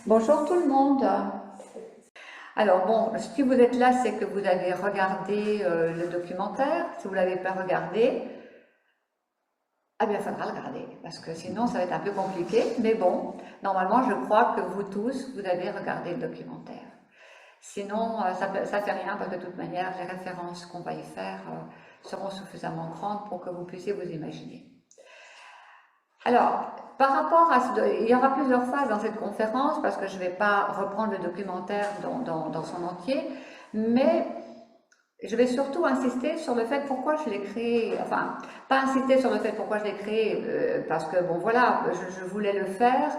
Bonjour tout le monde. Alors bon, si vous êtes là, c'est que vous avez regardé le documentaire. Si vous ne l'avez pas regardé, ah bien, il faudra le regarder, parce que sinon ça va être un peu compliqué. Mais bon, normalement, je crois que vous tous, vous avez regardé le documentaire. Sinon, ça fait rien, parce que de toute manière, les références qu'on va y faire seront suffisamment grandes pour que vous puissiez vous imaginer. Alors, par rapport à il y aura plusieurs phases dans cette conférence parce que je ne vais pas reprendre le documentaire dans son entier, mais je vais surtout insister sur le fait pourquoi je l'ai créé, enfin, pas insister sur le fait pourquoi je l'ai créé, parce que bon voilà, je voulais le faire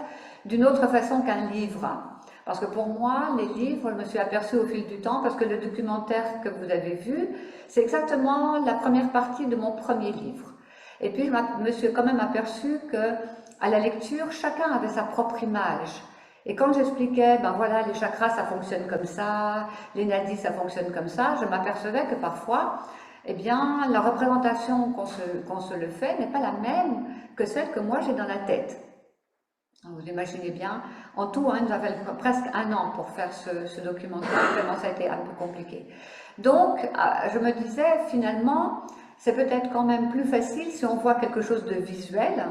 d'une autre façon qu'un livre. Parce que pour moi, les livres, je me suis aperçue au fil du temps, parce que le documentaire que vous avez vu, c'est exactement la première partie de mon premier livre. Et puis, je me suis quand même aperçue que, à la lecture, chacun avait sa propre image. Et quand j'expliquais, ben voilà, les chakras, ça fonctionne comme ça, les nadis, ça fonctionne comme ça, je m'apercevais que parfois, eh bien, la représentation qu'on se le fait n'est pas la même que celle que moi j'ai dans la tête. Vous imaginez bien, en tout, hein, nous avons presque un an pour faire ce documentaire, vraiment ça a été un peu compliqué. Donc, je me disais, finalement, c'est peut-être quand même plus facile si on voit quelque chose de visuel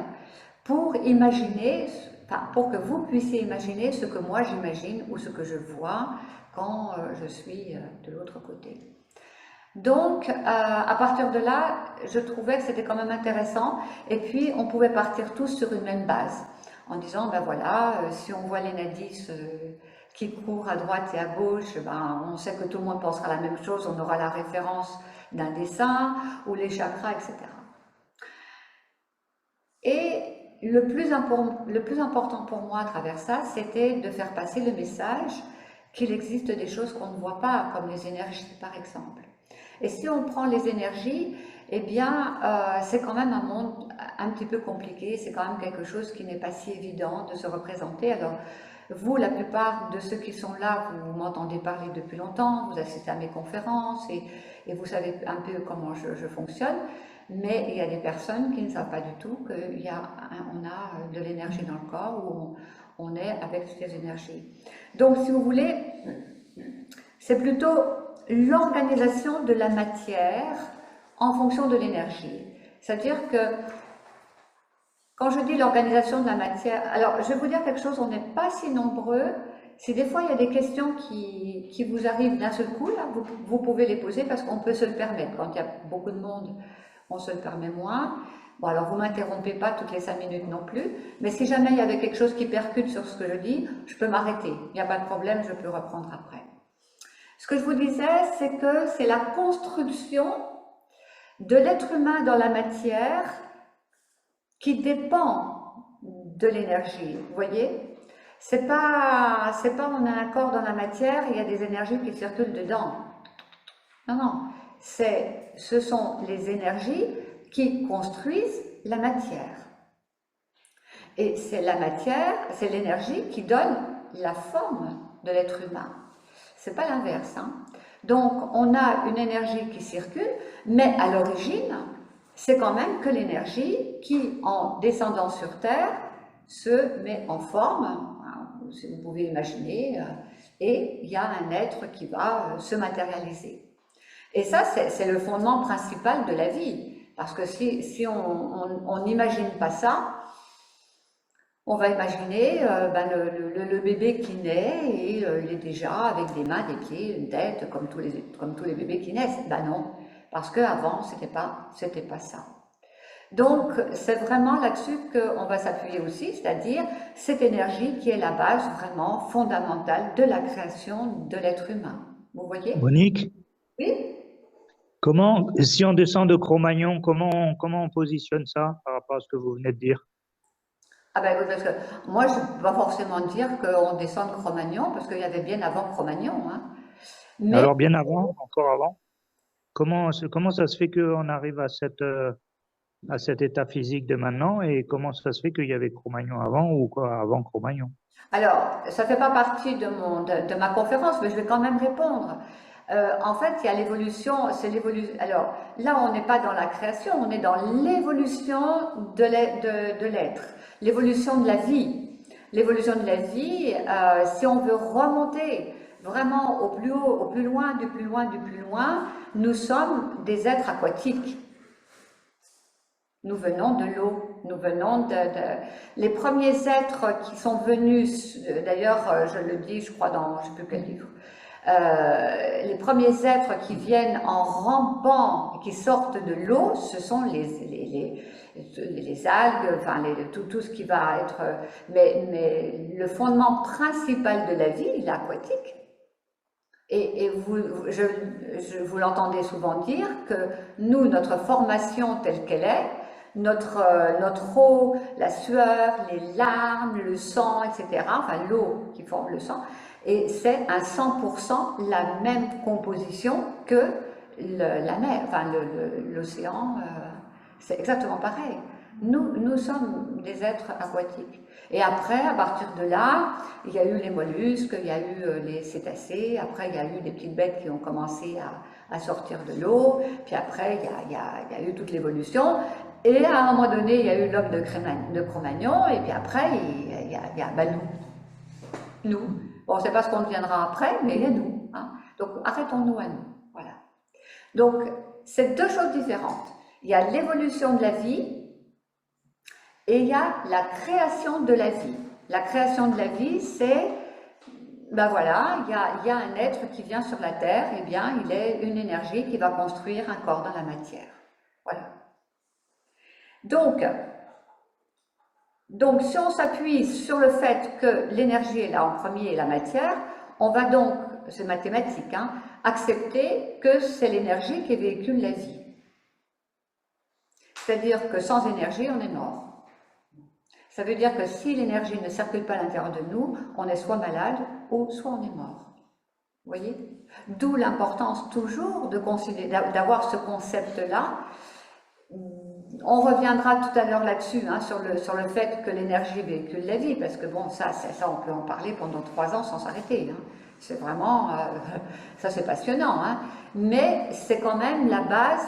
pour imaginer, enfin, pour que vous puissiez imaginer ce que moi j'imagine ou ce que je vois quand je suis de l'autre côté. Donc, à partir de là, je trouvais que c'était quand même intéressant et puis on pouvait partir tous sur une même base en disant, ben voilà, si on voit les nadis qui courent à droite et à gauche, ben, on sait que tout le monde pensera la même chose, on aura la référence d'un dessin ou les chakras, etc. Et le plus important pour moi à travers ça, c'était de faire passer le message qu'il existe des choses qu'on ne voit pas, comme les énergies par exemple. Et si on prend les énergies, eh bien, c'est quand même un monde un petit peu compliqué, c'est quand même quelque chose qui n'est pas si évident de se représenter. Alors, vous, la plupart de ceux qui sont là, vous m'entendez parler depuis longtemps, vous assistez à mes conférences et vous savez un peu comment je fonctionne, mais il y a des personnes qui ne savent pas du tout qu'on a de l'énergie dans le corps, où on est avec ces énergies. Donc, si vous voulez, c'est plutôt l'organisation de la matière en fonction de l'énergie. C'est-à-dire que quand je dis l'organisation de la matière, alors je vais vous dire quelque chose, on n'est pas si nombreux. Si des fois il y a des questions qui vous arrivent d'un seul coup, là, vous pouvez les poser parce qu'on peut se le permettre. Quand il y a beaucoup de monde, on se le permet moins. Bon, alors vous ne m'interrompez pas toutes les 5 minutes non plus, mais si jamais il y avait quelque chose qui percute sur ce que je dis, je peux m'arrêter. Il n'y a pas de problème, je peux reprendre après. Ce que je vous disais, c'est que c'est la construction de l'être humain dans la matière qui dépend de l'énergie. Vous voyez, c'est pas on a un corps dans la matière, il y a des énergies qui circulent dedans. Non, non, ce sont les énergies qui construisent la matière. Et c'est la matière, c'est l'énergie qui donne la forme de l'être humain. C'est pas l'inverse, hein. Donc, on a une énergie qui circule, mais à l'origine, c'est quand même que l'énergie qui, en descendant sur Terre, se met en forme, si vous pouvez imaginer, et il y a un être qui va se matérialiser. Et ça, c'est le fondement principal de la vie, parce que si on n'imagine pas ça, on va imaginer le bébé qui naît et il est déjà avec des mains, des pieds, une tête, comme tous les bébés qui naissent. Ben non, parce qu'avant, c'était pas ça. Donc, c'est vraiment là-dessus qu'on va s'appuyer aussi, c'est-à-dire cette énergie qui est la base vraiment fondamentale de la création de l'être humain. Vous voyez? Monique, Oui? comment, si on descend de Cro-Magnon, comment on positionne ça par rapport à ce que vous venez de dire? Ah ben oui, parce que moi, je ne peux pas forcément dire qu'on descend de Cro-Magnon, parce qu'il y avait bien avant Cro-Magnon, hein. Mais Alors bien avant, encore avant, comment ça se fait qu'on arrive à cet état physique de maintenant et comment ça se fait qu'il y avait Cro-Magnon avant ou quoi avant Cro-Magnon? alors, ça ne fait pas partie de ma conférence, mais je vais quand même répondre. En fait, il y a l'évolution, c'est l'évolution. Alors, là, on n'est pas dans la création, on est dans l'évolution de l'être, l'évolution de la vie. L'évolution de la vie, si on veut remonter vraiment au plus haut, au plus loin, du plus loin, du plus loin, nous sommes des êtres aquatiques. Nous venons de l'eau, nous venons Les premiers êtres qui sont venus, d'ailleurs je le dis je crois dans, je ne sais plus quel livre, les premiers êtres qui viennent en rampant, qui sortent de l'eau, ce sont les algues, enfin tout ce qui va être... Mais le fondement principal de la vie, il est aquatique. Et vous l'entendez souvent dire que nous, notre formation telle qu'elle est, notre eau, la sueur, les larmes, le sang, etc., enfin l'eau qui forme le sang, et c'est à 100% la même composition que la mer, enfin l'océan, c'est exactement pareil. Nous sommes des êtres aquatiques. Et après, à partir de là, il y a eu les mollusques, il y a eu les cétacés, après il y a eu des petites bêtes qui ont commencé à sortir de l'eau, puis après il y a eu toute l'évolution, et à un moment donné, il y a eu l'homme de Cro-Magnon, et puis après, il y a nous. Bon, on ne sait pas ce qu'on deviendra après, mais il y a nous. Hein. Donc, arrêtons-nous à nous. Voilà. Donc, c'est deux choses différentes. Il y a l'évolution de la vie et il y a la création de la vie. La création de la vie, c'est, ben voilà, il y a un être qui vient sur la Terre, et bien, il est une énergie qui va construire un corps dans la matière. Voilà. Donc, si on s'appuie sur le fait que l'énergie est là en premier et la matière, on va donc, c'est mathématique, hein, accepter que c'est l'énergie qui véhicule la vie. C'est-à-dire que sans énergie, on est mort. Ça veut dire que si l'énergie ne circule pas à l'intérieur de nous, on est soit malade ou soit on est mort. Vous voyez? D'où l'importance toujours d'avoir ce concept-là. On reviendra tout à l'heure là-dessus, hein, sur le fait que l'énergie véhicule la vie, parce que bon, ça on peut en parler pendant 3 ans sans s'arrêter. Hein. C'est vraiment, ça c'est passionnant, hein. Mais c'est quand même la base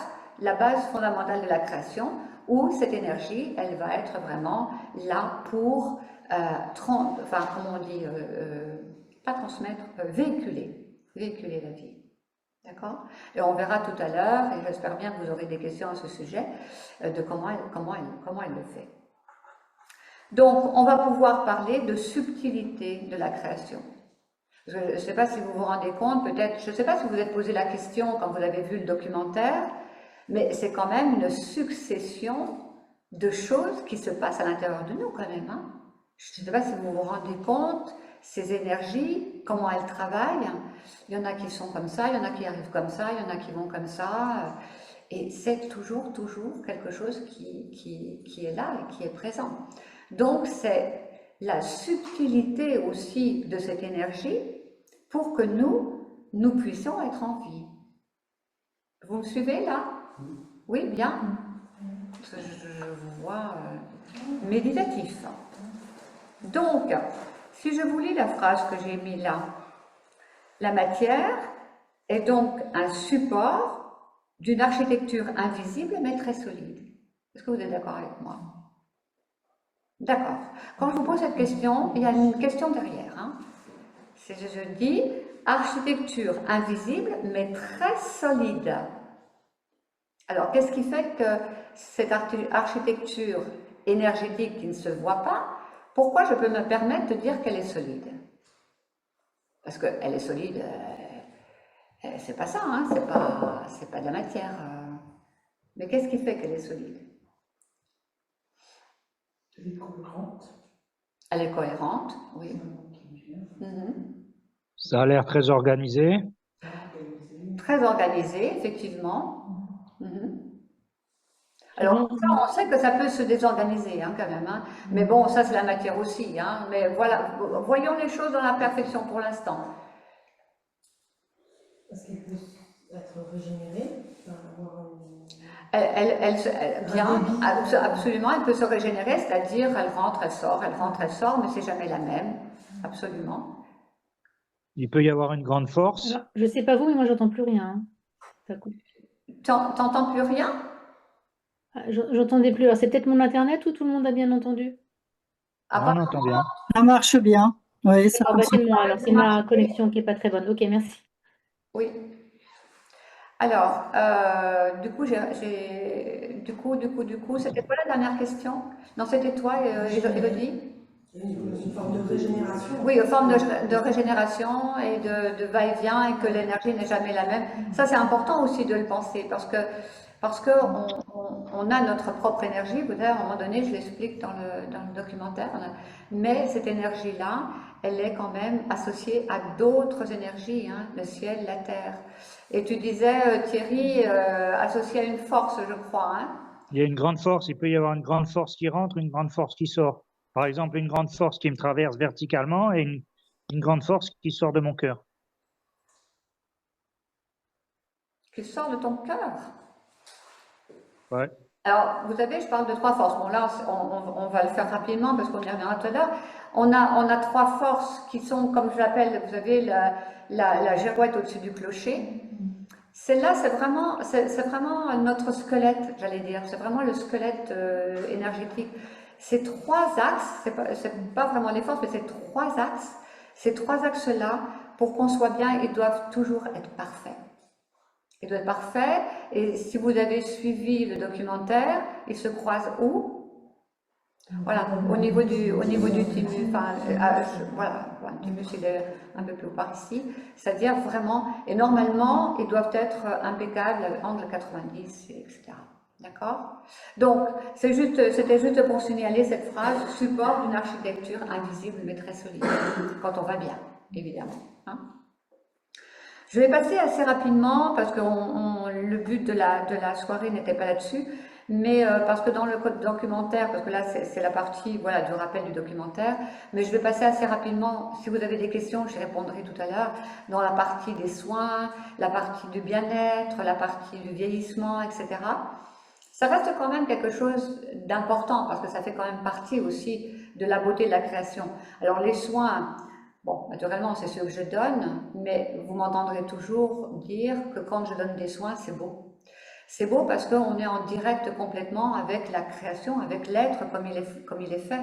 fondamentale de la création, où cette énergie, elle va être vraiment là pour, enfin, comment on dit, pas transmettre, véhiculer la vie. D'accord? Et on verra tout à l'heure, et j'espère bien que vous aurez des questions à ce sujet, de comment elle le fait. Donc, on va pouvoir parler de subtilité de la création. Je ne sais pas si vous vous rendez compte, peut-être, je ne sais pas si vous vous êtes posé la question quand vous avez vu le documentaire, mais c'est quand même une succession de choses qui se passent à l'intérieur de nous quand même. Hein. Je ne sais pas si vous vous rendez compte, ces énergies, comment elles travaillent. Il y en a qui sont comme ça, il y en a qui arrivent comme ça, il y en a qui vont comme ça. Et c'est toujours quelque chose qui est là et qui est présent. Donc c'est la subtilité aussi de cette énergie pour que nous puissions être en vie. Vous me suivez là? Oui, bien. Je vous vois méditatif. Donc, si je vous lis la phrase que j'ai mise là, la matière est donc un support d'une architecture invisible mais très solide. Est-ce que vous êtes d'accord avec moi? D'accord. Quand je vous pose cette question, il y a une question derrière. Hein. Je dis architecture invisible mais très solide. Alors, qu'est-ce qui fait que cette architecture énergétique qui ne se voit pas, pourquoi je peux me permettre de dire qu'elle est solide? Parce qu'elle est solide, c'est pas ça, hein, c'est pas de la matière. Mais qu'est-ce qui fait qu'elle est solide? Elle est cohérente. Elle est cohérente, oui. Ça a l'air très organisé. Très organisé, effectivement. Alors, ça, on sait que ça peut se désorganiser, hein, quand même. Hein. Mais bon, ça, c'est la matière aussi. Hein. Mais voilà, voyons les choses dans la perfection pour l'instant. Est-ce qu'elle peut être régénérée? Absolument, elle peut se régénérer, c'est-à-dire elle rentre, elle sort, mais c'est jamais la même. Absolument. Il peut y avoir une grande force. Alors, je sais pas vous, mais moi, j'entends plus rien. Hein. Ça coupe. T'entends plus rien? J'entendais plus. Alors, c'est peut-être mon internet ou tout le monde a bien entendu? On entend bien. Ça marche bien. Oui, ça Ah bah fonctionne. c'est moi, alors c'est ma connexion qui est pas très bonne. Ok, merci. Oui. Alors, du coup, c'était quoi la dernière question? Non, c'était toi, Élodie? Une forme de régénération. Oui, une forme de régénération et de va-et-vient et que l'énergie n'est jamais la même. Ça, c'est important aussi de le penser parce que on a notre propre énergie. Vous savez, à un moment donné, je l'explique dans le documentaire, mais cette énergie-là, elle est quand même associée à d'autres énergies, hein, le ciel, la terre. Et tu disais, Thierry, associé à une force, je crois, hein? Il y a une grande force, il peut y avoir une grande force qui rentre, une grande force qui sort. Par exemple, une grande force qui me traverse verticalement et une grande force qui sort de mon cœur. Qui sort de ton cœur. Ouais. Alors, vous savez, je parle de trois forces. Bon, là, on va le faire rapidement parce qu'on y reviendra tout à l'heure. On a trois forces qui sont, comme je l'appelle, vous savez, la girouette au-dessus du clocher. Celle-là, c'est vraiment notre squelette, j'allais dire. C'est vraiment le squelette énergétique. Ces trois axes, c'est pas vraiment les forces, mais ces trois axes-là, pour qu'on soit bien, ils doivent toujours être parfaits. Il doit être parfait. Et si vous avez suivi le documentaire, il se croise où? Voilà, au niveau du thymus, enfin, voilà, le thymus il est un peu plus haut par ici, c'est-à-dire vraiment, et normalement, ils doivent être impeccables, angle 90, etc. D'accord? Donc, c'était juste pour signaler cette phrase, support d'une architecture invisible mais très solide, quand on va bien, évidemment. Hein? Je vais passer assez rapidement parce que le but de la soirée n'était pas là-dessus, mais parce que dans le documentaire, parce que là c'est la partie voilà, du rappel du documentaire, mais je vais passer assez rapidement. Si vous avez des questions, j'y répondrai tout à l'heure. Dans la partie des soins, la partie du bien-être, la partie du vieillissement, etc. Ça reste quand même quelque chose d'important parce que ça fait quand même partie aussi de la beauté de la création. Alors les soins. Bon, naturellement, c'est ce que je donne, mais vous m'entendrez toujours dire que quand je donne des soins, c'est beau. C'est beau parce qu'on est en direct complètement avec la création, avec l'être comme il est fait.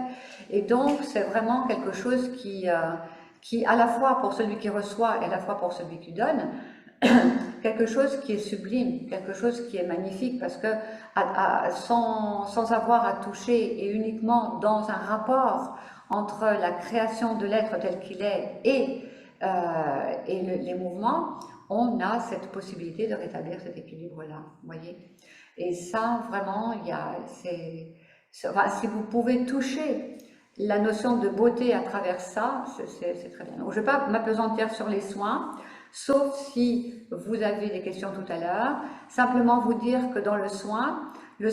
Et donc, c'est vraiment quelque chose qui, à la fois pour celui qui reçoit et à la fois pour celui qui donne, quelque chose qui est sublime, quelque chose qui est magnifique, parce que sans avoir à toucher et uniquement dans un rapport entre la création de l'être tel qu'il est et les mouvements, on a cette possibilité de rétablir cet équilibre-là, voyez. Et ça, vraiment, enfin, si vous pouvez toucher la notion de beauté à travers ça, c'est très bien. Donc, je ne vais pas m'apesantir sur les soins, sauf si vous avez des questions tout à l'heure. Simplement vous dire que dans le soin, il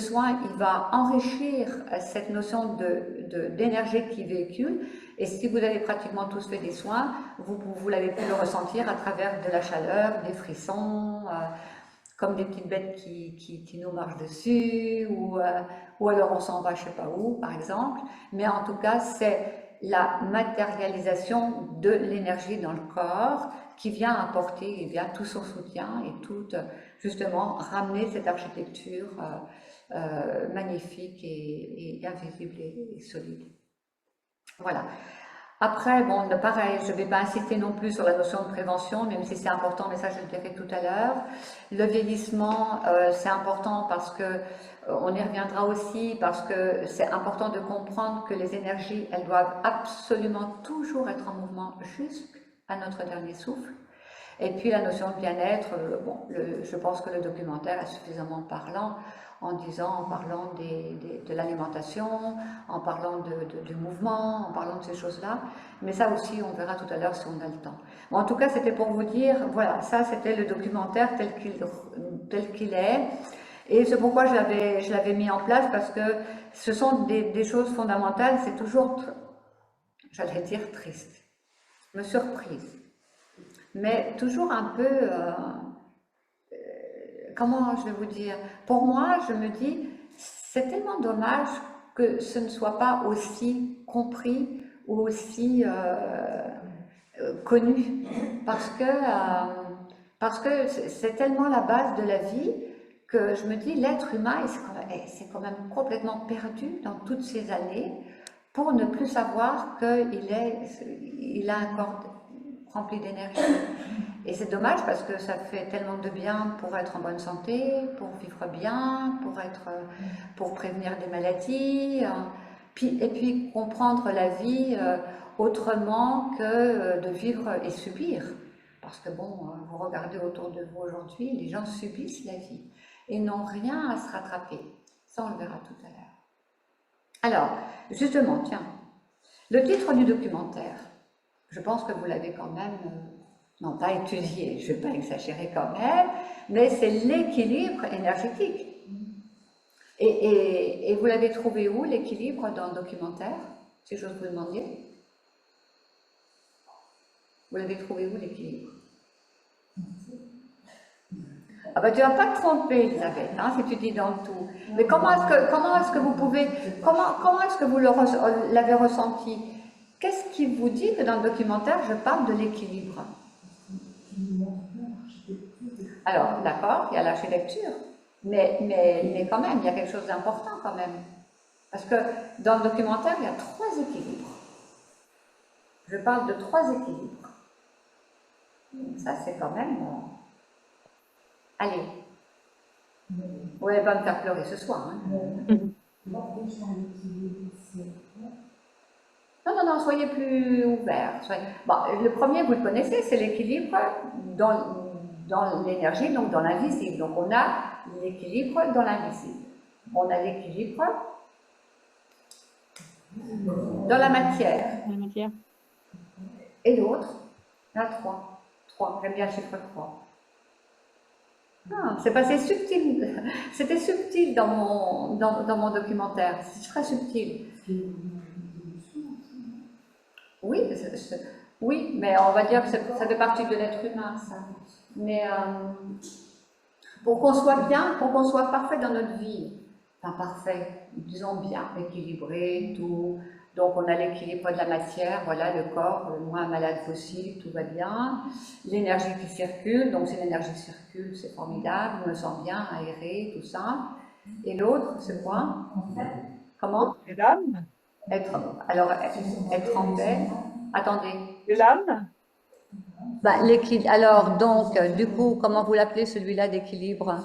va enrichir cette notion d'énergie qui véhicule. Et si vous avez pratiquement tous fait des soins, vous l'avez pu le ressentir à travers de la chaleur, des frissons, comme des petites bêtes qui nous marchent dessus, ou alors on s'en va je ne sais pas où, par exemple. Mais en tout cas, c'est la matérialisation de l'énergie dans le corps qui vient apporter tout son soutien et tout, justement, ramener cette architecture magnifique et invisible et solide. Voilà. Après, bon, pareil, je ne vais pas insister non plus sur la notion de prévention, même si c'est important, mais ça je le dirai tout à l'heure. Le vieillissement, c'est important parce que, on y reviendra aussi, parce que c'est important de comprendre que les énergies, elles doivent absolument toujours être en mouvement jusqu'à notre dernier souffle. Et puis la notion de bien-être, bon, je pense que le documentaire est suffisamment parlant en parlant de l'alimentation, en parlant du mouvement, en parlant de ces choses-là. Mais ça aussi, on verra tout à l'heure si on a le temps. Bon, en tout cas, c'était pour vous dire, voilà, ça c'était le documentaire tel qu'il est. Et c'est pourquoi je l'avais mis en place, parce que ce sont des choses fondamentales, c'est toujours, j'allais dire, triste, me surprise. Mais toujours un peu, comment je vais vous dire, pour moi, je me dis, c'est tellement dommage que ce ne soit pas aussi compris ou aussi connu, parce que c'est tellement la base de la vie que je me dis, l'être humain, c'est quand même complètement perdu dans toutes ces années pour ne plus savoir il a un corps rempli d'énergie. Et c'est dommage parce que ça fait tellement de bien pour être en bonne santé, pour vivre bien, pour prévenir des maladies, et puis comprendre la vie autrement que de vivre et subir. Parce que bon, vous regardez autour de vous aujourd'hui, les gens subissent la vie et n'ont rien à se rattraper. Ça, on le verra tout à l'heure. Alors, justement, tiens, le titre du documentaire, je pense que vous l'avez quand même, non pas étudié, je ne vais pas exagérer quand même, mais c'est l'équilibre énergétique. Et vous l'avez trouvé où, l'équilibre, dans le documentaire, si j'ose vous demander? Vous l'avez trouvé où, l'équilibre? Ah ben, tu ne vas pas te tromper, Elisabeth, hein, si tu dis dans le tout. Mais comment est-ce que vous pouvez, comment est-ce que vous l'avez ressenti? Qu'est-ce qui vous dit que dans le documentaire, je parle de l'équilibre? Alors, d'accord, il y a l'architecture, mais quand même, il y a quelque chose d'important quand même. Parce que dans le documentaire, il y a 3 équilibres. Je parle de 3 équilibres. Ça, c'est quand même... Allez. Vous n'allez pas me faire pleurer ce soir. Hein. Non, soyez plus ouverts. Bon, le premier, vous le connaissez, c'est l'équilibre dans l'énergie, donc dans l'invisible. Donc on a l'équilibre dans l'invisible. On a l'équilibre dans la matière. Et l'autre, il y en a 3. 3, j'aime bien le chiffre 3. C'est passé subtil. C'était subtil dans mon documentaire. C'est très subtil. Oui, oui, mais on va dire que ça fait partie de l'être humain, ça. Mais pour qu'on soit bien, pour qu'on soit parfait dans notre vie, enfin parfait, disons bien, équilibré, tout. Donc on a l'équilibre de la matière, voilà, le corps, le moins malade possible, tout va bien. L'énergie qui circule, donc si l'énergie circule, c'est formidable, je me sens bien, aéré, tout ça. Et l'autre, c'est quoi? Comment? L'âme. Être en paix. Attendez. L'âme. Bah, alors, donc, du coup, comment vous l'appelez celui-là d'équilibre?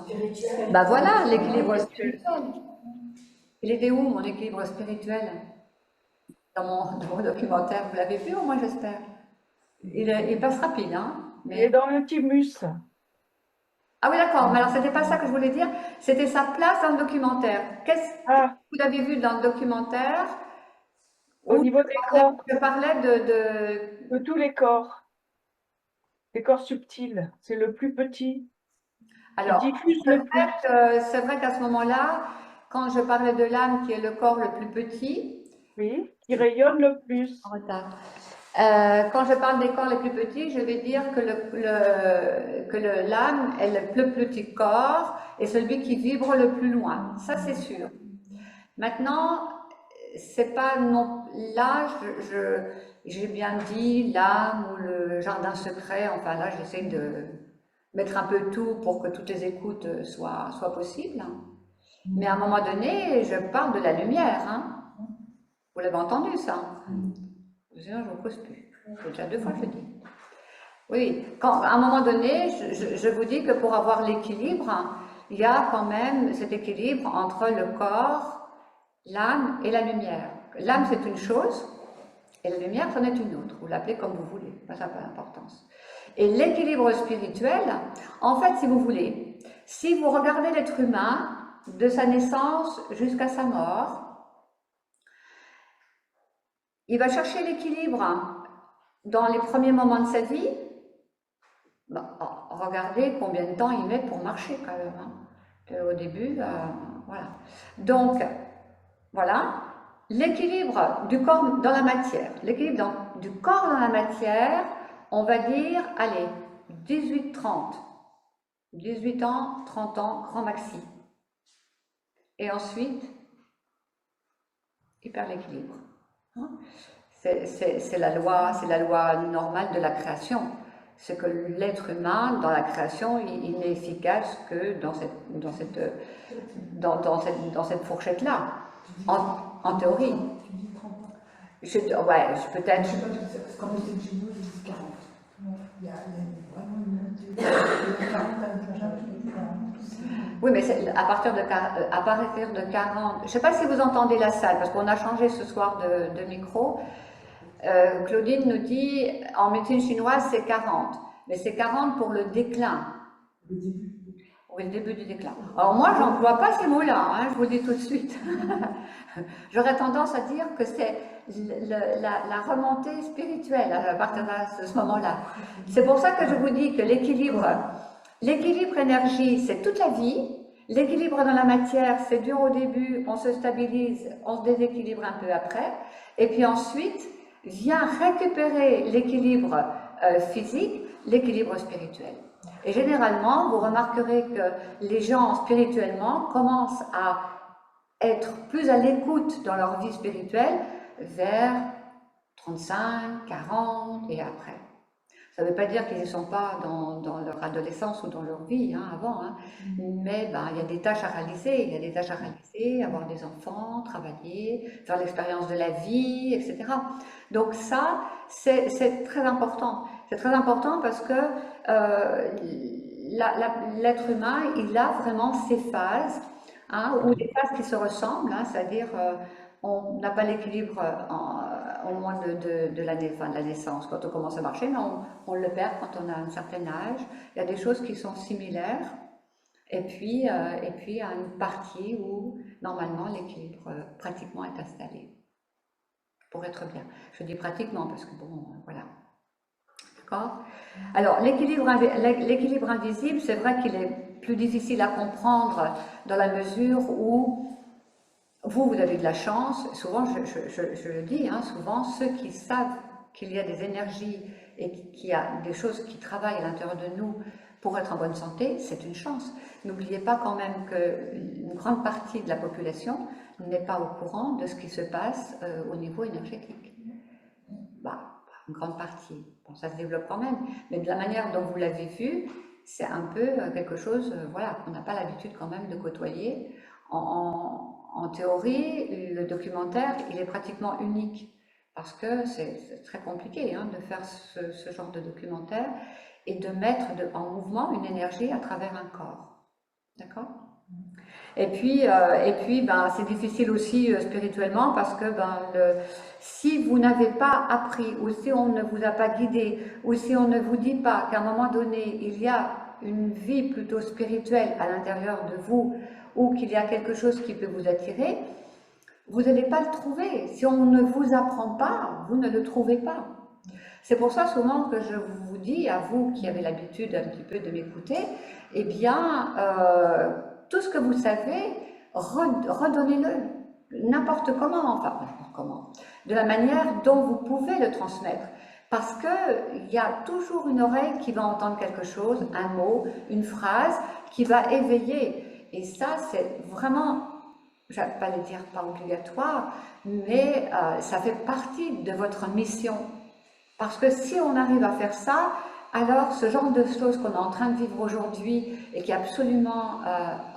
Bah voilà, l'équilibre spirituel. Il était où, mon équilibre spirituel? Dans mon documentaire, vous l'avez vu, au moins, j'espère. Il passe rapide, hein? Il est dans le thymus. Ah oui, d'accord, mais alors c'était pas ça que je voulais dire, c'était sa place dans le documentaire. Qu'est-ce que vous avez vu dans le documentaire? Au niveau des corps. Je parlais de tous les corps. Les corps subtils, c'est le plus petit. Alors, diffuse le plus. C'est vrai qu'à ce moment-là, quand je parlais de l'âme qui est le corps le plus petit, oui, qui rayonne le plus. En retard. Quand je parle des corps les plus petits, je vais dire que l'âme est le plus petit corps et celui qui vibre le plus loin. Ça, c'est sûr. Maintenant, c'est pas non. Là, j'ai bien dit l'âme ou le jardin secret. Enfin, là, j'essaie de mettre un peu tout pour que toutes les écoutes soient possibles. Mais à un moment donné, je parle de la lumière. Hein. Vous l'avez entendu, ça? Sinon, je ne vous pose plus. C'est déjà 2 fois que je dis. Oui, à un moment donné, je vous dis que pour avoir l'équilibre, il y a quand même cet équilibre entre le corps, l'âme et la lumière. L'âme, c'est une chose, et la lumière, c'en est une autre. Vous l'appelez comme vous voulez, ça n'a pas d'importance. Et l'équilibre spirituel, en fait, si vous voulez, si vous regardez l'être humain, de sa naissance jusqu'à sa mort, il va chercher l'équilibre dans les premiers moments de sa vie. Bon, regardez combien de temps il met pour marcher quand même. Hein. Au début, voilà. Donc, voilà, l'équilibre du corps dans la matière. L'équilibre du corps dans la matière, on va dire, allez, 18-30. 18 ans, 30 ans, grand maxi. Et ensuite, il perd l'équilibre. C'est la loi normale de la création. C'est que l'être humain, dans la création, il n'est efficace que dans cette fourchette-là, en théorie. Ouais, peut-être. Je sais pas, quand j'étais chez nous, j'ai dit 40. Il y a vraiment une montée. 40 à 40. Oui, mais à partir de 40, je ne sais pas si vous entendez la salle, parce qu'on a changé ce soir de micro. Claudine nous dit, en médecine chinoise, c'est 40, mais c'est 40 pour le déclin. Le début. Oui, le début du déclin. Alors moi, j'emploie pas ces mots-là, hein, je vous le dis tout de suite. J'aurais tendance à dire que c'est la remontée spirituelle à partir de ce moment-là. C'est pour ça que je vous dis que l'équilibre énergie, c'est toute la vie. L'équilibre dans la matière, c'est dur au début, on se stabilise, on se déséquilibre un peu après. Et puis ensuite, vient récupérer l'équilibre physique, l'équilibre spirituel. Et généralement, vous remarquerez que les gens spirituellement commencent à être plus à l'écoute dans leur vie spirituelle vers 35, 40 et après. Ça ne veut pas dire qu'ils ne sont pas dans leur adolescence ou dans leur vie avant, hein. Mais il y a des tâches à réaliser. Il y a des tâches à réaliser, avoir des enfants, travailler, faire l'expérience de la vie, etc. Donc ça, c'est très important. C'est très important parce que l'être humain, il a vraiment ces phases, hein, ou des phases qui se ressemblent, hein, c'est-à-dire on n'a pas l'équilibre au moment de la naissance, quand on commence à marcher, mais on le perd quand on a un certain âge. Il y a des choses qui sont similaires, et puis il y a une partie où normalement l'équilibre pratiquement est installé, pour être bien. Je dis pratiquement parce que bon, voilà. D'accord ? Alors l'équilibre invisible, c'est vrai qu'il est plus difficile à comprendre dans la mesure où vous avez de la chance, souvent je le dis, hein, souvent ceux qui savent qu'il y a des énergies et qu'il y a des choses qui travaillent à l'intérieur de nous pour être en bonne santé, c'est une chance. N'oubliez pas quand même qu'une grande partie de la population n'est pas au courant de ce qui se passe au niveau énergétique. Une grande partie, bon, ça se développe quand même, mais de la manière dont vous l'avez vu, c'est un peu quelque chose qu'on n'a pas l'habitude quand même de côtoyer. En théorie, le documentaire, il est pratiquement unique parce que c'est très compliqué de faire ce genre de documentaire et de mettre en mouvement une énergie à travers un corps. D'accord ? Et puis c'est difficile aussi spirituellement parce que si vous n'avez pas appris ou si on ne vous a pas guidé ou si on ne vous dit pas qu'à un moment donné, il y a une vie plutôt spirituelle à l'intérieur de vous ou qu'il y a quelque chose qui peut vous attirer, vous n'allez pas le trouver. Si on ne vous apprend pas, vous ne le trouvez pas. C'est pour ça souvent que je vous dis, à vous qui avez l'habitude un petit peu de m'écouter, eh bien, tout ce que vous savez, redonnez-le, n'importe comment, de la manière dont vous pouvez le transmettre. Parce qu'il y a toujours une oreille qui va entendre quelque chose, un mot, une phrase, qui va éveiller. Et ça, c'est vraiment, je ne vais pas le dire pas obligatoire, mais ça fait partie de votre mission. Parce que si on arrive à faire ça, alors ce genre de choses qu'on est en train de vivre aujourd'hui et qui est absolument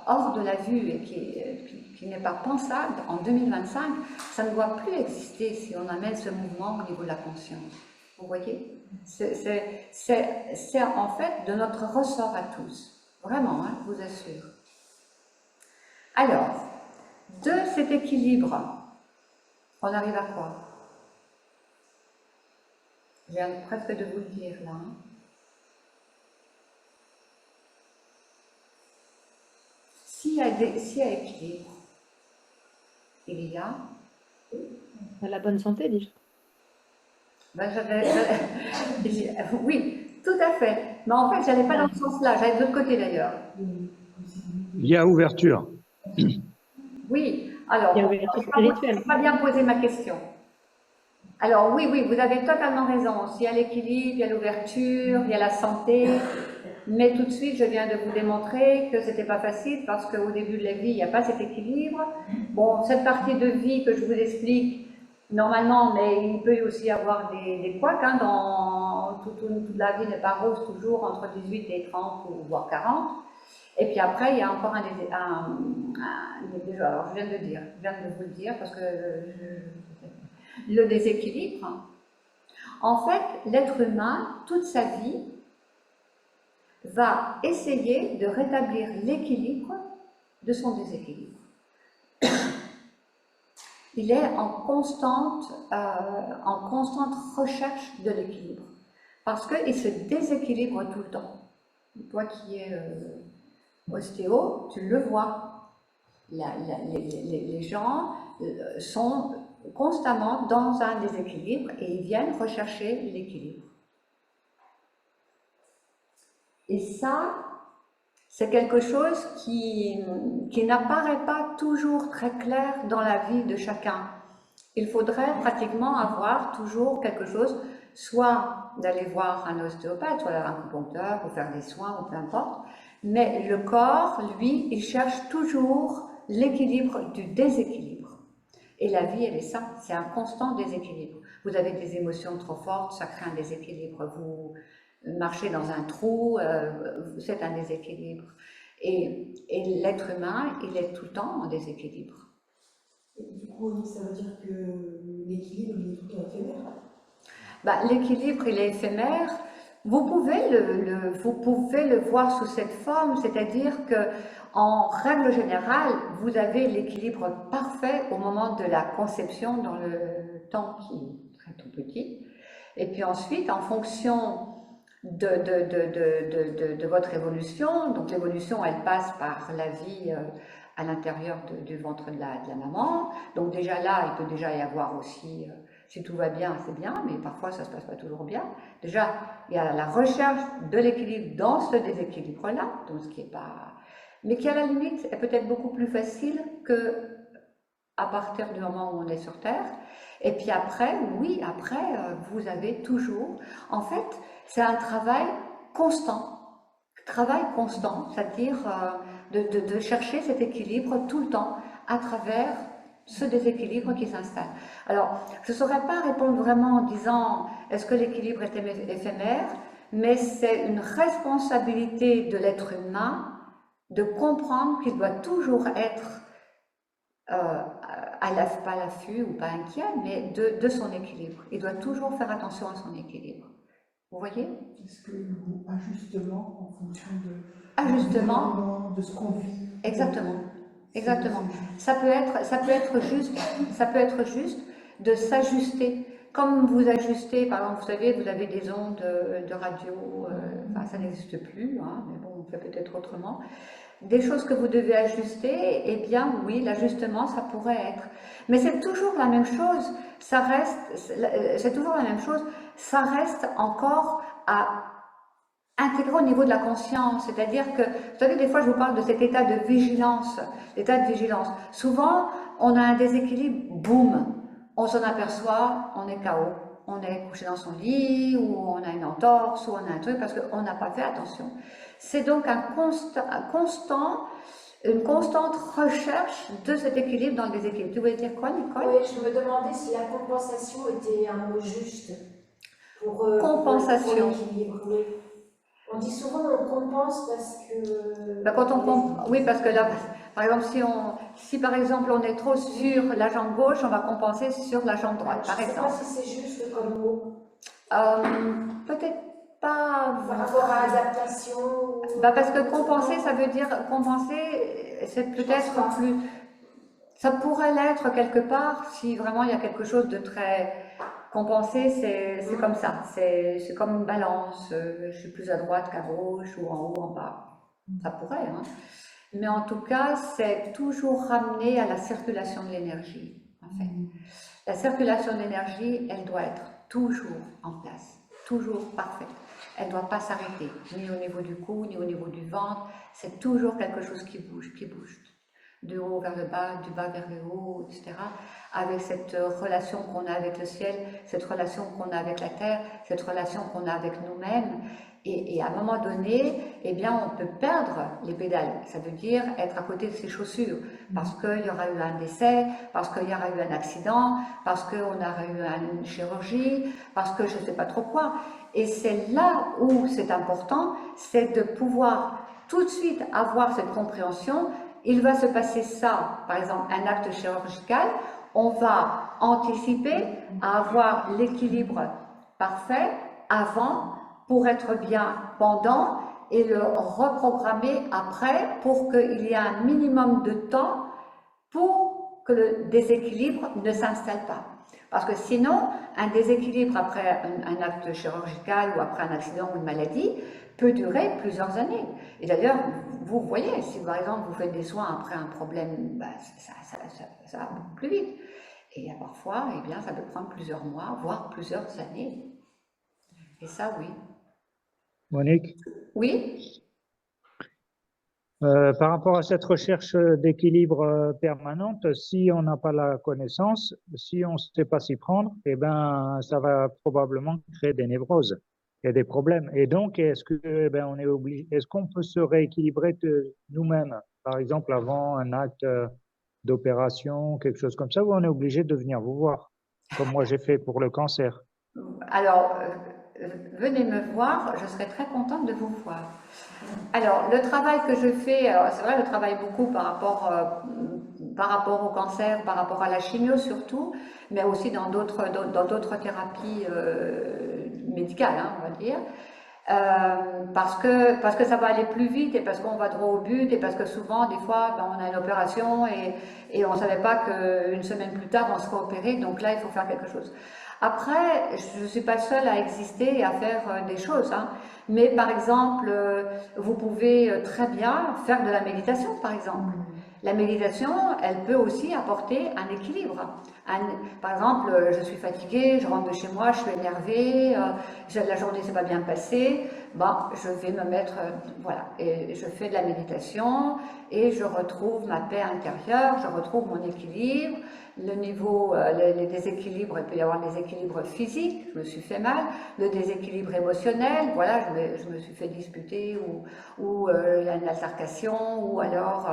hors de la vue et qui n'est pas pensable en 2025, ça ne doit plus exister si on amène ce mouvement au niveau de la conscience. Vous voyez ? C'est en fait de notre ressort à tous. Vraiment, je vous assure. Alors, de cet équilibre, on arrive à quoi ? Je viens presque de vous le dire là. S'il y a équilibre, il y a La bonne santé déjà. Oui, tout à fait. Mais en fait, je n'allais pas dans ce sens-là, j'allais de l'autre côté d'ailleurs. Il y a ouverture. Oui, alors, Il y a ouverture spirituelle. je n'ai pas bien posé ma question. Alors oui, vous avez totalement raison. S'il y a l'équilibre, il y a l'ouverture, il y a la santé. Mais tout de suite, je viens de vous démontrer que c'était pas facile parce qu'au début de la vie, il n'y a pas cet équilibre. Bon, cette partie de vie que je vous explique, normalement, mais il peut aussi y avoir des couacs. Toute la vie n'est pas rose toujours entre 18 et 30 ou voire 40. Et puis après, il y a encore alors je viens de vous le dire parce que le déséquilibre, en fait, l'être humain, toute sa vie, va essayer de rétablir l'équilibre de son déséquilibre. Il est en constante recherche de l'équilibre, parce qu'il se déséquilibre tout le temps. Toi qui es ostéo, tu le vois. Les gens sont constamment dans un déséquilibre et ils viennent rechercher l'équilibre. Et ça, c'est quelque chose qui n'apparaît pas toujours très clair dans la vie de chacun. Il faudrait pratiquement avoir toujours quelque chose, soit d'aller voir un ostéopathe, soit un acupuncteur, ou faire des soins, ou peu importe. Mais le corps, lui, il cherche toujours l'équilibre du déséquilibre. Et la vie, elle est ça, c'est un constant déséquilibre. Vous avez des émotions trop fortes, ça crée un déséquilibre. Vous marchez dans un trou, c'est un déséquilibre. Et l'être humain, il est tout le temps en déséquilibre. Et du coup, ça veut dire que l'équilibre, il est tout le temps éphémère? L'équilibre, il est éphémère. Vous pouvez le voir sous cette forme, c'est-à-dire que, en règle générale, vous avez l'équilibre parfait au moment de la conception, dans le temps qui est très tout petit. Et puis ensuite, en fonction de votre évolution, donc l'évolution, elle passe par la vie à l'intérieur du ventre de la maman. Donc déjà là, il peut déjà y avoir aussi, si tout va bien, c'est bien, mais parfois ça ne se passe pas toujours bien. Déjà, il y a la recherche de l'équilibre dans ce déséquilibre-là, donc ce qui est pas... mais qui à la limite est peut-être beaucoup plus facile que à partir du moment où on est sur Terre. Et puis après, oui, après, vous avez toujours... En fait, c'est un travail constant, c'est-à-dire de chercher cet équilibre tout le temps à travers ce déséquilibre qui s'installe. Alors, je ne saurais pas répondre vraiment en disant est-ce que l'équilibre est éphémère, mais c'est une responsabilité de l'être humain de comprendre qu'il doit toujours être pas à l'affût ou pas inquiet, mais de son équilibre. Il doit toujours faire attention à son équilibre. Vous voyez? Est-ce que le mot ajustement en fonction Ajustement, de ce qu'on vit? Exactement. Exactement. Ça peut être juste de s'ajuster. Comme vous ajustez, par exemple, vous savez, vous avez des ondes de radio, enfin, ça n'existe plus, hein, mais bon, on fait peut-être autrement. Des choses que vous devez ajuster, eh bien oui, l'ajustement, ça pourrait être. Mais c'est toujours la même chose, c'est toujours la même chose, ça reste encore à intégrer au niveau de la conscience, c'est-à-dire que, vous savez, des fois je vous parle de cet état de vigilance, l'état de vigilance. Souvent, on a un déséquilibre, boum, on s'en aperçoit, on est KO, on est couché dans son lit, ou on a une entorse, ou on a un truc, parce qu'on n'a pas fait attention. C'est donc une constante recherche de cet équilibre dans le déséquilibre. Tu voulais dire quoi, Nicole? Oui, je me demandais si la compensation était un mot juste pour compensation. Pour l'équilibre. Oui. On dit souvent on compense parce que... Oui, parce que là, par exemple, si par exemple on est trop sur la jambe gauche, on va compenser sur la jambe droite, par exemple. Je ne sais pas si c'est juste comme mot. Peut-être pas. Par rapport à adaptation. Parce que compenser, ça veut dire compenser, c'est peut-être plus. Ça pourrait l'être quelque part si vraiment il y a quelque chose de très compensé, c'est comme ça. C'est comme une balance. Je suis plus à droite qu'à gauche ou en haut, en bas. Ça pourrait, hein. Mais en tout cas, c'est toujours ramené à la circulation de l'énergie, en fait. La circulation de l'énergie, elle doit être toujours en place, toujours parfaite. Elle ne doit pas s'arrêter, ni au niveau du cou, ni au niveau du ventre. C'est toujours quelque chose qui bouge. Du haut vers le bas, du bas vers le haut, etc. Avec cette relation qu'on a avec le ciel, cette relation qu'on a avec la terre, cette relation qu'on a avec nous-mêmes. Et à un moment donné, eh bien, on peut perdre les pédales. Ça veut dire être à côté de ses chaussures, parce qu'il y aura eu un décès, parce qu'il y aura eu un accident, parce qu'on aura eu une chirurgie, parce que je ne sais pas trop quoi. Et c'est là où c'est important, c'est de pouvoir tout de suite avoir cette compréhension. Il va se passer ça, par exemple, un acte chirurgical. on va anticiper à avoir l'équilibre parfait avant pour être bien pendant et le reprogrammer après pour qu'il y ait un minimum de temps pour que le déséquilibre ne s'installe pas. Parce que sinon, un déséquilibre après un acte chirurgical ou après un accident ou une maladie peut durer plusieurs années. Et d'ailleurs, vous voyez, si par exemple vous faites des soins après un problème, bah, ça va beaucoup plus vite. Et parfois, eh bien, ça peut prendre plusieurs mois, voire plusieurs années. Et ça, oui. Monique, Oui? par rapport à cette recherche d'équilibre permanente, si on n'a pas la connaissance, si on ne sait pas s'y prendre, eh ben, ça va probablement créer des névroses et des problèmes. Et donc, est-ce que, eh ben, on est obligé, est-ce qu'on peut se rééquilibrer nous-mêmes, par exemple avant un acte d'opération, quelque chose comme ça, ou on est obligé de venir vous voir, comme moi j'ai fait pour le cancer? Alors, venez me voir, je serai très contente de vous voir. Alors, le travail que je fais, c'est vrai, je travaille beaucoup par rapport au cancer, par rapport à la chimio surtout, mais aussi dans d'autres thérapies médicales, hein, on va dire. Parce que ça va aller plus vite et parce qu'on va droit au but et parce que souvent, des fois, ben, on a une opération et on ne savait pas qu'une semaine plus tard, on serait opéré, donc là, il faut faire quelque chose. Après, je ne suis pas seule à exister et à faire des choses, hein. Mais par exemple, vous pouvez très bien faire de la méditation, par exemple. La méditation, elle peut aussi apporter un équilibre. Par exemple, je suis fatiguée, je rentre de chez moi, je suis énervée, la journée s'est pas bien passée, bon, je vais me mettre, voilà, et je fais de la méditation et je retrouve ma paix intérieure, je retrouve mon équilibre. Le niveau, les déséquilibres, il peut y avoir des déséquilibres physiques, je me suis fait mal, le déséquilibre émotionnel, voilà, je me suis fait disputer ou il y a une altercation ou alors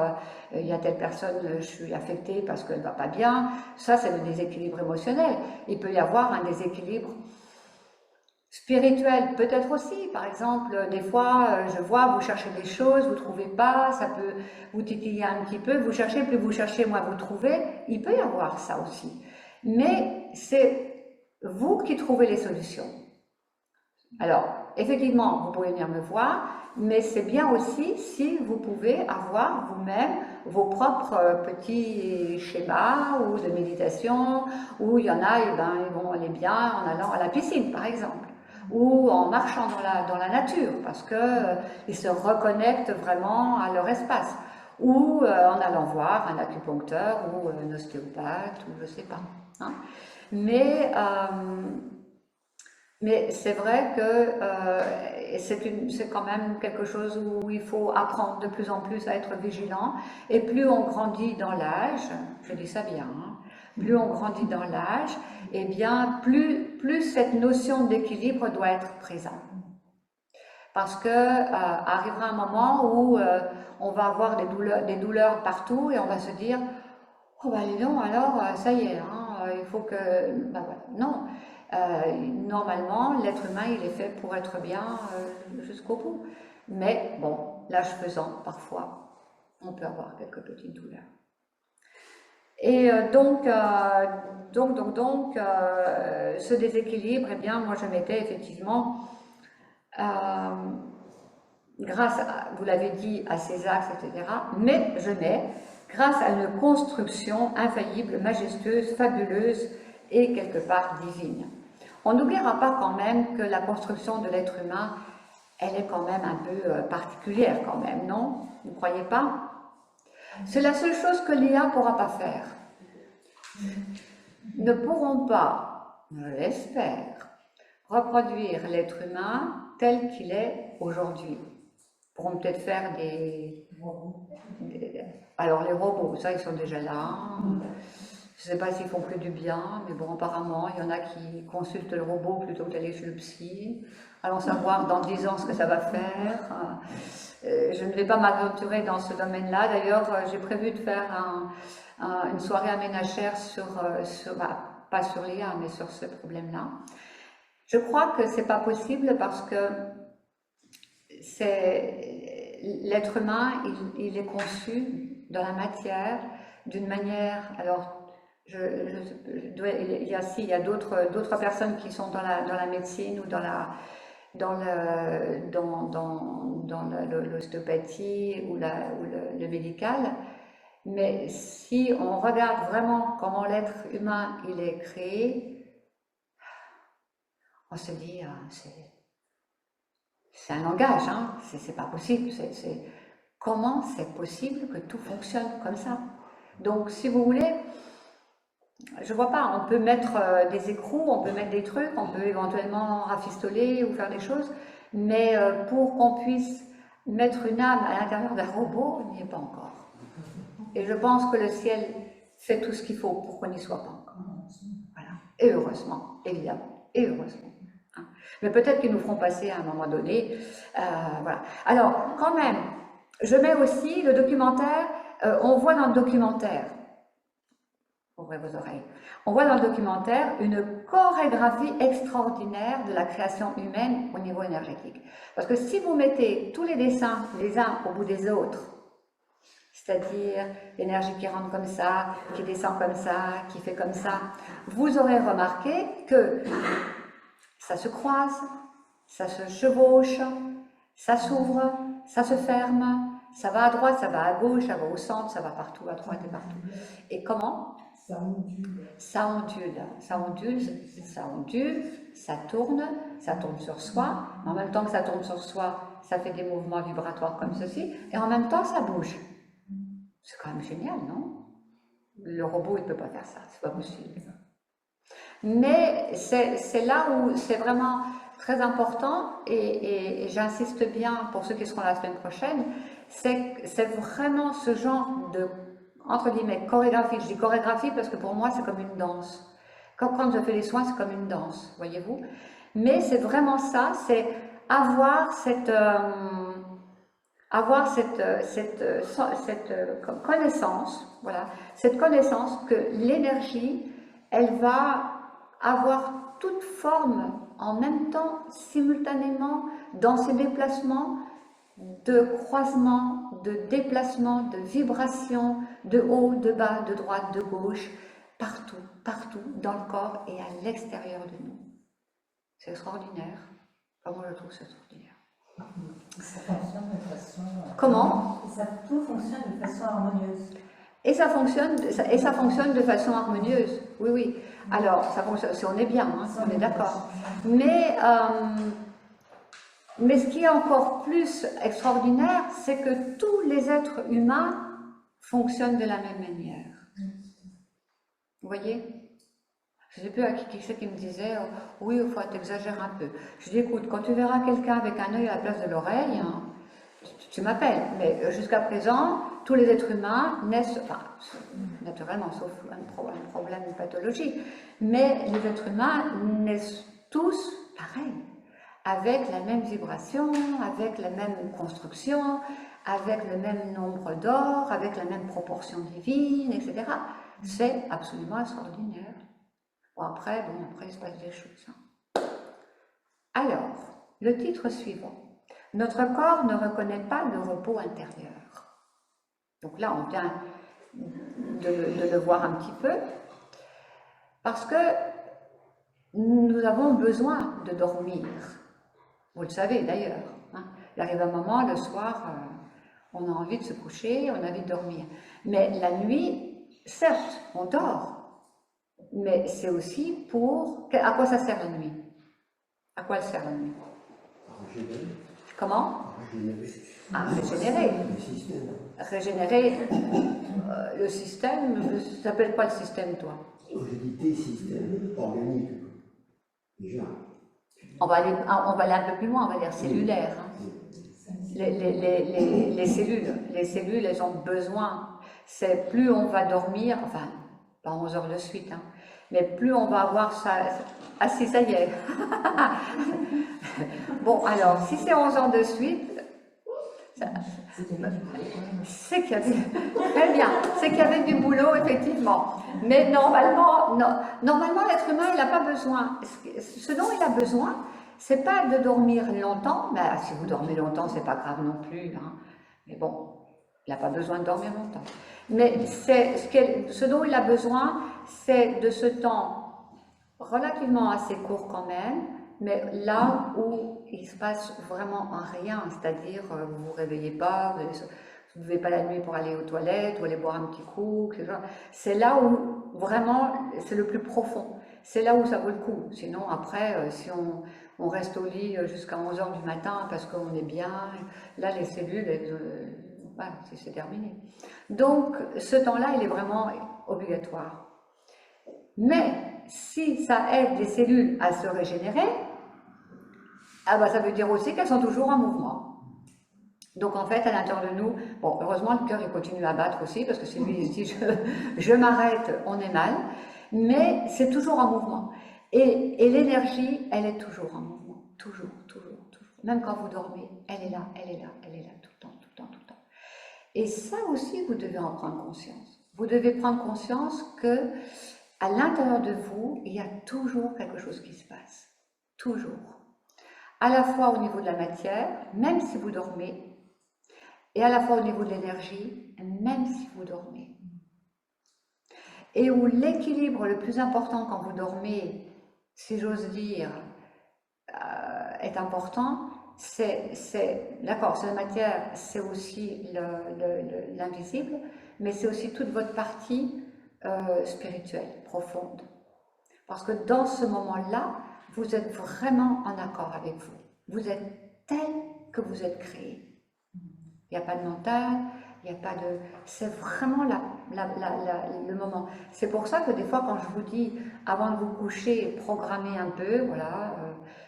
il y a telle personne, je suis affectée parce qu'elle ne va pas bien, ça c'est le déséquilibre émotionnel. Il peut y avoir un déséquilibre spirituel, peut-être aussi. Par exemple, des fois, je vois, vous cherchez des choses, vous ne trouvez pas, ça peut vous titiller un petit peu, vous cherchez, plus vous cherchez, moins vous trouvez. Il peut y avoir ça aussi. Mais c'est vous qui trouvez les solutions. Alors, effectivement, vous pouvez venir me voir, mais c'est bien aussi si vous pouvez avoir vous-même vos propres petits schémas ou de méditation, où il y en a, et ben, ils vont aller bien en allant à la piscine, par exemple, ou en marchant dans la nature, parce qu'ils se reconnectent vraiment à leur espace, ou en allant voir un acupuncteur ou un ostéopathe, ou je sais pas. Hein. Mais c'est vrai que c'est quand même quelque chose où il faut apprendre de plus en plus à être vigilant. Et plus on grandit dans l'âge, je dis ça bien, hein, plus on grandit dans l'âge, et bien plus cette notion d'équilibre doit être présente. Parce que arrivera un moment où on va avoir des douleurs partout et on va se dire oh bah dis donc, alors ça y est, hein, il faut que... Bah, voilà. Non, normalement, l'être humain, il est fait pour être bien jusqu'au bout. Mais bon, l'âge faisant, parfois, on peut avoir quelques petites douleurs. Et ce déséquilibre, eh bien, moi je mettais effectivement, grâce, vous l'avez dit, à ces axes, etc., mais je mets grâce à une construction infaillible, majestueuse, fabuleuse et quelque part divine. On n'oubliera pas quand même que la construction de l'être humain, elle est quand même un peu particulière quand même, non? Vous ne croyez pas? C'est la seule chose que l'IA ne pourra pas faire. Ne pourront pas, je l'espère, reproduire l'être humain tel qu'il est aujourd'hui. Pourront peut-être faire alors les robots, ça ils sont déjà là. Je ne sais pas s'ils font que du bien, mais bon, apparemment, il y en a qui consultent le robot plutôt que d'aller chez le psy. Allons savoir dans 10 ans ce que ça va faire. Je ne vais pas m'aventurer dans ce domaine-là. D'ailleurs, j'ai prévu de faire une soirée aménagère pas sur l'IA, mais sur ce problème-là. Je crois que c'est pas possible parce que l'être humain, il est conçu dans la matière d'une manière, alors il y a d'autres personnes qui sont dans la médecine ou dans l'ostéopathie ou le médical. Mais si on regarde vraiment comment l'être humain il est créé, on se dit, c'est un langage, hein, c'est pas possible. Comment c'est possible que tout fonctionne comme ça? Donc, si vous voulez, je vois pas, on peut mettre des écrous, on peut mettre des trucs, on peut éventuellement rafistoler ou faire des choses, mais pour qu'on puisse mettre une âme à l'intérieur d'un robot, on n'y est pas encore. Et je pense que le ciel fait tout ce qu'il faut pour qu'on n'y soit pas encore. Voilà. Et heureusement, évidemment, et heureusement. Hein. Mais peut-être qu'ils nous feront passer à un moment donné. Voilà. Alors, quand même, je mets aussi le documentaire, on voit dans le documentaire, ouvrez vos oreilles, on voit dans le documentaire une chorégraphie extraordinaire de la création humaine au niveau énergétique. Parce que si vous mettez tous les dessins les uns au bout des autres, c'est-à-dire l'énergie qui rentre comme ça, qui descend comme ça, qui fait comme ça, vous aurez remarqué que ça se croise, ça se chevauche, ça s'ouvre, ça se ferme, ça va à droite, ça va à gauche, ça va au centre, ça va partout, à droite et partout. Et comment? Ça ondule. Ça ondule, ça ondule, ça ondule, ça tourne sur soi. En même temps que ça tourne sur soi, ça fait des mouvements vibratoires comme ceci, et en même temps ça bouge. C'est quand même génial, non? Le robot, il ne peut pas faire ça, c'est pas possible. Mais c'est là où c'est vraiment très important, et j'insiste bien pour ceux qui seront la semaine prochaine, c'est vraiment ce genre de, entre guillemets, chorégraphie. Je dis chorégraphie parce que pour moi, c'est comme une danse. Quand je fais les soins, c'est comme une danse, voyez-vous? Mais c'est vraiment ça, c'est avoir cette connaissance, voilà, cette connaissance que l'énergie, elle va avoir toute forme en même temps, simultanément, dans ses déplacements de croisement, de déplacement, de vibration, de haut, de bas, de droite, de gauche, partout, partout, dans le corps et à l'extérieur de nous. C'est extraordinaire. Comment je trouve ça extraordinaire? Ça fonctionne de façon... Comment? Tout fonctionne de façon harmonieuse. Et ça fonctionne de façon harmonieuse, oui, oui. Alors, ça fonctionne, si on est bien, hein, si on est d'accord. Mais ce qui est encore plus extraordinaire, c'est que tous les êtres humains fonctionnent de la même manière. Vous voyez? Je ne sais plus à qui c'est qui me disait, oui, il faut t'exagérer un peu. Je dis, écoute, quand tu verras quelqu'un avec un œil à la place de l'oreille, hein, tu m'appelles. Mais jusqu'à présent, tous les êtres humains naissent, enfin, naturellement, sauf un problème, une pathologie, mais les êtres humains naissent tous pareils, avec la même vibration, avec la même construction, avec le même nombre d'or, avec la même proportion divine, etc. C'est absolument extraordinaire. Bon, après, il se passe des choses. Hein. Alors, le titre suivant. Notre corps ne reconnaît pas le repos intérieur. Donc là, on vient de le voir un petit peu, parce que nous avons besoin de dormir. Vous le savez d'ailleurs. Hein. Il arrive un moment, le soir, on a envie de se coucher, on a envie de dormir. Mais la nuit, certes, on dort. Mais c'est aussi pour... À quoi ça sert la nuit? À quoi elle sert la nuit? Comment? À régénérer. Régénérer le système. Ça s'appelle quoi le système, toi? Je dis tes systèmes organiques. Déjà. On va aller un peu plus loin, on va dire cellulaire. Hein. Les cellules, elles ont besoin. C'est plus on va dormir, enfin, pas 11 heures de suite, hein, mais plus on va avoir ça. Ah si, ça y est. Bon, alors, si c'est 11 heures de suite, c'est qu'il y avait... Très bien, c'est qu'il y avait du boulot, effectivement. Mais normalement, l'être humain, il n'a pas besoin. Ce dont il a besoin, c'est pas de dormir longtemps. Mais si vous dormez longtemps, c'est pas grave non plus. Hein. Mais bon, il n'a pas besoin de dormir longtemps. Mais ce dont il a besoin, c'est de ce temps relativement assez court quand même, mais là où il se passe vraiment rien, c'est-à-dire vous vous réveillez pas, vous ne levez pas la nuit pour aller aux toilettes ou aller boire un petit coup, etc. C'est là où vraiment c'est le plus profond. C'est là où ça vaut le coup. Sinon, après, si on reste au lit jusqu'à 11 h du matin parce qu'on est bien, là, les cellules, voilà, c'est terminé. Donc, ce temps-là, il est vraiment obligatoire. Mais si ça aide les cellules à se régénérer, ah bah, ça veut dire aussi qu'elles sont toujours en mouvement. Donc en fait, à l'intérieur de nous, bon, heureusement, le cœur il continue à battre aussi, parce que si lui il se dit je m'arrête, on est mal, mais c'est toujours en mouvement. Et l'énergie, elle est toujours en mouvement, toujours, toujours, toujours. Même quand vous dormez, elle est là, elle est là, elle est là, tout le temps, tout le temps, tout le temps. Et ça aussi, vous devez en prendre conscience. Vous devez prendre conscience que à l'intérieur de vous, il y a toujours quelque chose qui se passe. Toujours. À la fois au niveau de la matière, même si vous dormez, et à la fois au niveau de l'énergie, même si vous dormez. Et où l'équilibre le plus important quand vous dormez, si j'ose dire, est important, d'accord, c'est la matière, c'est aussi l'invisible, mais c'est aussi toute votre partie spirituelle, profonde. Parce que dans ce moment-là, vous êtes vraiment en accord avec vous. Vous êtes tel que vous êtes créé. Il n'y a pas de mental, il n'y a pas de... C'est vraiment le moment. C'est pour ça que des fois, quand je vous dis, avant de vous coucher, programmez un peu, voilà,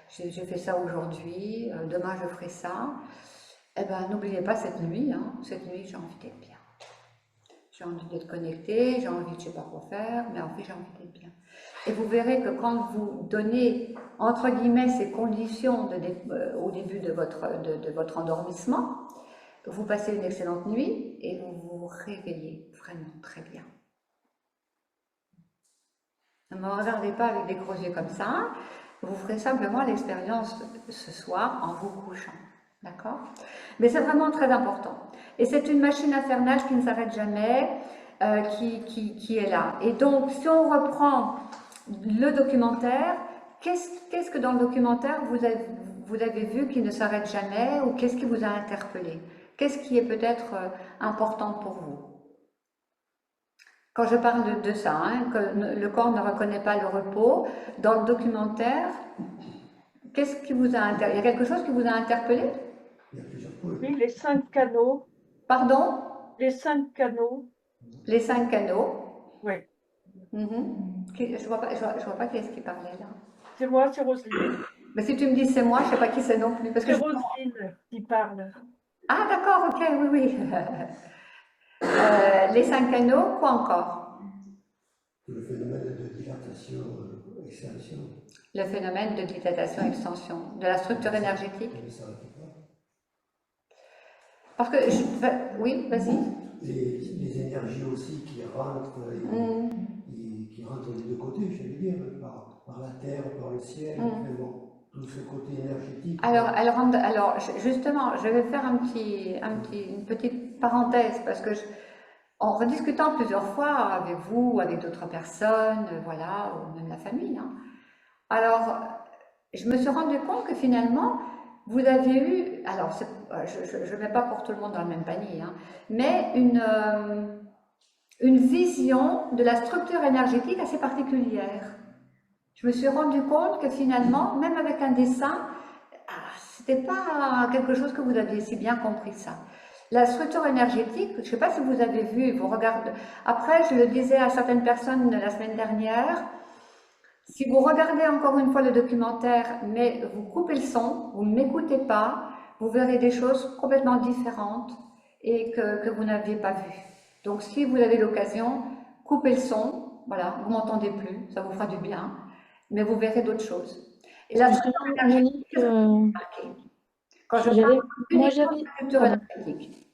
j'ai fait ça aujourd'hui, demain je ferai ça, eh ben, n'oubliez pas cette nuit, j'ai envie d'être bien. J'ai envie d'être connectée, j'ai envie de je ne sais pas quoi faire, mais en fait, j'ai envie d'être bien. Et vous verrez que quand vous donnez, entre guillemets, ces conditions au début de votre endormissement, vous passez une excellente nuit et vous vous réveillez vraiment très bien. Ne me regardez pas avec des gros yeux comme ça, vous ferez simplement l'expérience ce soir en vous couchant. D'accord? Mais c'est vraiment très important. Et c'est une machine infernale qui ne s'arrête jamais, qui est là. Et donc, si on reprend le documentaire, qu'est-ce que dans le documentaire vous avez vu qui ne s'arrête jamais, ou qu'est-ce qui vous a interpellé? Qu'est-ce qui est peut-être important pour vous? Quand je parle de ça, que le corps ne reconnaît pas le repos, dans le documentaire, qu'est-ce qui vous a interpellé? Il y a quelque chose qui vous a interpellé? Il y a plusieurs points. Oui, les 5 canaux. Pardon? Les 5 canaux. Les 5 canaux. Oui. Je ne vois pas qui est-ce qui parlait là. C'est moi, c'est Roselyne. Mais si tu me dis c'est moi, je ne sais pas qui c'est non plus. C'est Roselyne qui parle. Ah d'accord, ok, oui. Les 5 canaux, quoi encore? Le phénomène de dilatation, extension. Le phénomène de dilatation-extension, de la structure énergétique. Parce que, oui, vas-y. Les énergies aussi qui rentrent, qui rentrent des deux côtés, je veux dire, par la terre, par le ciel, vraiment, tout ce côté énergétique. Alors, justement, je vais faire une petite parenthèse, parce que en rediscutant plusieurs fois avec vous, avec d'autres personnes, voilà, ou même la famille, alors, je me suis rendu compte que finalement, vous avez eu, alors je ne mets pas pour tout le monde dans le même panier, mais une vision de la structure énergétique assez particulière. Je me suis rendu compte que finalement, même avec un dessin, c'était pas quelque chose que vous aviez si bien compris ça. La structure énergétique, je ne sais pas si vous avez vu, vous regardez. Après, je le disais à certaines personnes la semaine dernière, si vous regardez encore une fois le documentaire, mais vous coupez le son, vous ne m'écoutez pas, vous verrez des choses complètement différentes et que vous n'aviez pas vues. Donc si vous avez l'occasion, coupez le son, voilà, vous m'entendez plus, ça vous fera du bien, mais vous verrez d'autres choses. Et la structure énergétique, quand je parle uniquement de structure énergétique.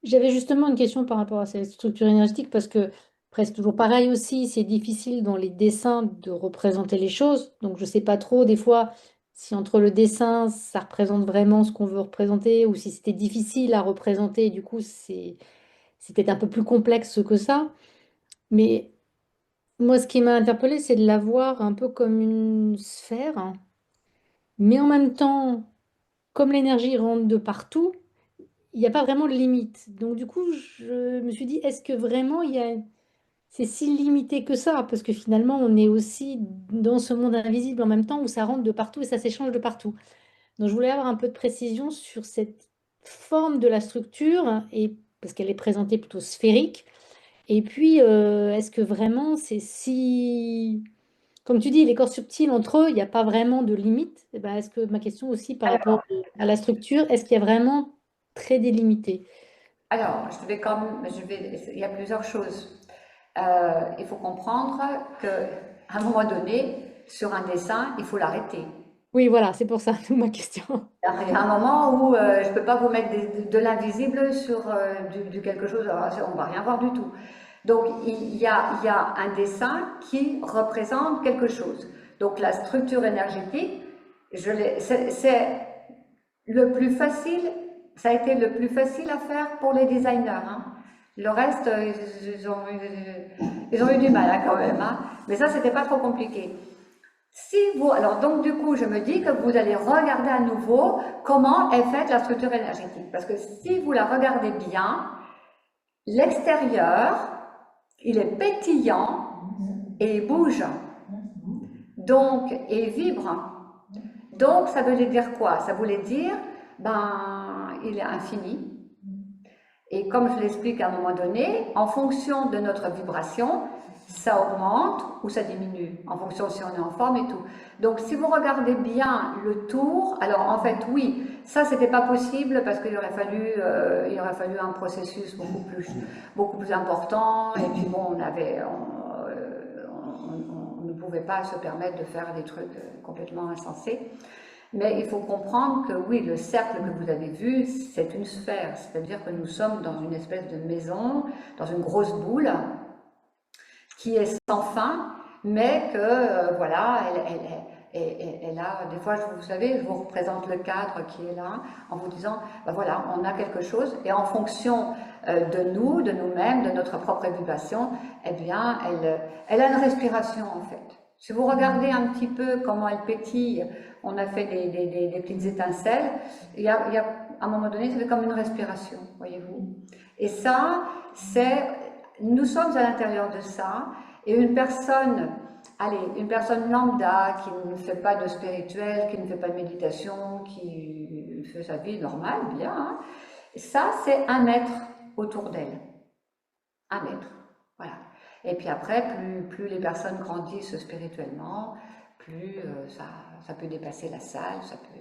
J'avais justement une question par rapport à cette structure énergétique parce que presque toujours pareil aussi, c'est difficile dans les dessins de représenter les choses. Donc je ne sais pas trop des fois si entre le dessin, ça représente vraiment ce qu'on veut représenter ou si c'était difficile à représenter. Et du coup, c'était un peu plus complexe que ça. Mais Moi, ce qui m'a interpellée, c'est de la voir un peu comme une sphère, hein, mais en même temps, comme l'énergie rentre de partout, il n'y a pas vraiment de limite. Donc, du coup, je me suis dit, est-ce que vraiment c'est si limité que ça? Parce que finalement, on est aussi dans ce monde invisible en même temps où ça rentre de partout et ça s'échange de partout. Donc, je voulais avoir un peu de précision sur cette forme de la structure, et, parce qu'elle est présentée plutôt sphérique. Et puis, est-ce que vraiment c'est si... Comme tu dis, les corps subtils entre eux, il n'y a pas vraiment de limite. Eh ben, est-ce que ma question aussi par rapport à la structure, est-ce qu'il y a vraiment très délimité? Alors, il y a plusieurs choses. Il faut comprendre qu'à un moment donné, sur un dessin, il faut l'arrêter. Oui, voilà, c'est pour ça, d'où ma question. Il y a un moment où je ne peux pas vous mettre de l'invisible sur du quelque chose, alors, on ne va rien voir du tout. Donc il y a un dessin qui représente quelque chose. Donc la structure énergétique, c'est le plus facile, ça a été le plus facile à faire pour les designers, hein. Le reste, ils ont eu du mal, hein, quand même, hein. Mais ça, c'était pas trop compliqué. Alors donc du coup, je me dis que vous allez regarder à nouveau comment est faite la structure énergétique. Parce que si vous la regardez bien, l'extérieur, il est pétillant et il bouge. Donc, et vibre. Donc, ça voulait dire quoi? Ça voulait dire, il est infini. Et comme je l'explique à un moment donné, en fonction de notre vibration, ça augmente ou ça diminue, en fonction si on est en forme et tout. Donc, si vous regardez bien le tour, alors en fait, oui, ça, c'était pas possible parce qu'il aurait fallu un processus beaucoup plus important. Et puis bon, on ne pouvait pas se permettre de faire des trucs complètement insensés. Mais il faut comprendre que oui, le cercle que vous avez vu, c'est une sphère, c'est-à-dire que nous sommes dans une espèce de maison, dans une grosse boule qui est sans fin, mais que voilà, elle a, des fois, vous savez, je vous représente le cadre qui est là, en vous disant, voilà, on a quelque chose, et en fonction de nous, de nous-mêmes, de notre propre vibration, eh bien, elle a une respiration en fait. Si vous regardez un petit peu comment elle pétille, on a fait des petites étincelles, il y a, à un moment donné, ça fait comme une respiration, voyez-vous. Et ça, nous sommes à l'intérieur de ça, et une personne lambda qui ne fait pas de spirituel, qui ne fait pas de méditation, qui fait sa vie normale, bien, hein, ça, c'est un être autour d'elle. Un être, voilà. Et puis après, plus les personnes grandissent spirituellement, plus ça peut dépasser la salle, ça peut...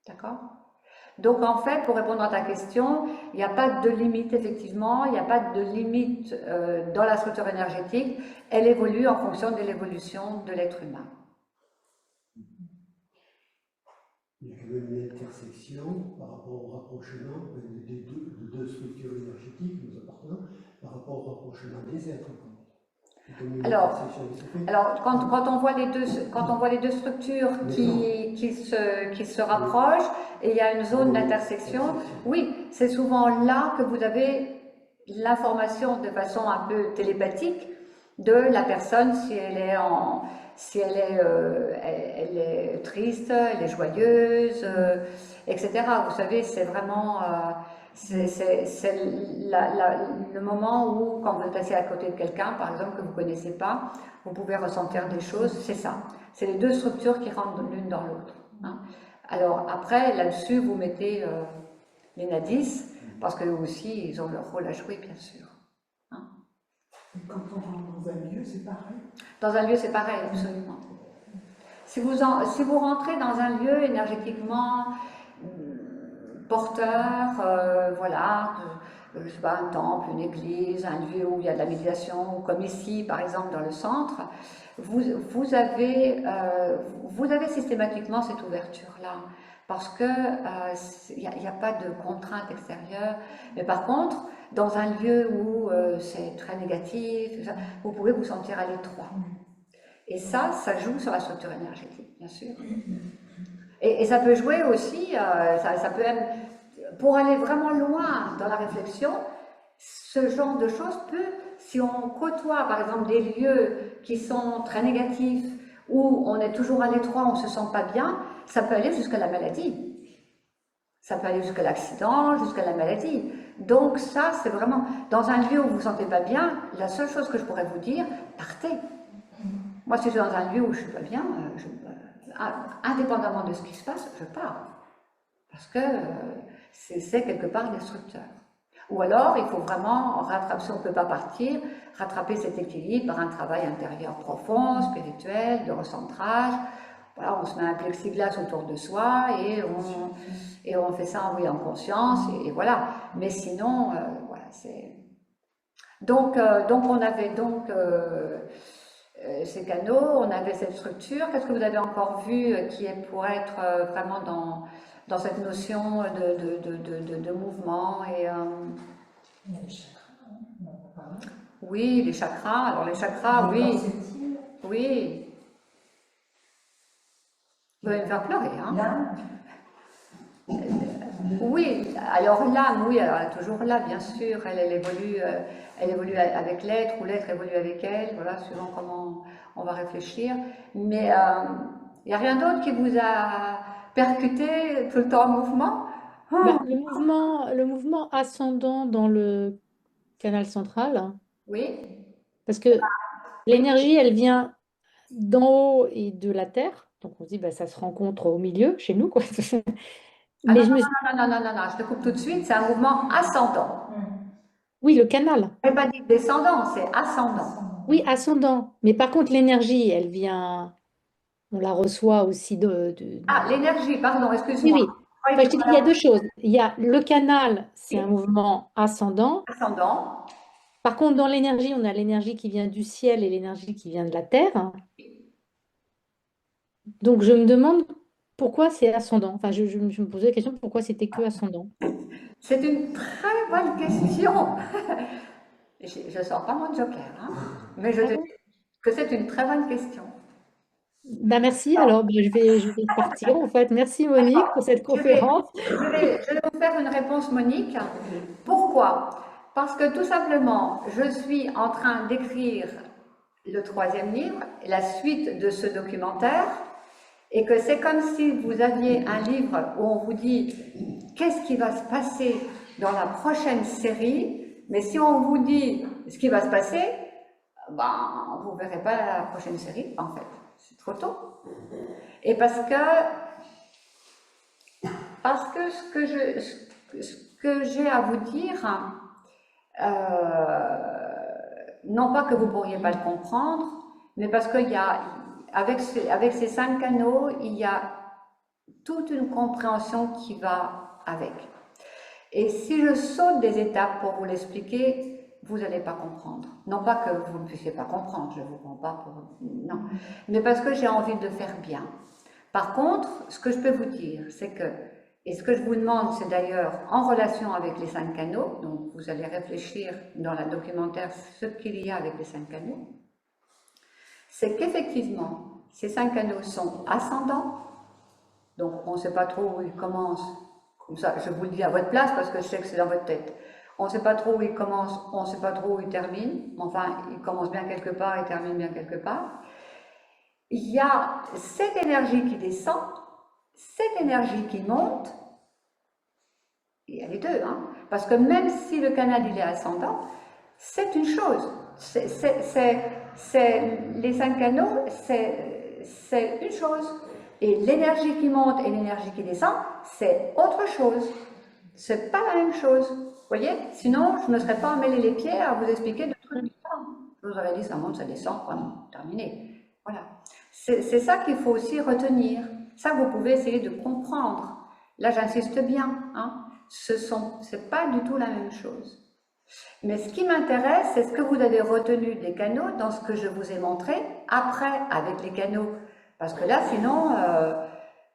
D'accord? Donc en fait, pour répondre à ta question, il n'y a pas de limite effectivement, il n'y a pas de limite dans la structure énergétique, elle évolue en fonction de l'évolution de l'être humain. Il y a quand même une intersection par rapport au rapprochement de deux structures énergétiques, nous appartenons, par rapport au rapprochement des êtres. Alors quand on voit les deux structures qui se rapprochent et il y a une zone d'intersection, oui, c'est souvent là que vous avez l'information de façon un peu télépathique de la personne, si elle est triste, elle est joyeuse, etc. Vous savez, c'est vraiment c'est le moment où, quand vous êtes assis à côté de quelqu'un, par exemple, que vous ne connaissez pas, vous pouvez ressentir des choses, c'est ça. C'est les deux structures qui rentrent l'une dans l'autre, hein. Alors après, là-dessus, vous mettez les nadis, parce qu'eux aussi, ils ont leur rôle à jouer, bien sûr. Hein. Et quand on rentre dans un lieu, c'est pareil? Dans un lieu, c'est pareil, absolument. Si vous rentrez dans un lieu énergétiquement porteur, voilà, je sais pas, un temple, une église, un lieu où il y a de la méditation, comme ici, par exemple, dans le centre, vous avez systématiquement cette ouverture-là, parce que il n'y a pas de contrainte extérieure. Mais par contre, dans un lieu où c'est très négatif, vous pouvez vous sentir à l'étroit. Et ça joue sur la structure énergétique, bien sûr. Et ça peut jouer aussi, ça peut même, pour aller vraiment loin dans la réflexion, ce genre de choses peut, si on côtoie par exemple des lieux qui sont très négatifs, où on est toujours à l'étroit, on ne se sent pas bien, ça peut aller jusqu'à la maladie. Ça peut aller jusqu'à l'accident, jusqu'à la maladie. Donc ça, c'est vraiment, dans un lieu où vous ne vous sentez pas bien, la seule chose que je pourrais vous dire, partez. Moi, si je suis dans un lieu où je ne suis pas bien, indépendamment de ce qui se passe, je pars. Parce que c'est quelque part destructeur. Ou alors, il faut vraiment rattraper, si on ne peut pas partir, rattraper cet équilibre par un travail intérieur profond, spirituel, de recentrage. Voilà, on se met un plexiglas autour de soi et on fait ça en conscience, et voilà. Mais sinon, voilà, c'est... Donc on avait ces canaux, on avait cette structure. Qu'est-ce que vous avez encore vu qui pourrait être vraiment dans cette notion de mouvement et, Il y a les chakras, on en a parlé. oui, les chakras. Alors les chakras, Les oui, corps subtils, oui. Vous allez me faire pleurer, hein. l'âme. Oui, alors l'âme, oui, elle est toujours là, bien sûr. Elle évolue avec l'être ou l'être évolue avec elle. Voilà, suivant comment on va réfléchir. Mais il n'y a rien d'autre qui vous a percuté tout le temps en mouvement? Bah, le mouvement ascendant dans le canal central, hein, Oui, parce que oui. l'énergie, elle vient d'en haut et de la terre. Donc on se dit, bah, ça se rencontre au milieu, chez nous, quoi. Ah non, Mais je me suis... non, je te coupe tout de suite, c'est un mouvement ascendant. Oui, le canal. Je n'ai pas dit descendant, c'est ascendant. Oui, ascendant. Mais par contre, l'énergie, elle vient, on la reçoit aussi Ah, l'énergie, pardon, Oui, excuse-moi. oui. Enfin, je te dis, il y a deux choses. Il y a le canal, c'est un mouvement ascendant. Ascendant. Par contre, dans l'énergie, on a l'énergie qui vient du ciel et l'énergie qui vient de la terre. Donc, je me demande pourquoi c'est ascendant. Enfin, je me posais la question pourquoi c'était que ascendant. C'est une très bonne question. Je ne sors pas mon joker, hein, mais je te dis que c'est une très bonne question. Bah, merci. Alors, bah, je vais partir, en fait. Merci, Monique, pour cette conférence. Je vais vous faire une réponse, Monique. Pourquoi? Parce que tout simplement, je suis en train d'écrire le 3e livre, la suite de ce documentaire, et que c'est comme si vous aviez un livre où on vous dit qu'est-ce qui va se passer dans la prochaine série, mais si on vous dit ce qui va se passer, ben, vous ne verrez pas la prochaine série, en fait. C'est trop tôt. Et parce ce que j'ai à vous dire, non pas que vous ne pourriez pas le comprendre, mais parce qu'il y a, avec ces 5 canaux, il y a toute une compréhension qui va avec. Et si je saute des étapes pour vous l'expliquer, vous n'allez pas comprendre. Non pas que vous ne puissiez pas comprendre, je ne vous prends pas pour... Non, mais parce que j'ai envie de faire bien. Par contre, ce que je peux vous dire, c'est que, et ce que je vous demande, c'est d'ailleurs en relation avec les 5 canaux, donc vous allez réfléchir dans le documentaire ce qu'il y a avec les 5 canaux, c'est qu'effectivement, ces 5 canaux sont ascendants, donc on ne sait pas trop où ils commencent, comme ça, je vous le dis à votre place parce que je sais que c'est dans votre tête. On ne sait pas trop où ils commencent, on ne sait pas trop où ils terminent, enfin, ils commencent bien quelque part et terminent bien quelque part. Il y a cette énergie qui descend, cette énergie qui monte, il y a les deux, hein, parce que même si le canal il est ascendant, c'est une chose. Les 5 canaux, c'est une chose. Et l'énergie qui monte et l'énergie qui descend, c'est autre chose. C'est pas la même chose. Vous voyez? Sinon, je ne me serais pas emmêlé les pieds à vous expliquer de trucs différents. Je vous aurais dit ça monte, ça descend, terminé. Voilà. C'est ça qu'il faut aussi retenir. Ça, vous pouvez essayer de comprendre. Là, j'insiste bien. Hein. C'est pas du tout la même chose. Mais ce qui m'intéresse, c'est ce que vous avez retenu des canaux dans ce que je vous ai montré après avec les canaux. Parce que là, sinon, là,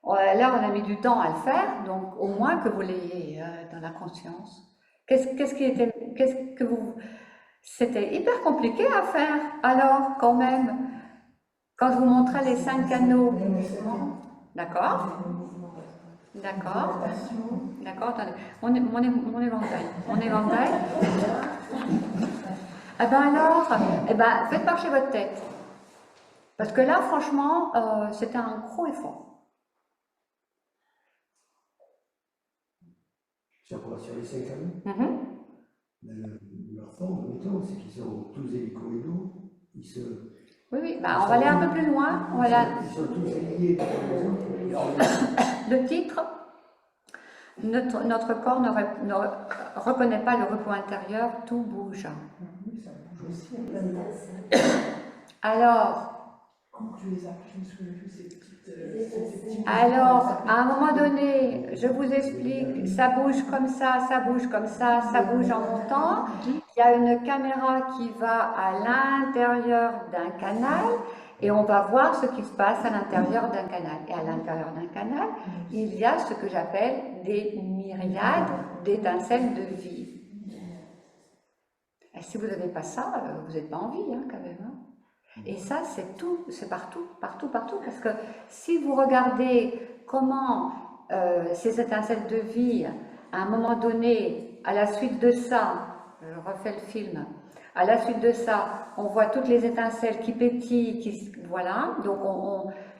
on a mis du temps à le faire, donc au moins que vous l'ayez dans la conscience. C'était hyper compliqué à faire, alors, quand même, quand je vous montrais les 5 canaux. D'accord? D'accord. D'accord, attendez. Mon éventail. Eh ben alors, faites marcher votre tête. Parce que là, franchement, c'était un gros effort. Sur les 5 canaux, leur forme, mettons, c'est qu'ils sont tous hélicoïdaux, ils se... Oui, on va aller un peu plus loin. Ils sont tous liés les autres. Le titre, notre corps ne reconnaît pas le repos intérieur, tout bouge. Alors, alors, à un moment donné, je vous explique, ça bouge comme ça bouge comme ça bouge en montant. Il y a une caméra qui va à l'intérieur d'un canal et on va voir ce qui se passe à l'intérieur d'un canal. Et à l'intérieur d'un canal, il y a ce que j'appelle des myriades d'étincelles de vie. Et si vous n'avez pas ça, vous n'êtes pas en vie, hein, quand même. Hein. Et ça, c'est tout, c'est partout, partout, partout. Parce que si vous regardez comment ces étincelles de vie, à un moment donné, à la suite de ça, je refais le film, à la suite de ça, on voit toutes les étincelles qui pétillent, voilà, donc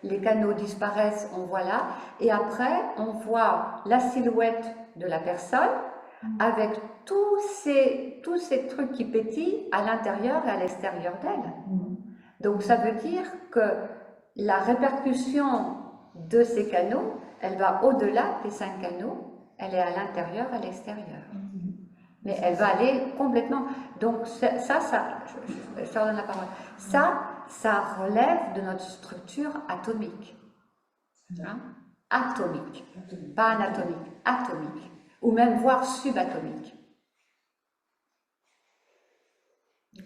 les canaux disparaissent, on voit là, et après, on voit la silhouette de la personne avec tous ces trucs qui pétillent à l'intérieur et à l'extérieur d'elle. Donc ça veut dire que la répercussion de ces canaux, elle va au-delà des 5 canaux, elle est à l'intérieur, à l'extérieur. Mais elle va aller complètement. Donc ça je leur donne la parole. Ça relève de notre structure atomique. Hein? Atomique. Pas anatomique, atomique. Ou même voire subatomique.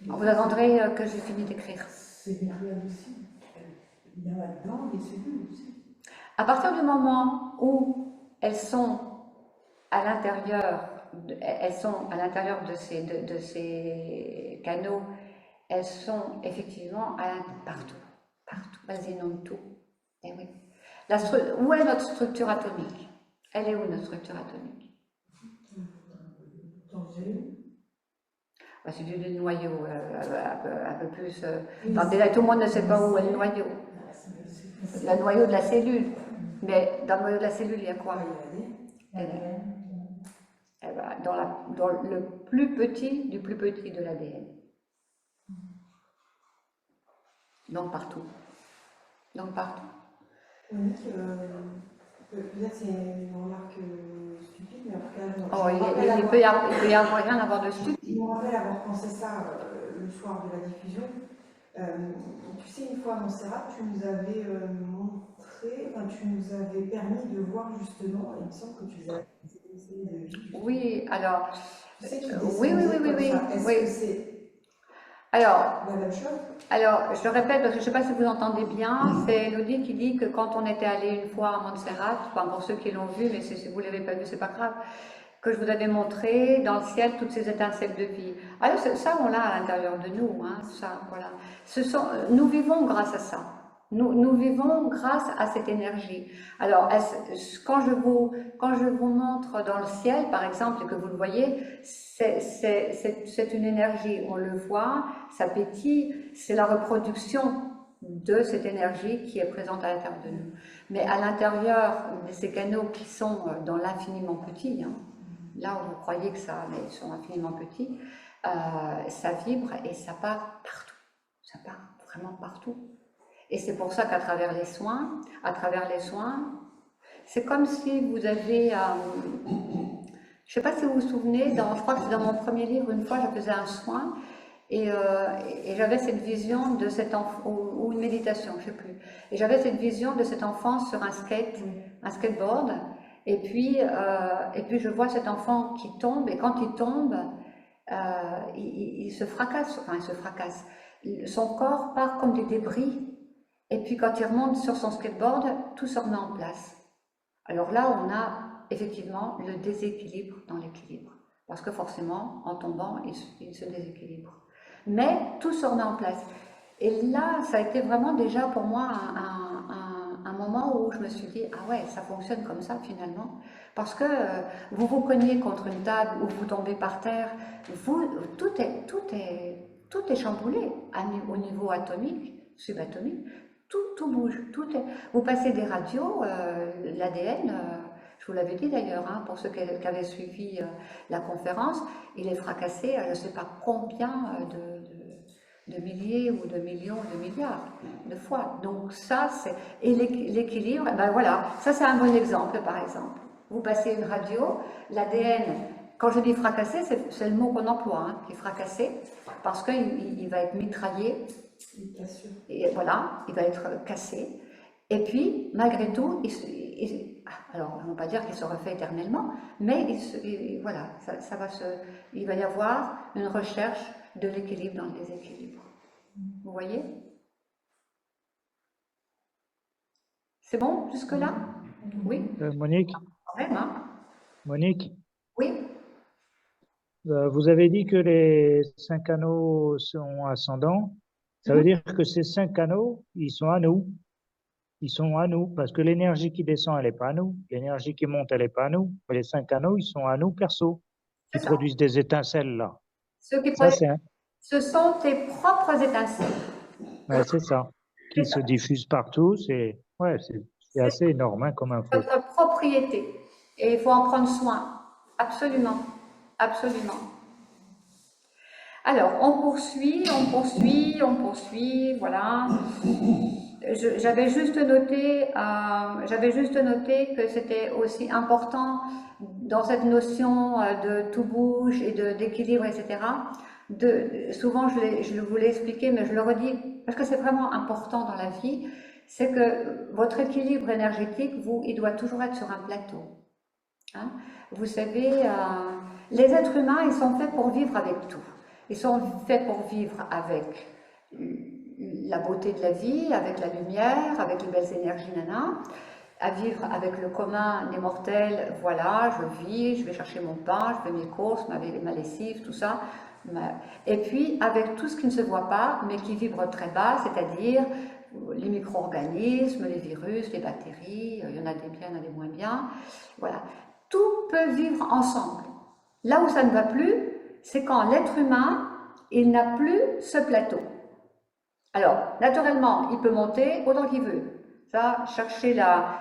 Vous attendrez que j'ai fini d'écrire. C'est myriades aussi. Il y en a dedans des cellules aussi. À partir du moment où elles sont à l'intérieur, de ces canaux, elles sont effectivement partout. Vas-y, nomme tout. Eh oui. Où est notre structure atomique? Elle est où notre structure atomique? C'est du noyau, un peu plus. Déjà, tout le monde ne sait pas où est le noyau. Le noyau de la cellule. Mais dans le noyau de la cellule, il y a quoi? Dans le plus petit du plus petit de l'ADN. Donc partout. Monique, peut-être c'est une remarque stupide, mais en tout cas, il peut y avoir rien à voir de stupide. Je me rappelle avoir pensé ça le soir de la diffusion. Tu sais, une fois à Montserrat, tu nous avais tu nous avais permis de voir justement, il me semble que tu avais essayé de vivre. Oui, alors. Tu sais, oui. Est-ce que c'est alors, la même chose? Alors, je répète, parce que je ne sais pas si vous entendez bien, c'est Elodie qui dit que quand on était allé une fois à Montserrat, enfin pour ceux qui l'ont vu, mais si vous ne l'avez pas vu, c'est pas grave, que je vous avais montré dans le ciel toutes ces étincelles de vie. Alors ça, on l'a à l'intérieur de nous, hein, ça, voilà. Nous vivons grâce à ça. Nous vivons grâce à cette énergie. Alors, quand je vous montre dans le ciel, par exemple, et que vous le voyez, c'est une énergie, on le voit, ça pétille, c'est la reproduction de cette énergie qui est présente à l'intérieur de nous. Mais à l'intérieur de ces canaux qui sont dans l'infiniment petit, hein, là où vous croyez que ça, mais ils sont infiniment petits, ça vibre et ça part partout. Ça part vraiment partout. Et c'est pour ça qu'à travers les soins, c'est comme si vous avez, je ne sais pas si vous vous souvenez, je crois que c'est dans mon premier livre, une fois je faisais un soin et j'avais cette vision de cet enfant, ou une méditation, je ne sais plus, et j'avais cette vision de cet enfant sur un skateboard, et puis je vois cet enfant qui tombe, et quand il tombe, il se fracasse, son corps part comme des débris. Et puis quand il remonte sur son skateboard, tout se remet en place. Alors là, on a effectivement le déséquilibre dans l'équilibre. Parce que forcément, en tombant, il se déséquilibre. Mais tout se remet en place. Et là, ça a été vraiment déjà pour moi un moment où je me suis dit, ah ouais, ça fonctionne comme ça finalement. Parce que vous vous cognez contre une table ou vous tombez par terre, tout est chamboulé au niveau atomique, subatomique, tout bouge. Vous passez des radios, l'ADN, je vous l'avais dit d'ailleurs, hein, pour ceux qui avaient suivi la conférence, il est fracassé à je ne sais pas combien de milliers ou de millions de milliards de fois. Donc ça, c'est... Et l'équilibre, ben voilà, ça c'est un bon exemple par exemple. Vous passez une radio, l'ADN, quand je dis fracassé, c'est le mot qu'on emploie, hein, qui est fracassé, parce qu'il va être mitraillé, et voilà, il va être cassé. Et puis, malgré tout, alors, on ne va pas dire qu'il se refait éternellement, mais voilà, il va y avoir une recherche de l'équilibre dans le déséquilibre. Vous voyez? C'est bon jusque-là? Oui? Monique? Même, hein? Monique? Oui? Vous avez dit que les 5 canaux sont ascendants. Ça veut dire que ces 5 canaux, ils sont à nous. Ils sont à nous, parce que l'énergie qui descend, elle n'est pas à nous. L'énergie qui monte, elle n'est pas à nous. Mais les 5 canaux, ils sont à nous perso, qui produisent des étincelles là. Ce sont tes propres étincelles. Ouais, c'est ça. Qui se diffusent partout. C'est assez énorme hein, comme info. Votre propriété. Et il faut en prendre soin. Absolument. Absolument. Alors, on poursuit, voilà. J'avais juste noté que c'était aussi important dans cette notion de tout bouge et d'équilibre, etc. Souvent, je vous l'ai expliqué, mais je le redis parce que c'est vraiment important dans la vie, c'est que votre équilibre énergétique, il doit toujours être sur un plateau. Hein? Vous savez, les êtres humains, ils sont faits pour vivre avec tout. Ils sont faits pour vivre avec la beauté de la vie, avec la lumière, avec les belles énergies, à vivre avec le commun des mortels, voilà, je vis, je vais chercher mon pain, je fais mes courses, ma lessive, tout ça. Et puis avec tout ce qui ne se voit pas, mais qui vibre très bas, c'est-à-dire les micro-organismes, les virus, les bactéries, il y en a des bien, il y en a des moins bien, voilà. Tout peut vivre ensemble. Là où ça ne va plus, c'est quand l'être humain, il n'a plus ce plateau. Alors, naturellement, il peut monter autant qu'il veut. Ça, chercher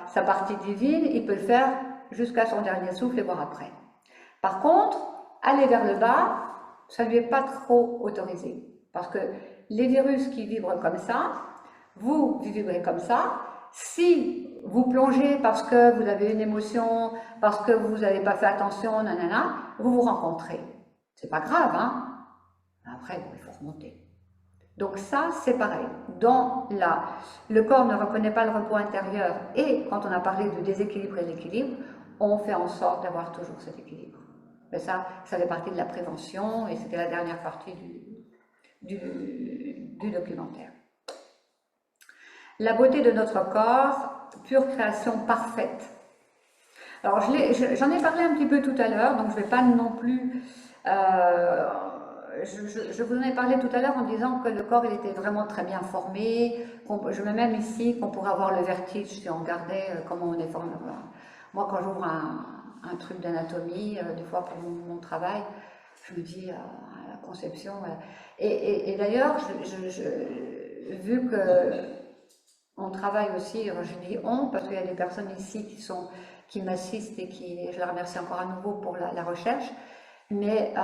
sa partie divine, il peut le faire jusqu'à son dernier souffle et voir après. Par contre, aller vers le bas, ça ne lui est pas trop autorisé. Parce que les virus qui vibrent comme ça, vous vibrez comme ça. Si vous plongez parce que vous avez une émotion, parce que vous n'avez pas fait attention, nanana, vous vous rencontrez. C'est pas grave, hein? Après, il faut remonter. Donc ça, c'est pareil. Le corps ne reconnaît pas le repos intérieur et quand on a parlé du déséquilibre et de l'équilibre, on fait en sorte d'avoir toujours cet équilibre. Mais ça fait partie de la prévention et c'était la dernière partie du documentaire. La beauté de notre corps, pure création parfaite. Alors j'en ai parlé un petit peu tout à l'heure, donc je ne vais pas non plus... je vous en ai parlé tout à l'heure en disant que le corps il était vraiment très bien formé. Je mets même ici qu'on pourrait avoir le vertige si on regardait comment on est formé. Moi, quand j'ouvre un truc d'anatomie, des fois pour mon travail, je me dis la conception. Et d'ailleurs, vu que on travaille aussi, je dis on parce qu'il y a des personnes ici qui m'assistent et je les remercie encore à nouveau pour la recherche, mais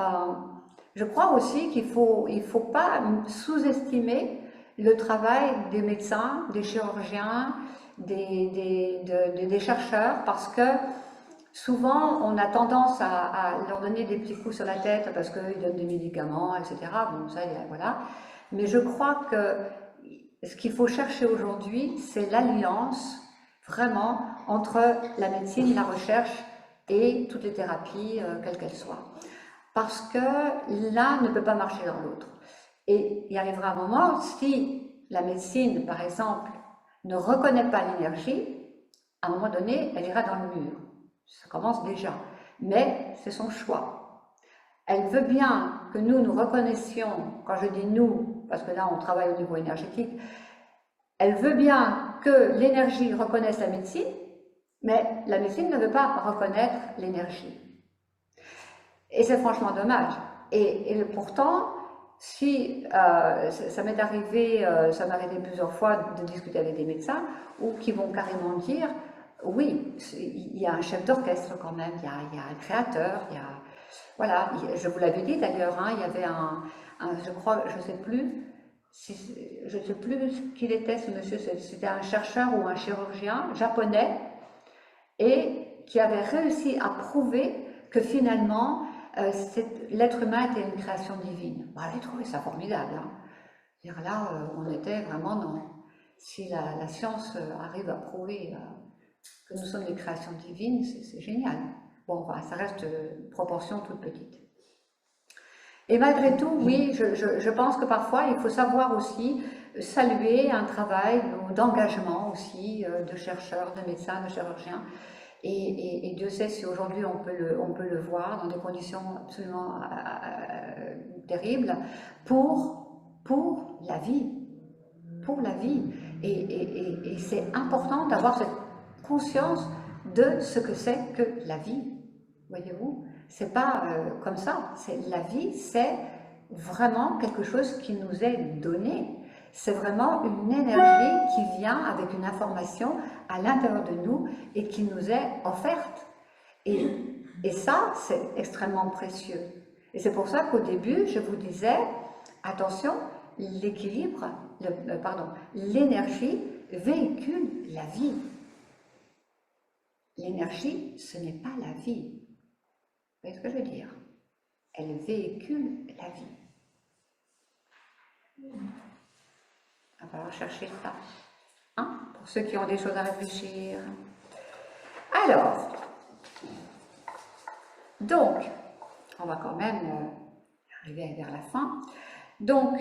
je crois aussi qu'il faut pas sous-estimer le travail des médecins, des chirurgiens, des chercheurs, parce que souvent on a tendance à leur donner des petits coups sur la tête parce qu'ils donnent des médicaments, etc. Bon, ça, voilà. Mais je crois que ce qu'il faut chercher aujourd'hui, c'est l'alliance vraiment entre la médecine, la recherche et toutes les thérapies, quelles qu'elles soient. Parce que l'un ne peut pas marcher dans l'autre. Et il arrivera un moment, si la médecine, par exemple, ne reconnaît pas l'énergie, à un moment donné, elle ira dans le mur. Ça commence déjà. Mais c'est son choix. Elle veut bien que nous reconnaissions, quand je dis nous, parce que là on travaille au niveau énergétique, Elle veut bien que l'énergie reconnaisse la médecine, mais la médecine ne veut pas reconnaître l'énergie. Et c'est franchement dommage. Et pourtant, si ça m'est arrivé plusieurs fois de discuter avec des médecins ou qui vont carrément dire, oui, il y a un chef d'orchestre quand même, il y a un créateur, voilà, je vous l'avais dit d'ailleurs, hein, il y avait je crois, je ne sais plus qui il était ce monsieur, c'était un chercheur ou un chirurgien japonais et qui avait réussi à prouver que finalement l'être humain était une création divine. Bon, j'ai trouvé ça formidable. Hein. Là, on était vraiment dans... Si la science arrive à prouver que nous sommes des créations divines, c'est génial. Bon, enfin, ça reste une proportion toute petite. Et malgré tout, oui, je pense que parfois, il faut savoir aussi saluer un travail d'engagement aussi de chercheurs, de médecins, de chirurgiens. Et Dieu sait si aujourd'hui on peut le voir dans des conditions absolument terribles pour la vie. Pour la vie. Et c'est important d'avoir cette conscience de ce que c'est que la vie. Voyez-vous? C'est pas comme ça. La vie, c'est vraiment quelque chose qui nous est donné. C'est vraiment une énergie qui vient avec une information à l'intérieur de nous et qui nous est offerte. Et ça, c'est extrêmement précieux. Et c'est pour ça qu'au début, je vous disais, attention, l'équilibre, l'énergie véhicule la vie. L'énergie, ce n'est pas la vie. Vous voyez ce que je veux dire? Elle véhicule la vie. Il va falloir chercher ça. Hein? Pour ceux qui ont des choses à réfléchir. Alors, donc, on va quand même arriver vers la fin. Donc,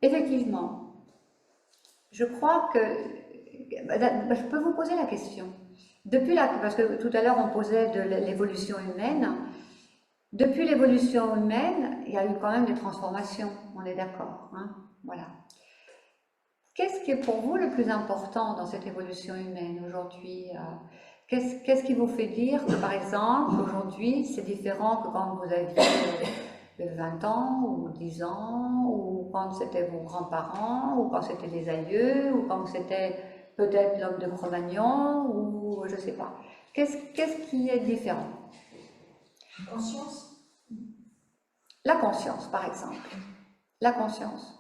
effectivement, je crois que... je peux vous poser la question. Parce que tout à l'heure, on posait de l'évolution humaine. Depuis l'évolution humaine, il y a eu quand même des transformations, on est d'accord. Hein? Voilà. Qu'est-ce qui est pour vous le plus important dans cette évolution humaine aujourd'hui? Qu'est-ce qui vous fait dire que, par exemple, aujourd'hui, c'est différent que quand vous aviez 20 ans ou 10 ans, ou quand c'était vos grands-parents, ou quand c'était les aïeux, ou quand c'était peut-être l'homme de Cro-Magnon, ou je ne sais pas. Qu'est-ce qui est différent? Conscience. La conscience, par exemple. La conscience.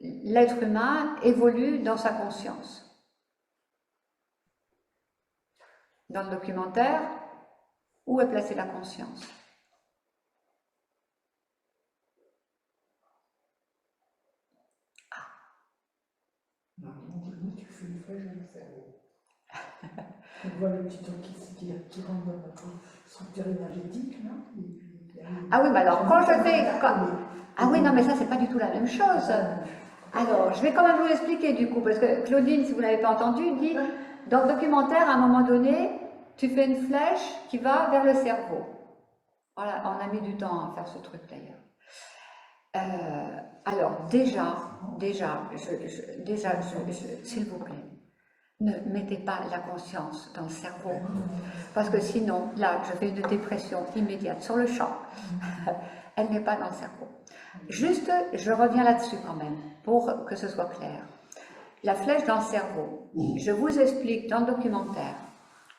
L'être humain évolue dans sa conscience. Dans le documentaire, où est placée la conscience? Normalement, tu fais une flèche dans le cerveau. On voit le petit truc qui rentre dans notre structure énergétique, là. Ah oui, mais alors quand je fais... Ah oui, non, mais ça, c'est pas du tout la même chose. Alors, je vais quand même vous l'expliquer du coup, parce que Claudine, si vous n'avez pas entendu, dit, dans le documentaire, à un moment donné, tu fais une flèche qui va vers le cerveau. Voilà, on a mis du temps à faire ce truc d'ailleurs. Alors, déjà, s'il vous plaît, ne mettez pas la conscience dans le cerveau, parce que sinon, là, je fais une dépression immédiate sur le champ. Elle n'est pas dans le cerveau. Juste, je reviens là-dessus quand même, pour que ce soit clair. La flèche dans le cerveau, je vous explique dans le documentaire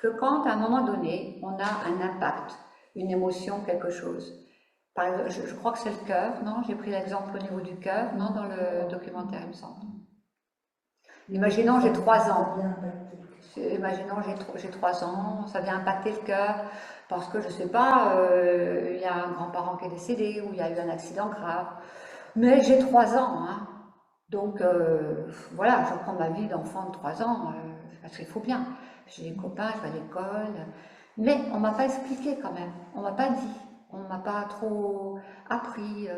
que quand, à un moment donné, on a un impact, une émotion, quelque chose, par exemple, je crois que c'est le cœur, non? J'ai pris l'exemple au niveau du cœur, non? Dans le documentaire, il me semble. Imaginons, j'ai 3 ans. Imaginons, j'ai 3 ans, ça vient impacter le cœur, parce que, je ne sais pas, il y a un grand-parent qui est décédé, ou il y a eu un accident grave. Mais j'ai 3 ans, hein. Donc, voilà, je prends ma vie d'enfant de 3 ans, parce qu'il faut bien. J'ai des copains, je vais à l'école. Mais on ne m'a pas expliqué quand même, on ne m'a pas dit, on ne m'a pas trop appris.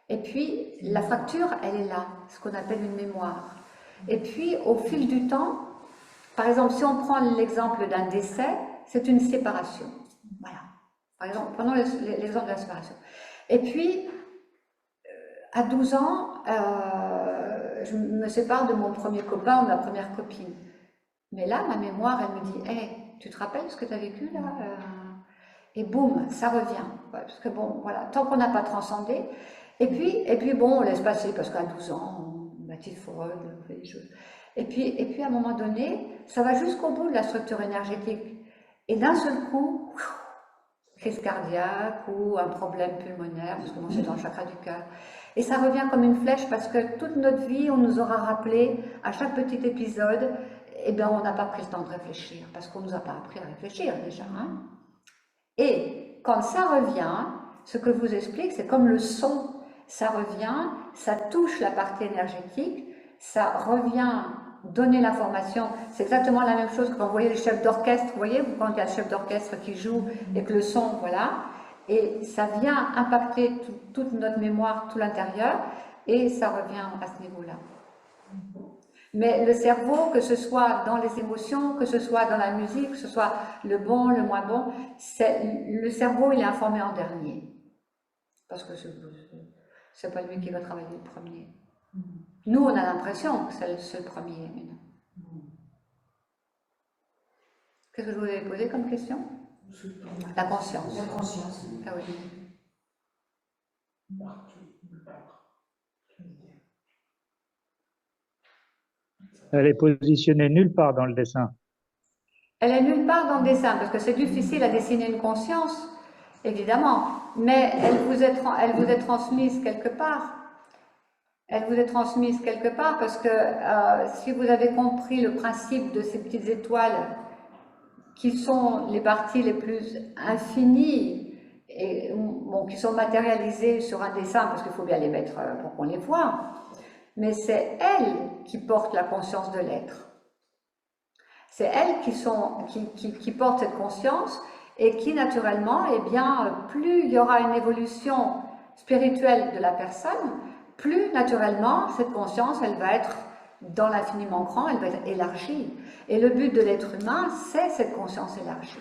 Et puis, la fracture, elle est là, ce qu'on appelle une mémoire. Et puis, au fil du temps, par exemple, si on prend l'exemple d'un décès, c'est une séparation. Voilà. Par exemple, prenons l'exemple de la séparation. Et puis, À 12 ans, je me sépare de mon premier copain ou de ma première copine. Mais là, ma mémoire, elle me dit, hey, tu te rappelles ce que tu as vécu là Et boum, ça revient. Ouais, parce que bon, voilà, tant qu'on n'a pas transcendé. Et puis bon, on laisse passer, parce qu'à 12 ans, Mathilde Freud, on fait des choses. Et puis à un moment donné, ça va jusqu'au bout de la structure énergétique. Et d'un seul coup, crise cardiaque ou un problème pulmonaire, parce que moi c'est dans le chakra du cœur. Et ça revient comme une flèche parce que toute notre vie, on nous aura rappelé à chaque petit épisode, eh bien on n'a pas pris le temps de réfléchir, parce qu'on ne nous a pas appris à réfléchir déjà. Hein. Et quand ça revient, ce que je vous explique, c'est comme le son, ça revient, ça touche la partie énergétique, ça revient donner l'information. C'est exactement la même chose que quand vous voyez les chefs d'orchestre, vous voyez, quand il y a le chef d'orchestre qui joue et que le son, voilà, et ça vient impacter toute notre mémoire, tout l'intérieur, et ça revient à ce niveau-là. Mais le cerveau, que ce soit dans les émotions, que ce soit dans la musique, que ce soit le bon, le moins bon, le cerveau, il est informé en dernier. Parce que c'est pas lui qui va travailler le premier. Nous, on a l'impression que c'est le premier, mais non. Qu'est-ce que je vous avais posé comme question? La conscience. La conscience. Ah oui. Elle est positionnée nulle part dans le dessin. Elle est nulle part dans le dessin, parce que c'est difficile à dessiner une conscience, évidemment, mais elle vous est transmise quelque part. Elle vous est transmise quelque part parce que si vous avez compris le principe de ces petites étoiles qui sont les parties les plus infinies et bon, qui sont matérialisées sur un dessin parce qu'il faut bien les mettre pour qu'on les voit, mais c'est elles qui portent la conscience de l'être. C'est elles qui portent cette conscience et qui naturellement, eh bien, plus il y aura une évolution spirituelle de la personne, plus naturellement, cette conscience, elle va être dans l'infiniment grand, elle va être élargie. Et le but de l'être humain, c'est cette conscience élargie.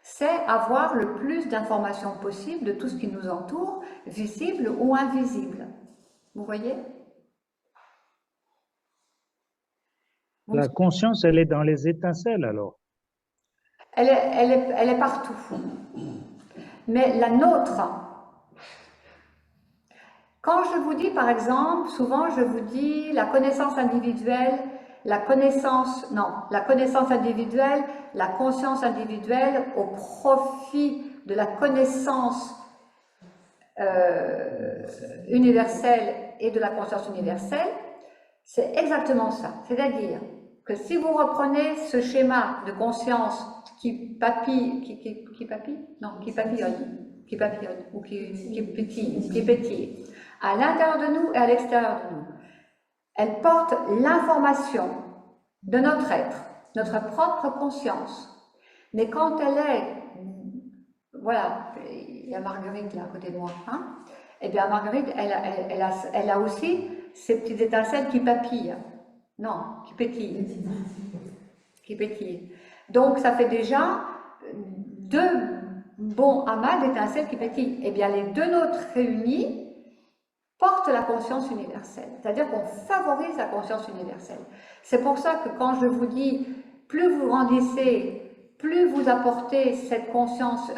C'est avoir le plus d'informations possible de tout ce qui nous entoure, visible ou invisible. Vous voyez? La conscience, elle est dans les étincelles alors? Elle est partout. Mais la nôtre, quand je vous dis, par exemple, souvent je vous dis la connaissance individuelle, la connaissance individuelle, la conscience individuelle au profit de la connaissance universelle et de la conscience universelle, c'est exactement ça. C'est-à-dire que si vous reprenez ce schéma de conscience qui papillonne, ou qui pétille, à l'intérieur de nous et à l'extérieur de nous. Elle porte l'information de notre être, notre propre conscience. Mais quand elle est, voilà, il y a Marguerite là à côté de moi, hein, et bien Marguerite, elle a aussi ces petites étincelles qui papillent, non, qui pétillent, qui pétillent. Donc ça fait déjà deux bons amas d'étincelles qui pétillent. Et bien les deux nôtres réunis portent la conscience universelle, c'est-à-dire qu'on favorise la conscience universelle. C'est pour ça que quand je vous dis, plus vous grandissez, plus vous apportez cette conscience,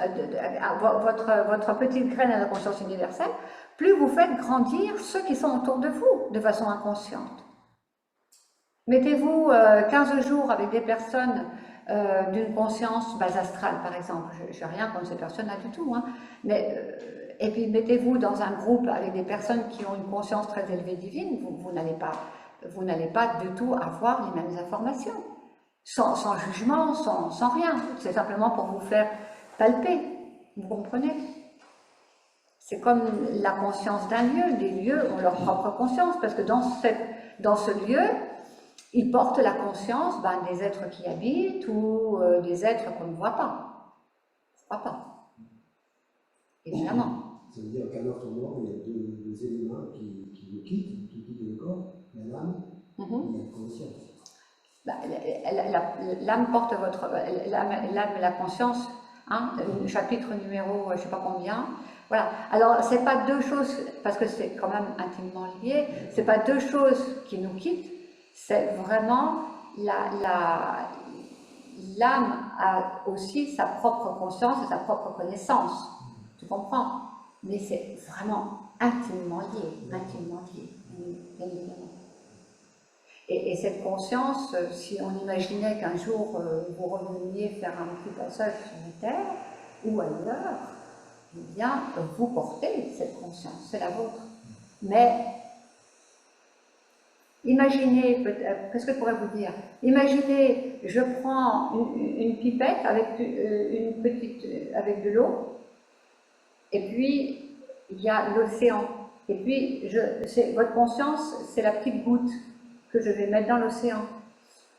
votre petite graine à la conscience universelle, plus vous faites grandir ceux qui sont autour de vous de façon inconsciente. Mettez-vous 15 jours avec des personnes d'une conscience base astrale, par exemple. Je n'ai rien contre ces personnes-là du tout, hein. Mais, et puis mettez-vous dans un groupe avec des personnes qui ont une conscience très élevée divine, vous n'allez pas du tout avoir les mêmes informations, sans jugement, sans rien. C'est simplement pour vous faire palper, vous comprenez? C'est comme la conscience d'un lieu. Les lieux ont leur propre conscience, parce que dans ce lieu, ils portent la conscience des êtres qui habitent ou des êtres qu'on ne voit pas. On ne voit pas. Évidemment. Ça veut dire qu'à notre mort, il y a deux éléments qui nous quittent, qui quittent le corps, l'âme et la conscience. L'âme porte l'âme et la conscience, hein, chapitre numéro je ne sais pas combien. Voilà. Alors, ce n'est pas deux choses parce que c'est quand même intimement lié, c'est pas deux choses qui nous quittent, c'est vraiment l'âme a aussi sa propre conscience et sa propre connaissance, tu comprends? Mais c'est vraiment intimement lié, bien évidemment. Et cette conscience, si on imaginait qu'un jour vous reveniez faire un petit passage sur la Terre ou ailleurs, eh bien, vous portez cette conscience, c'est la vôtre. Mais imaginez, qu'est-ce que je pourrais vous dire? Imaginez, je prends une pipette avec une petite, avec de l'eau, et puis il y a l'océan. Et puis, votre conscience, c'est la petite goutte que je vais mettre dans l'océan.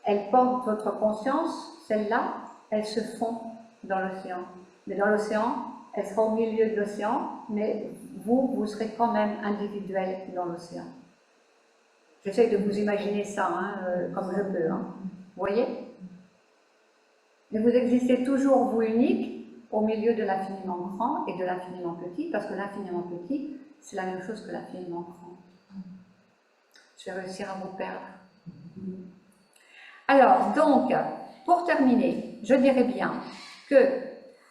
Elle porte votre conscience, celle-là, elle se fond dans l'océan. Mais dans l'océan, elle sera au milieu de l'océan, mais vous serez quand même individuel dans l'océan. J'essaie de vous imaginer ça, comme je peux. Vous voyez? Mais vous existez toujours, vous, unique, au milieu de l'infiniment grand et de l'infiniment petit, parce que l'infiniment petit, c'est la même chose que l'infiniment grand. Je vais réussir à vous perdre. Alors, donc, pour terminer, je dirais bien que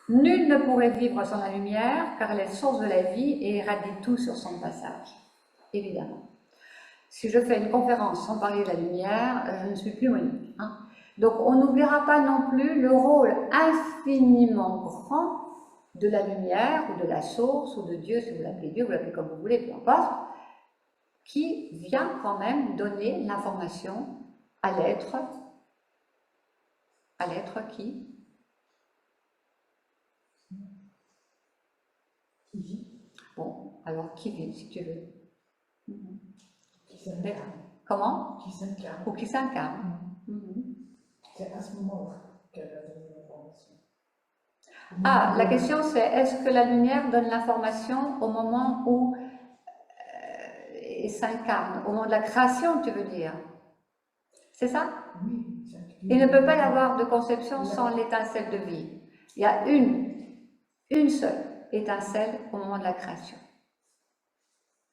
nul ne pourrait vivre sans la lumière, car elle est source de la vie et irradie tout sur son passage. Évidemment. Si je fais une conférence sans parler de la lumière, je ne suis plus Monique. Donc, on n'oubliera pas non plus le rôle infiniment grand de la lumière, ou de la source, ou de Dieu, si vous l'appelez Dieu, vous l'appelez comme vous voulez, peu importe, qui vient quand même donner l'information à l'être qui vit. Bon, alors qui vit, si tu veux. Qui s'incarne. Comment? Qui s'incarne. Ou qui s'incarne. C'est à ce moment-là qu'elle a donné l'information. Ah, la question c'est, est-ce que la lumière donne l'information au moment où il s'incarne, au moment de la création, tu veux dire? C'est ça? Oui. Il ne peut pas y avoir de conception sans l'étincelle de vie. Il y a une seule étincelle au moment de la création.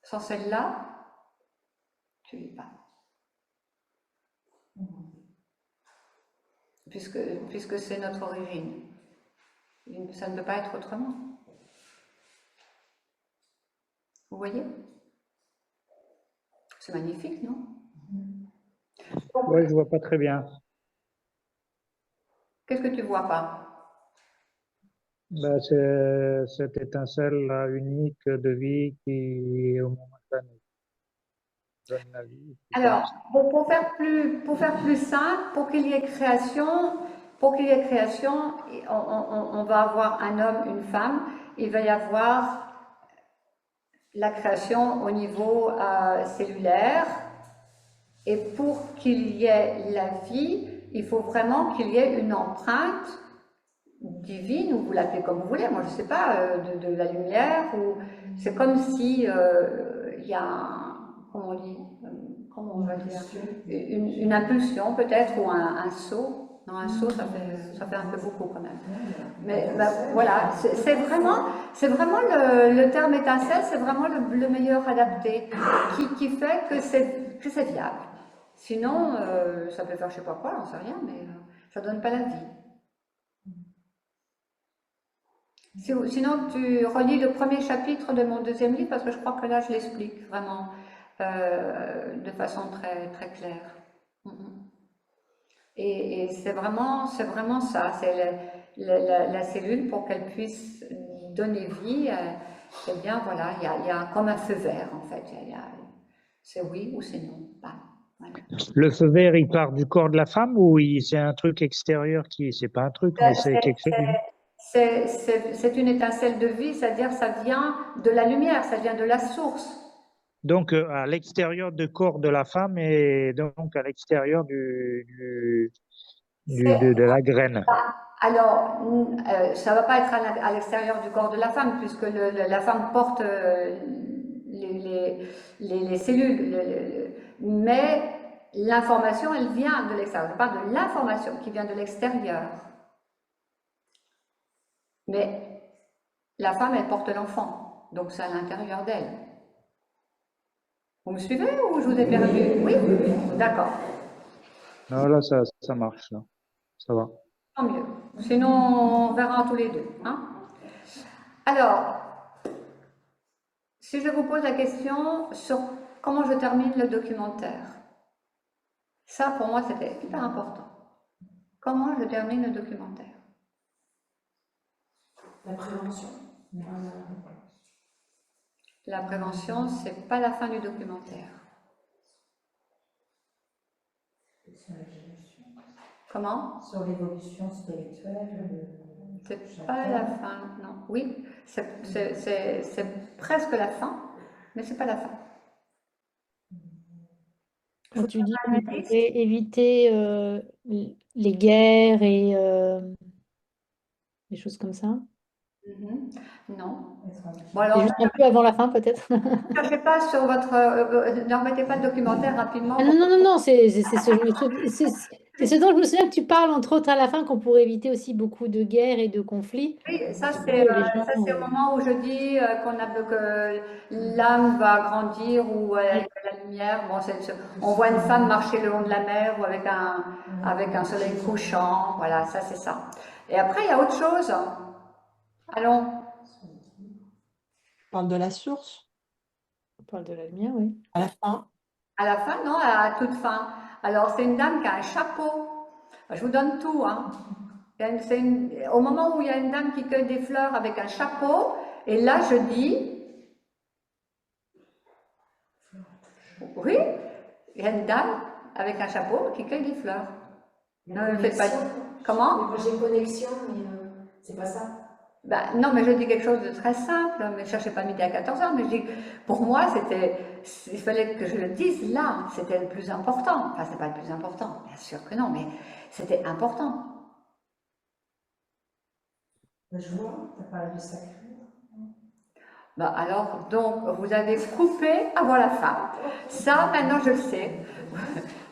Sans celle-là, tu ne vis pas. Puisque c'est notre origine. Ça ne peut pas être autrement. Vous voyez? C'est magnifique, non? Oui, je ne vois pas très bien. Qu'est-ce que tu ne vois pas? Ben, c'est cette étincelle unique de vie qui, au moment de la nuit, donne la vie. Alors, pour faire plus simple, pour qu'il y ait création, on va avoir un homme, une femme, il va y avoir la création au niveau cellulaire, et pour qu'il y ait la vie, il faut vraiment qu'il y ait une empreinte divine, ou vous l'appelez comme vous voulez, moi je ne sais pas, de la lumière, ou c'est comme si il y a comment on dit, comment on va dire, une impulsion peut-être, ou un saut. Non, un saut, ça fait un peu beaucoup quand même. Mais voilà, c'est vraiment le terme étincelle, c'est vraiment le meilleur adapté, qui fait que c'est viable. Sinon, ça peut faire je sais pas quoi, j'en sais rien, mais ça donne pas la vie. Sinon, tu relis le premier chapitre de mon deuxième livre, parce que je crois que là, je l'explique vraiment de façon très, très claire. Et c'est vraiment ça, c'est la cellule, pour qu'elle puisse donner vie. Eh bien, voilà, il y a comme un feu vert, en fait. C'est oui ou c'est non. Voilà. Le feu vert, il part du corps de la femme, ou c'est un truc extérieur c'est pas un truc, mais c'est quelque chose. C'est une étincelle de vie, c'est-à-dire ça vient de la lumière, ça vient de la source. Donc, à l'extérieur du corps de la femme et donc à l'extérieur de la graine. Alors, ça ne va pas être à l'extérieur du corps de la femme, puisque la femme porte les cellules, mais l'information, elle vient de l'extérieur. Je parle de l'information qui vient de l'extérieur. Mais la femme, elle porte l'enfant, donc c'est à l'intérieur d'elle. Vous me suivez ou je vous ai perdu? Oui? D'accord. Non, là, ça marche, là. Ça va. Tant mieux. Sinon, on verra tous les deux. Hein? Alors, si je vous pose la question sur comment je termine le documentaire, ça pour moi c'était hyper important. Comment je termine le documentaire? La prévention. La prévention, c'est pas la fin du documentaire. Comment? Sur l'évolution spirituelle. C'est pas la fin, non. Oui, c'est presque la fin, mais c'est pas la fin. Quand tu dis qu'on pourrait éviter les guerres et des choses comme ça. Non. Bon, alors, juste un peu avant la fin, peut-être. Ne cherchez pas sur votre. Ne remettez pas le documentaire rapidement. Ah, non, c'est ce dont je me souviens que tu parles, entre autres, à la fin, qu'on pourrait éviter aussi beaucoup de guerres et de conflits. Oui, ça c'est au moment où je dis que l'âme va grandir ou avec la lumière. Bon, on voit une femme marcher le long de la mer ou avec un soleil couchant. Voilà, ça c'est ça. Et après, il y a autre chose. Allons. On parle de la source. On parle de la lumière, oui. À la fin. À la fin, non, à la toute fin. Alors, c'est une dame qui a un chapeau. Je vous donne tout, hein. Au moment où il y a une dame qui cueille des fleurs avec un chapeau, et là je dis, oui, il y a une dame avec un chapeau qui cueille des fleurs. Ne faites pas. Comment? Moi j'ai connexion, mais c'est pas ça. Ben, non, mais je dis quelque chose de très simple, mais ne cherchez pas midi à 14h, mais je dis, pour moi, il fallait que je le dise là, c'était le plus important. Enfin, c'est pas le plus important, bien sûr que non, mais c'était important. Je vois, tu as parlé du sacré. Bah alors, donc, vous avez coupé avant la fin. Ça, maintenant, je le sais.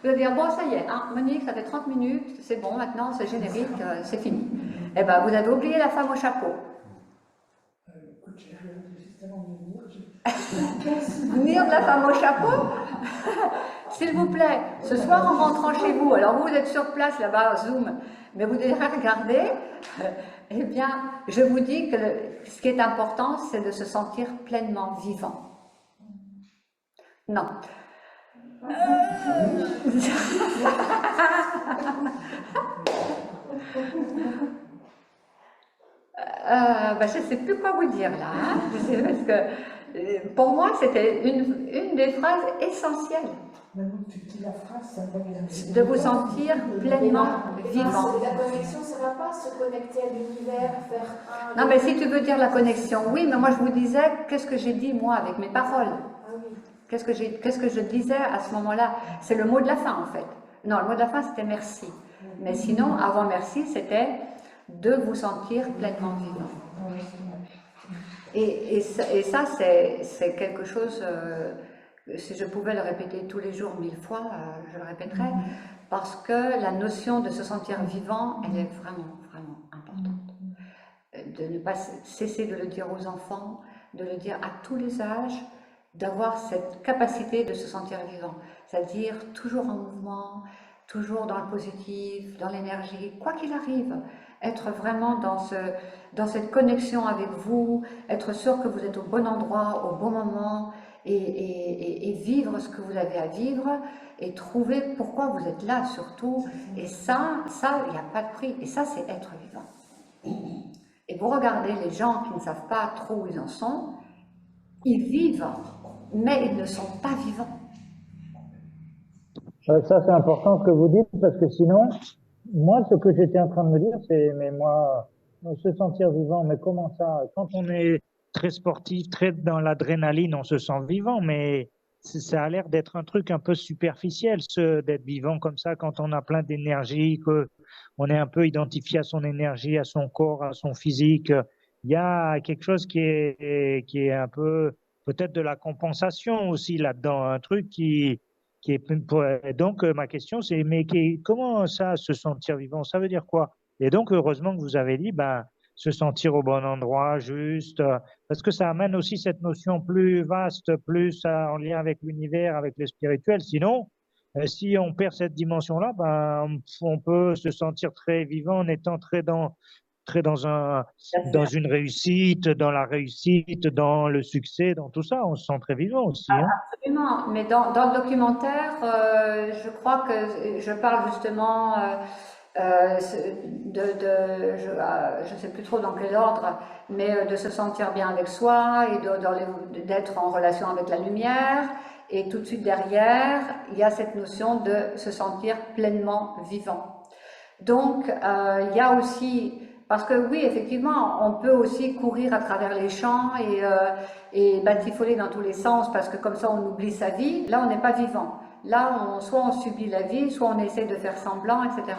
Vous allez dire, bon, ça y est, hein, Monique, ça fait 30 minutes, c'est bon, maintenant, c'est générique, c'est fini. Eh bien, vous avez oublié la femme au chapeau. Écoute, j'ai justement venir. Venir de la femme au chapeau? S'il vous plaît, ce soir, en rentrant chez vous, alors vous êtes sur place, là-bas, Zoom, mais vous devez regarder, eh bien, je vous dis que ce qui est important, c'est de se sentir pleinement vivant. Non. Ben, je ne sais plus quoi vous dire là, hein, parce que pour moi, c'était une des phrases essentielles. De vous sentir pleinement vivant. La connexion, ça ne va pas se connecter à l'univers, faire un... Non, mais si tu veux dire la connexion, oui, mais moi je vous disais, qu'est-ce que j'ai dit moi avec mes paroles? Ah oui. Qu'est-ce que je disais à ce moment-là? C'est le mot de la fin en fait. Non, le mot de la fin c'était merci. Mais sinon, avant merci, c'était de vous sentir pleinement vivant. Et ça c'est quelque chose... si je pouvais le répéter tous les jours 1000 fois, je le répéterais, parce que la notion de se sentir vivant, elle est vraiment, vraiment importante. De ne pas cesser de le dire aux enfants, de le dire à tous les âges, d'avoir cette capacité de se sentir vivant, c'est-à-dire toujours en mouvement, toujours dans le positif, dans l'énergie, quoi qu'il arrive, être vraiment dans cette connexion avec vous, être sûr que vous êtes au bon endroit, au bon moment, et vivre ce que vous avez à vivre et trouver pourquoi vous êtes là surtout. Et ça, il n'y a pas de prix. Et ça, c'est être vivant. Et vous regardez les gens qui ne savent pas trop où ils en sont, ils vivent, mais ils ne sont pas vivants. Ça, c'est important ce que vous dites, parce que sinon, moi, ce que j'étais en train de me dire, c'est, mais moi, se sentir vivant, mais comment ça? Quand on est très sportif, très dans l'adrénaline, on se sent vivant, mais ça a l'air d'être un truc un peu superficiel, d'être vivant comme ça, quand on a plein d'énergie, qu'on est un peu identifié à son énergie, à son corps, à son physique. Il y a quelque chose qui est un peu, peut-être de la compensation aussi là-dedans, un truc qui est, donc ma question c'est, mais comment ça, se sentir vivant, ça veut dire quoi? Et donc, heureusement que vous avez dit, se sentir au bon endroit, juste, parce que ça amène aussi cette notion plus vaste, plus en lien avec l'univers, avec le spirituel. Sinon, si on perd cette dimension-là, ben, on peut se sentir très vivant en étant très dans une réussite, dans la réussite, dans le succès, dans tout ça. On se sent très vivant aussi. Hein. Absolument, mais dans le documentaire, je crois que je parle justement je ne sais plus trop dans quel ordre, mais de se sentir bien avec soi et d'être en relation avec la lumière. Et tout de suite derrière, il y a cette notion de se sentir pleinement vivant. Donc, il y a aussi... Parce que oui, effectivement, on peut aussi courir à travers les champs et batifoler dans tous les sens, parce que comme ça, on oublie sa vie. Là, on n'est pas vivant. Là, soit on subit la vie, soit on essaie de faire semblant, etc.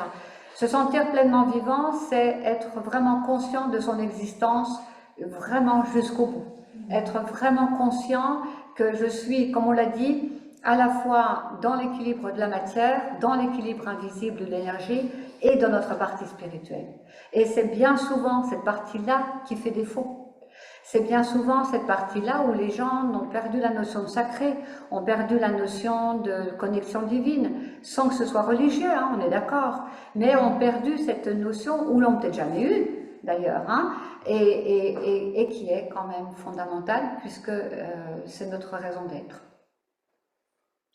Se sentir pleinement vivant, c'est être vraiment conscient de son existence, vraiment jusqu'au bout. Être vraiment conscient que je suis, comme on l'a dit, à la fois dans l'équilibre de la matière, dans l'équilibre invisible de l'énergie et dans notre partie spirituelle. Et c'est bien souvent cette partie-là qui fait défaut. C'est bien souvent cette partie-là où les gens ont perdu la notion de sacré, ont perdu la notion de connexion divine, sans que ce soit religieux, hein, on est d'accord, mais ont perdu cette notion, ou l'ont peut-être jamais eue d'ailleurs, hein, et qui est quand même fondamentale puisque c'est notre raison d'être.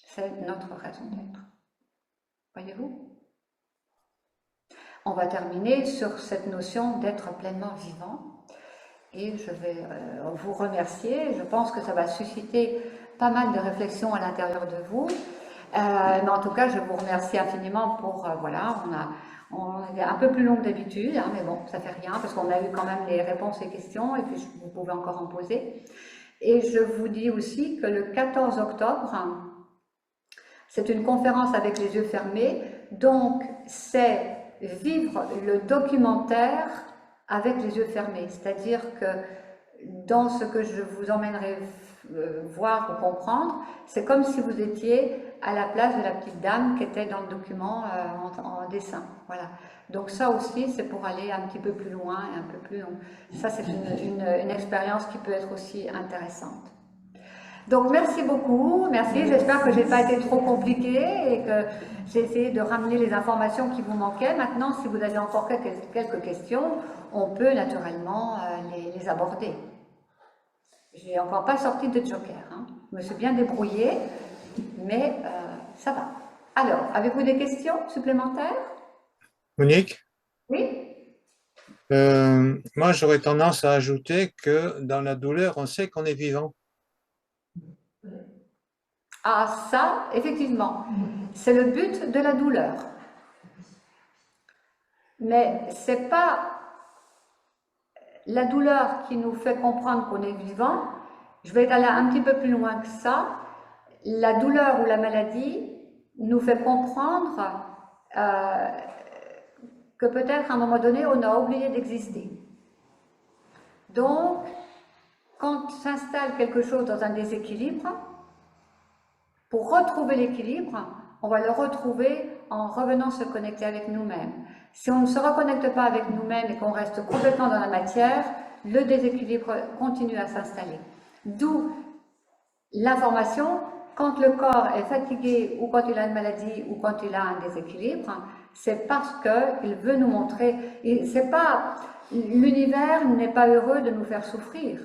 C'est notre raison d'être. Voyez-vous ? On va terminer sur cette notion d'être pleinement vivant. Et je vais vous remercier. Je pense que ça va susciter pas mal de réflexions à l'intérieur de vous. Mais en tout cas, je vous remercie infiniment pour... voilà, on est un peu plus long que d'habitude, hein, mais bon, ça fait rien, parce qu'on a eu quand même les réponses et questions, et puis vous pouvez encore en poser. Et je vous dis aussi que le 14 octobre, c'est une conférence avec les yeux fermés, donc c'est vivre le documentaire avec les yeux fermés, c'est-à-dire que dans ce que je vous emmènerai voir ou comprendre, c'est comme si vous étiez à la place de la petite dame qui était dans le document en dessin. Voilà. Donc ça aussi, c'est pour aller un petit peu plus loin et un peu plus long. Ça, c'est une expérience qui peut être aussi intéressante. Donc merci beaucoup, merci, j'espère que je n'ai pas été trop compliquée et que j'ai essayé de ramener les informations qui vous manquaient. Maintenant, si vous avez encore quelques questions, on peut naturellement les aborder. Je n'ai encore pas sorti de joker, hein. Je me suis bien débrouillée, mais ça va. Alors, avez-vous des questions supplémentaires? Monique? Oui? Moi, j'aurais tendance à ajouter que dans la douleur, on sait qu'on est vivant. Ah, ça, effectivement, c'est le but de la douleur. Mais c'est pas la douleur qui nous fait comprendre qu'on est vivant. Je vais aller un petit peu plus loin que ça. La douleur ou la maladie nous fait comprendre que peut-être à un moment donné, on a oublié d'exister. Donc, quand s'installe quelque chose dans un déséquilibre, pour retrouver l'équilibre, on va le retrouver en revenant se connecter avec nous-mêmes. Si on ne se reconnecte pas avec nous-mêmes et qu'on reste complètement dans la matière, le déséquilibre continue à s'installer. D'où l'information, quand le corps est fatigué ou quand il a une maladie ou quand il a un déséquilibre, c'est parce qu'il veut nous montrer. L'univers n'est pas heureux de nous faire souffrir.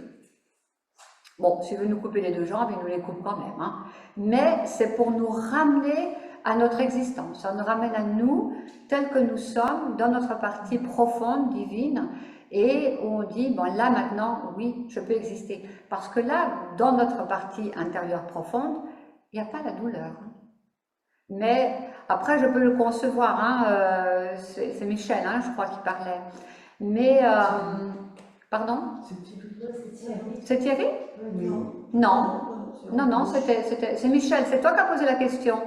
Bon, s'il veut nous couper les deux jambes, il nous les coupe quand même. Hein. Mais c'est pour nous ramener à notre existence. Ça nous ramène à nous, tels que nous sommes, dans notre partie profonde, divine, et où on dit, bon là maintenant, oui, je peux exister. Parce que là, dans notre partie intérieure profonde, il n'y a pas la douleur. Mais après, je peux le concevoir. Hein, c'est Michel, hein, je crois, qui parlait. Mais... pardon? C'est Thierry? Non. Non, c'est Michel. C'est toi qui as posé la question.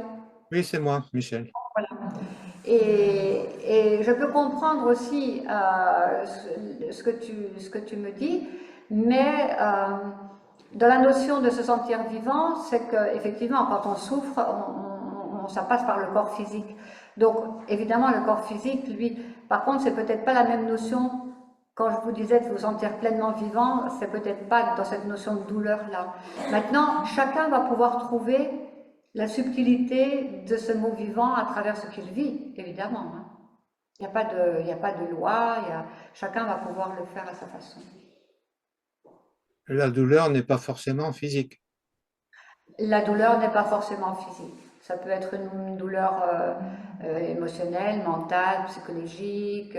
Oui, c'est moi, Michel. Voilà. Et je peux comprendre aussi ce que tu me dis, mais dans la notion de se sentir vivant, c'est qu'effectivement, quand on souffre, ça passe par le corps physique. Donc, évidemment, le corps physique, lui, par contre, c'est peut-être pas la même notion quand je vous disais de vous sentir pleinement vivant, c'est peut-être pas dans cette notion de douleur-là. Maintenant, chacun va pouvoir trouver la subtilité de ce mot vivant à travers ce qu'il vit, évidemment. Hein. Il n'y a pas de loi, chacun va pouvoir le faire à sa façon. La douleur n'est pas forcément physique. La douleur n'est pas forcément physique. Ça peut être une douleur émotionnelle, mentale, psychologique.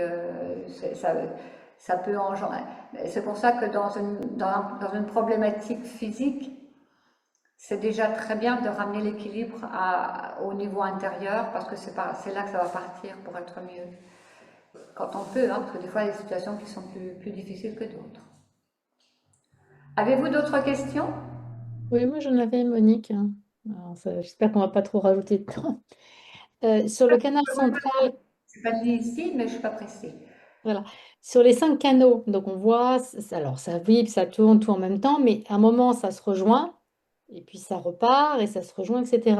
Ça peut engendrer. C'est pour ça que dans une problématique physique, c'est déjà très bien de ramener l'équilibre au niveau intérieur parce que c'est là que ça va partir pour être mieux. Quand on peut, hein, parce que des fois il y a des situations qui sont plus difficiles que d'autres. Avez-vous d'autres questions? Oui, moi j'en avais, Monique. J'espère qu'on ne va pas trop rajouter de temps. Sur le canal central. C'est pas dit ici, mais je ne suis pas pressée. Voilà. Sur les 5 canaux, donc on voit, alors ça vibre, ça tourne tout en même temps, mais à un moment ça se rejoint, et puis ça repart, et ça se rejoint, etc.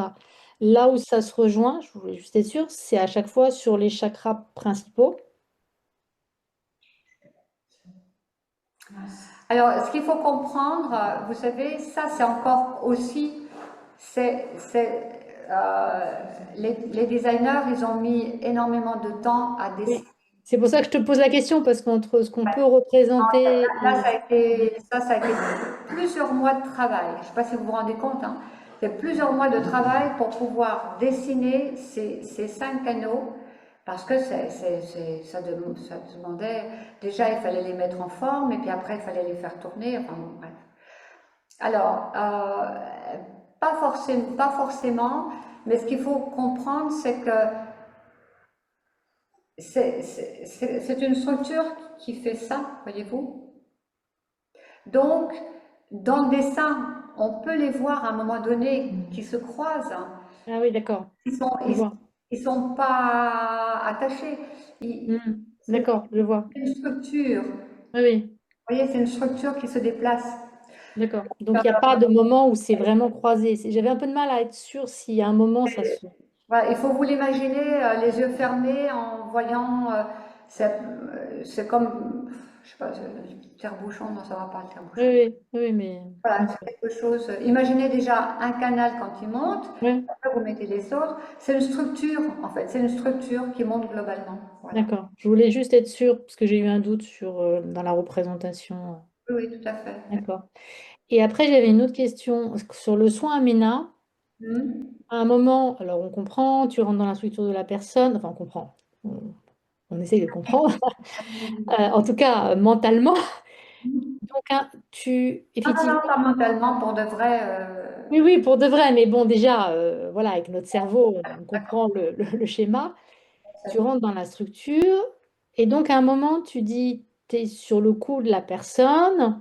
Là où ça se rejoint, je voulais juste être sûre, c'est à chaque fois sur les chakras principaux. Alors, ce qu'il faut comprendre, vous savez, ça c'est encore aussi, les designers, ils ont mis énormément de temps à dessiner. C'est pour ça que je te pose la question, parce qu'entre ce qu'on peut représenter... Là, ça a été plusieurs mois de travail. Je ne sais pas si vous vous rendez compte, hein. C'est plusieurs mois de travail pour pouvoir dessiner ces 5 canaux, parce que ça demandait... Déjà, il fallait les mettre en forme, et puis après, il fallait les faire tourner, enfin bon, bref. Alors, pas forcément, mais ce qu'il faut comprendre, c'est que c'est une structure qui fait ça, voyez-vous. Donc, dans le dessin, on peut les voir à un moment donné qui se croisent. Ah oui, d'accord. Ils sont pas attachés. D'accord, je vois. C'est une structure. Oui. Vous voyez, c'est une structure qui se déplace. D'accord. Donc, il n'y a pas de moment où c'est vraiment croisé. J'avais un peu de mal à être sûre si à un moment ça se... Voilà, il faut vous l'imaginer les yeux fermés en voyant, c'est comme, je sais pas, le tire-bouchon, non ça va pas le tire-bouchon. Oui, mais... Voilà, c'est quelque chose, imaginez déjà un canal quand il monte, Oui. après vous mettez les autres, c'est une structure en fait, c'est une structure qui monte globalement. Voilà. D'accord, je voulais juste être sûre, parce que j'ai eu un doute dans la représentation. Oui, tout à fait. D'accord. Et après, j'avais une autre question sur le soin Amena. À un moment, alors on comprend, tu rentres dans la structure de la personne, enfin on comprend, on essaye de comprendre, en tout cas mentalement. Donc, effectivement... Non, pas mentalement, pour de vrai. Oui, pour de vrai, mais bon, déjà, voilà, avec notre cerveau, on comprend le schéma. Tu rentres dans la structure, et donc à un moment, tu dis, tu es sur le cou de la personne.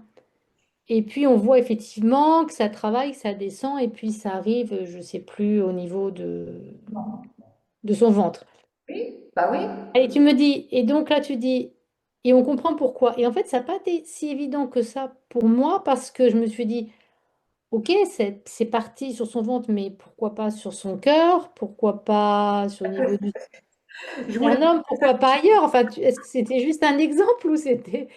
Et puis, on voit effectivement que ça travaille, que ça descend, et puis ça arrive, je ne sais plus, au niveau de son ventre. Oui, bah oui. Et tu me dis, et donc là, tu dis, et on comprend pourquoi. Et en fait, ça n'a pas été si évident que ça pour moi, parce que je me suis dit, ok, c'est parti sur son ventre, mais pourquoi pas sur son cœur? Pourquoi pas sur le niveau du... Un homme, pourquoi pas ailleurs? Enfin, est-ce que c'était juste un exemple ou c'était...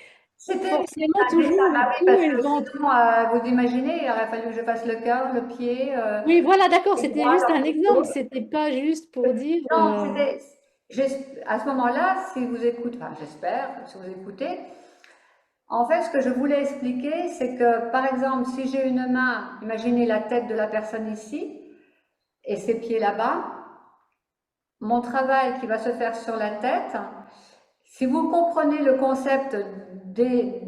Forcément, toujours le cou et le ventre. Sinon, vous imaginez, il aurait fallu que je fasse le cœur, le pied. Oui, voilà, d'accord, c'était juste un exemple, c'était pas juste pour dire. Non, à ce moment-là, si vous écoutez, enfin j'espère, si vous écoutez, en fait, ce que je voulais expliquer, c'est que, par exemple, si j'ai une main, imaginez la tête de la personne ici, et ses pieds là-bas, mon travail qui va se faire sur la tête, si vous comprenez le concept des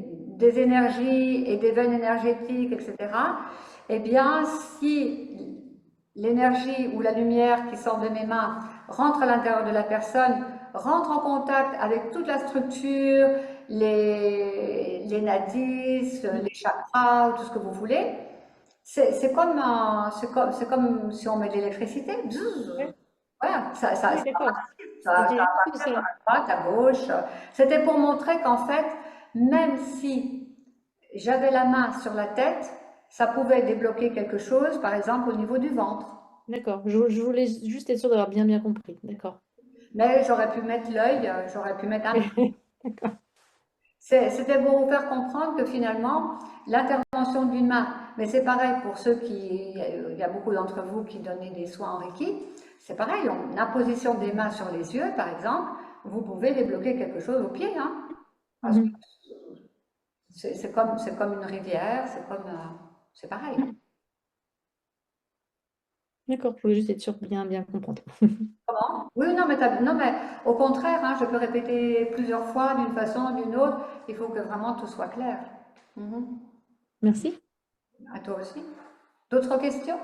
énergies et des veines énergétiques, etc., eh bien, si l'énergie ou la lumière qui sort de mes mains rentre à l'intérieur de la personne, rentre en contact avec toute la structure, les nadis, les chakras, tout ce que vous voulez, c'est comme si on met de l'électricité. Voilà, ça à droite, à gauche. C'était pour montrer qu'en fait, même si j'avais la main sur la tête, ça pouvait débloquer quelque chose, par exemple au niveau du ventre. D'accord, je voulais juste être sûre d'avoir bien compris, d'accord. Mais j'aurais pu mettre l'œil, j'aurais pu mettre un... D'accord. C'était pour vous faire comprendre que finalement, l'intervention d'une main, mais c'est pareil pour ceux qui, il y a beaucoup d'entre vous qui donnaient des soins en Reiki, c'est pareil, l'imposition des mains sur les yeux, par exemple, vous pouvez débloquer quelque chose au pied, hein. C'est comme une rivière, c'est pareil. D'accord, je voulais juste être sûre de bien comprendre. Comment? Oui, non, mais au contraire, hein, je peux répéter plusieurs fois d'une façon, d'une autre. Il faut que vraiment tout soit clair. Merci. À toi aussi. D'autres questions?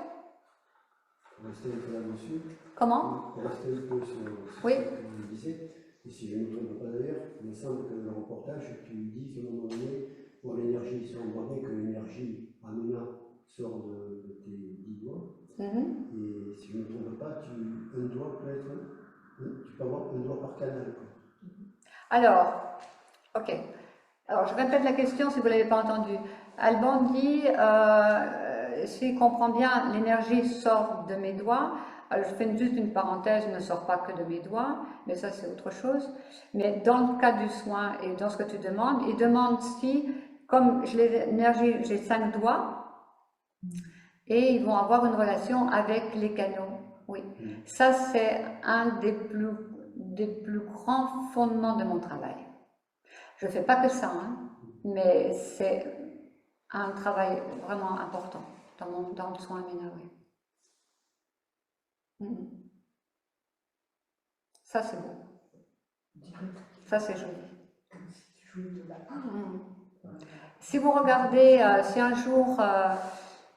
Pour rester un peu là-dessus. Comment? Pour rester un peu sur oui. ce que vous disiez, et si je ne me trompe pas d'ailleurs, il me semble que dans le reportage, tu dis qu'à un moment donné, pour l'énergie, si on voit bien que l'énergie amenant sort de tes 10 doigts, et si je ne me trompe pas, un doigt peut être, tu peux avoir un doigt par canal. Alors, ok. Alors, je répète la question si vous ne l'avez pas entendue. Alban dit, si je comprends bien, l'énergie sort de mes doigts. Alors, je fais juste une parenthèse, elle ne sort pas que de mes doigts, mais ça c'est autre chose. Mais dans le cas du soin et dans ce que tu demandes, il demande si, comme l'énergie, j'ai 5 doigts, et ils vont avoir une relation avec les canaux. Oui, ça c'est un des plus grands fondements de mon travail. Je ne fais pas que ça, hein, mais c'est un travail vraiment important dans le soin ménagé. Ça c'est beau. Ça c'est joli. Si vous regardez, si un jour,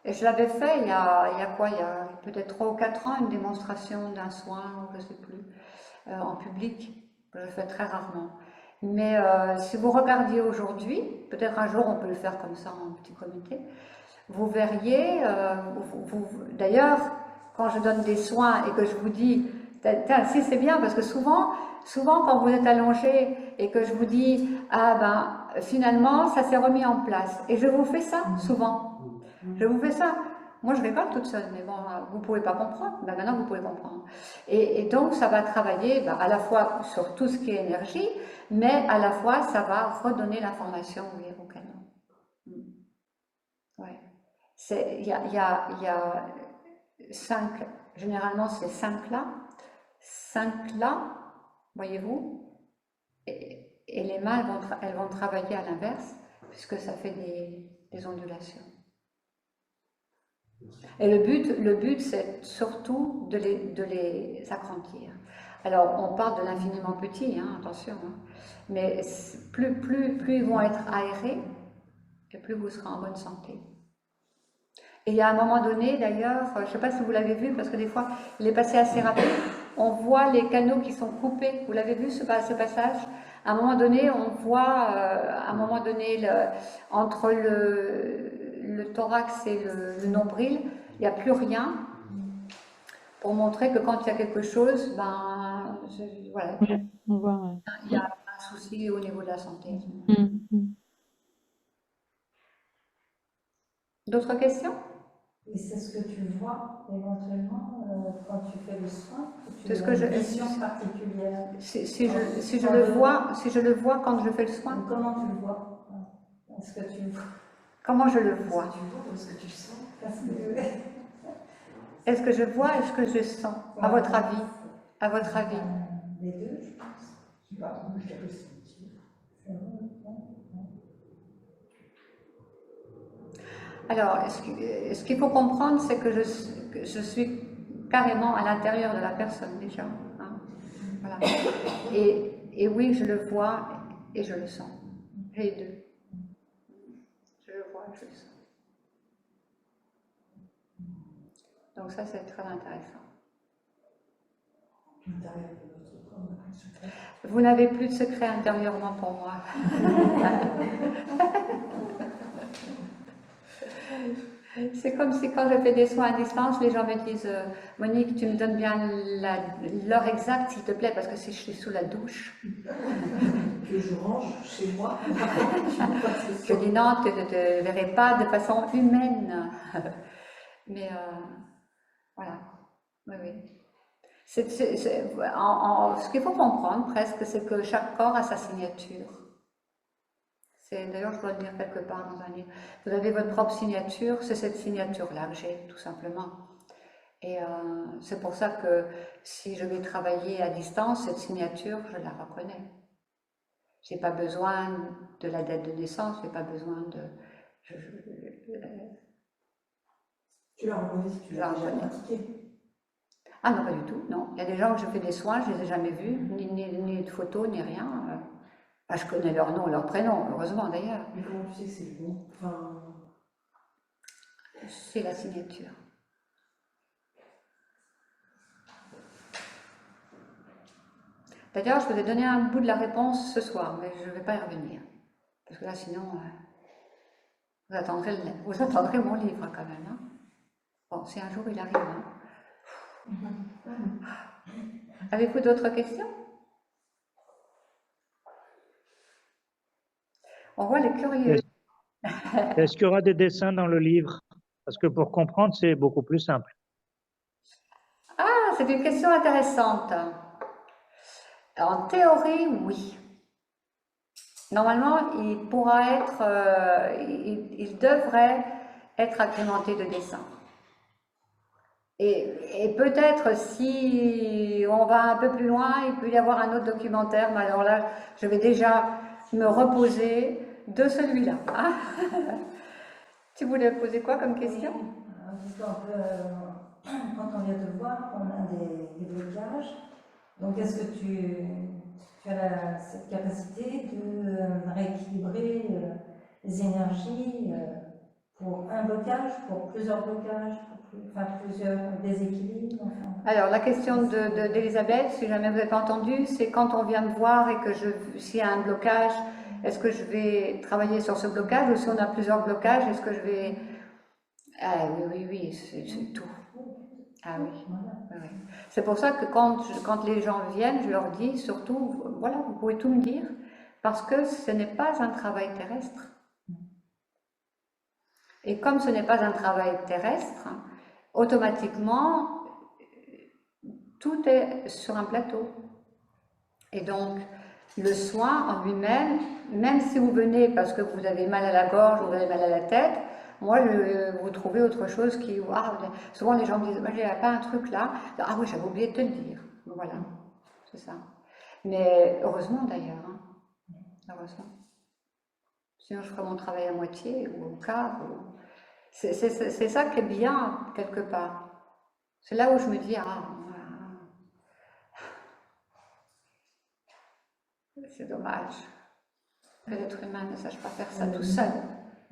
et je l'avais fait il y a quoi, il y a peut-être 3 ou 4 ans, une démonstration d'un soin, je ne sais plus, en public, je le fais très rarement. Mais si vous regardiez aujourd'hui, peut-être un jour on peut le faire comme ça en petit comité, vous verriez, d'ailleurs, quand je donne des soins et que je vous dis, si c'est bien, parce que souvent quand vous êtes allongé et que je vous dis, ah ben finalement ça s'est remis en place, et je vous fais ça souvent, je vous fais ça. Moi, je rigole toute seule, mais bon, vous ne pouvez pas comprendre. Ben, maintenant, vous pouvez comprendre. Et donc, ça va travailler à la fois sur tout ce qui est énergie, mais à la fois, ça va redonner l'information au canon. Ouais. Il y a 5, généralement, c'est 5 là. 5 là, voyez-vous. Et les mains, elles vont travailler à l'inverse, puisque ça fait des ondulations. Et le but c'est surtout de les agrandir. Alors, on parle de l'infiniment petit, hein, attention, hein, mais plus ils vont être aérés, et plus vous serez en bonne santé. Et il y a un moment donné, d'ailleurs, je ne sais pas si vous l'avez vu, parce que des fois, il est passé assez rapide, on voit les canaux qui sont coupés. Vous l'avez vu, ce passage? À un moment donné, on voit, entre le thorax et le nombril, il n'y a plus rien, pour montrer que quand il y a quelque chose, voilà, on voit, il y a un souci au niveau de la santé. D'autres questions? Et c'est ce que tu vois éventuellement quand tu fais le soin? C'est ce que une vision particulière. Si je le vois quand je fais le soin? Comment tu le vois? Est-ce que tu le vois? Comment je le vois? Est-ce que tu vois ou est-ce que tu sens? Est-ce que je vois? Est-ce que je sens? À votre avis? À votre avis? Les deux, je pense. Je sais pas, je vais ressentir. Alors, ce qu'il faut comprendre, c'est que je suis carrément à l'intérieur de la personne déjà. Hein, voilà. Et oui, je le vois et je le sens. Les deux. Je le vois et je le sens. Donc ça, c'est très intéressant. Vous n'avez plus de secret intérieurement pour moi. C'est comme si quand je fais des soins à distance, les gens me disent Monique, tu me donnes bien l'heure exacte, s'il te plaît, parce que si je suis sous la douche. Que je range chez moi. Je dis non, tu ne te verrais pas de façon humaine. Mais voilà. Oui, oui. Ce qu'il faut comprendre presque, c'est que chaque corps a sa signature. D'ailleurs, je dois le dire quelque part dans un livre. Vous avez votre propre signature, c'est cette signature-là que j'ai, tout simplement. Et c'est pour ça que si je vais travailler à distance, cette signature, je la reconnais. Je n'ai pas besoin de la date de naissance, je n'ai pas besoin de... Tu la reconnais si tu l'as déjà pratiquée? Ah non, pas du tout, non. Il y a des gens que je fais des soins, je ne les ai jamais vus, ni de photos, ni rien. Ah, je connais leur nom, leur prénom, heureusement d'ailleurs. Mais comment tu sais que c'est le bon? Enfin... C'est la signature. D'ailleurs, je vous ai donné un bout de la réponse ce soir, mais je ne vais pas y revenir. Parce que là, sinon, vous attendrez mon livre quand même. Hein. Bon, si un jour il arrive. Hein. Avez-vous d'autres questions? On voit les curieux. Est-ce qu'il y aura des dessins dans le livre? Parce que pour comprendre, c'est beaucoup plus simple. Ah, c'est une question intéressante. En théorie, oui. Normalement, il pourra être, il devrait être agrémenté de dessins. Et peut-être si on va un peu plus loin, il peut y avoir un autre documentaire, mais alors là, je vais déjà me reposer de celui-là. Hein. Tu voulais poser quoi comme question? Quand on vient te voir, on a des blocages. Donc est-ce que tu as cette capacité de rééquilibrer les énergies pour un blocage, pour plusieurs blocages, pour plusieurs déséquilibres? Alors la question d'Elisabeth, si jamais vous n'avez pas entendu, c'est quand on vient me voir et que s'il y a un blocage, est-ce que je vais travailler sur ce blocage, ou si on a plusieurs blocages, est-ce que je vais... Ah oui, c'est tout. Ah oui, oui. C'est pour ça que quand les gens viennent, je leur dis surtout, voilà, vous pouvez tout me dire, parce que ce n'est pas un travail terrestre. Et comme ce n'est pas un travail terrestre, automatiquement, tout est sur un plateau. Et donc, le soin en lui-même, même si vous venez parce que vous avez mal à la gorge ou vous avez mal à la tête, moi, vous trouvez autre chose qui... souvent, les gens me disent, il n'y a pas un truc là. Ah oui, j'avais oublié de te le dire. Voilà, c'est ça. Mais heureusement d'ailleurs, hein. Heureusement. Sinon, je ferais mon travail à moitié ou au quart. C'est ça qui est bien, quelque part. C'est là où je me dis, c'est dommage que l'être humain ne sache pas faire ça tout seul.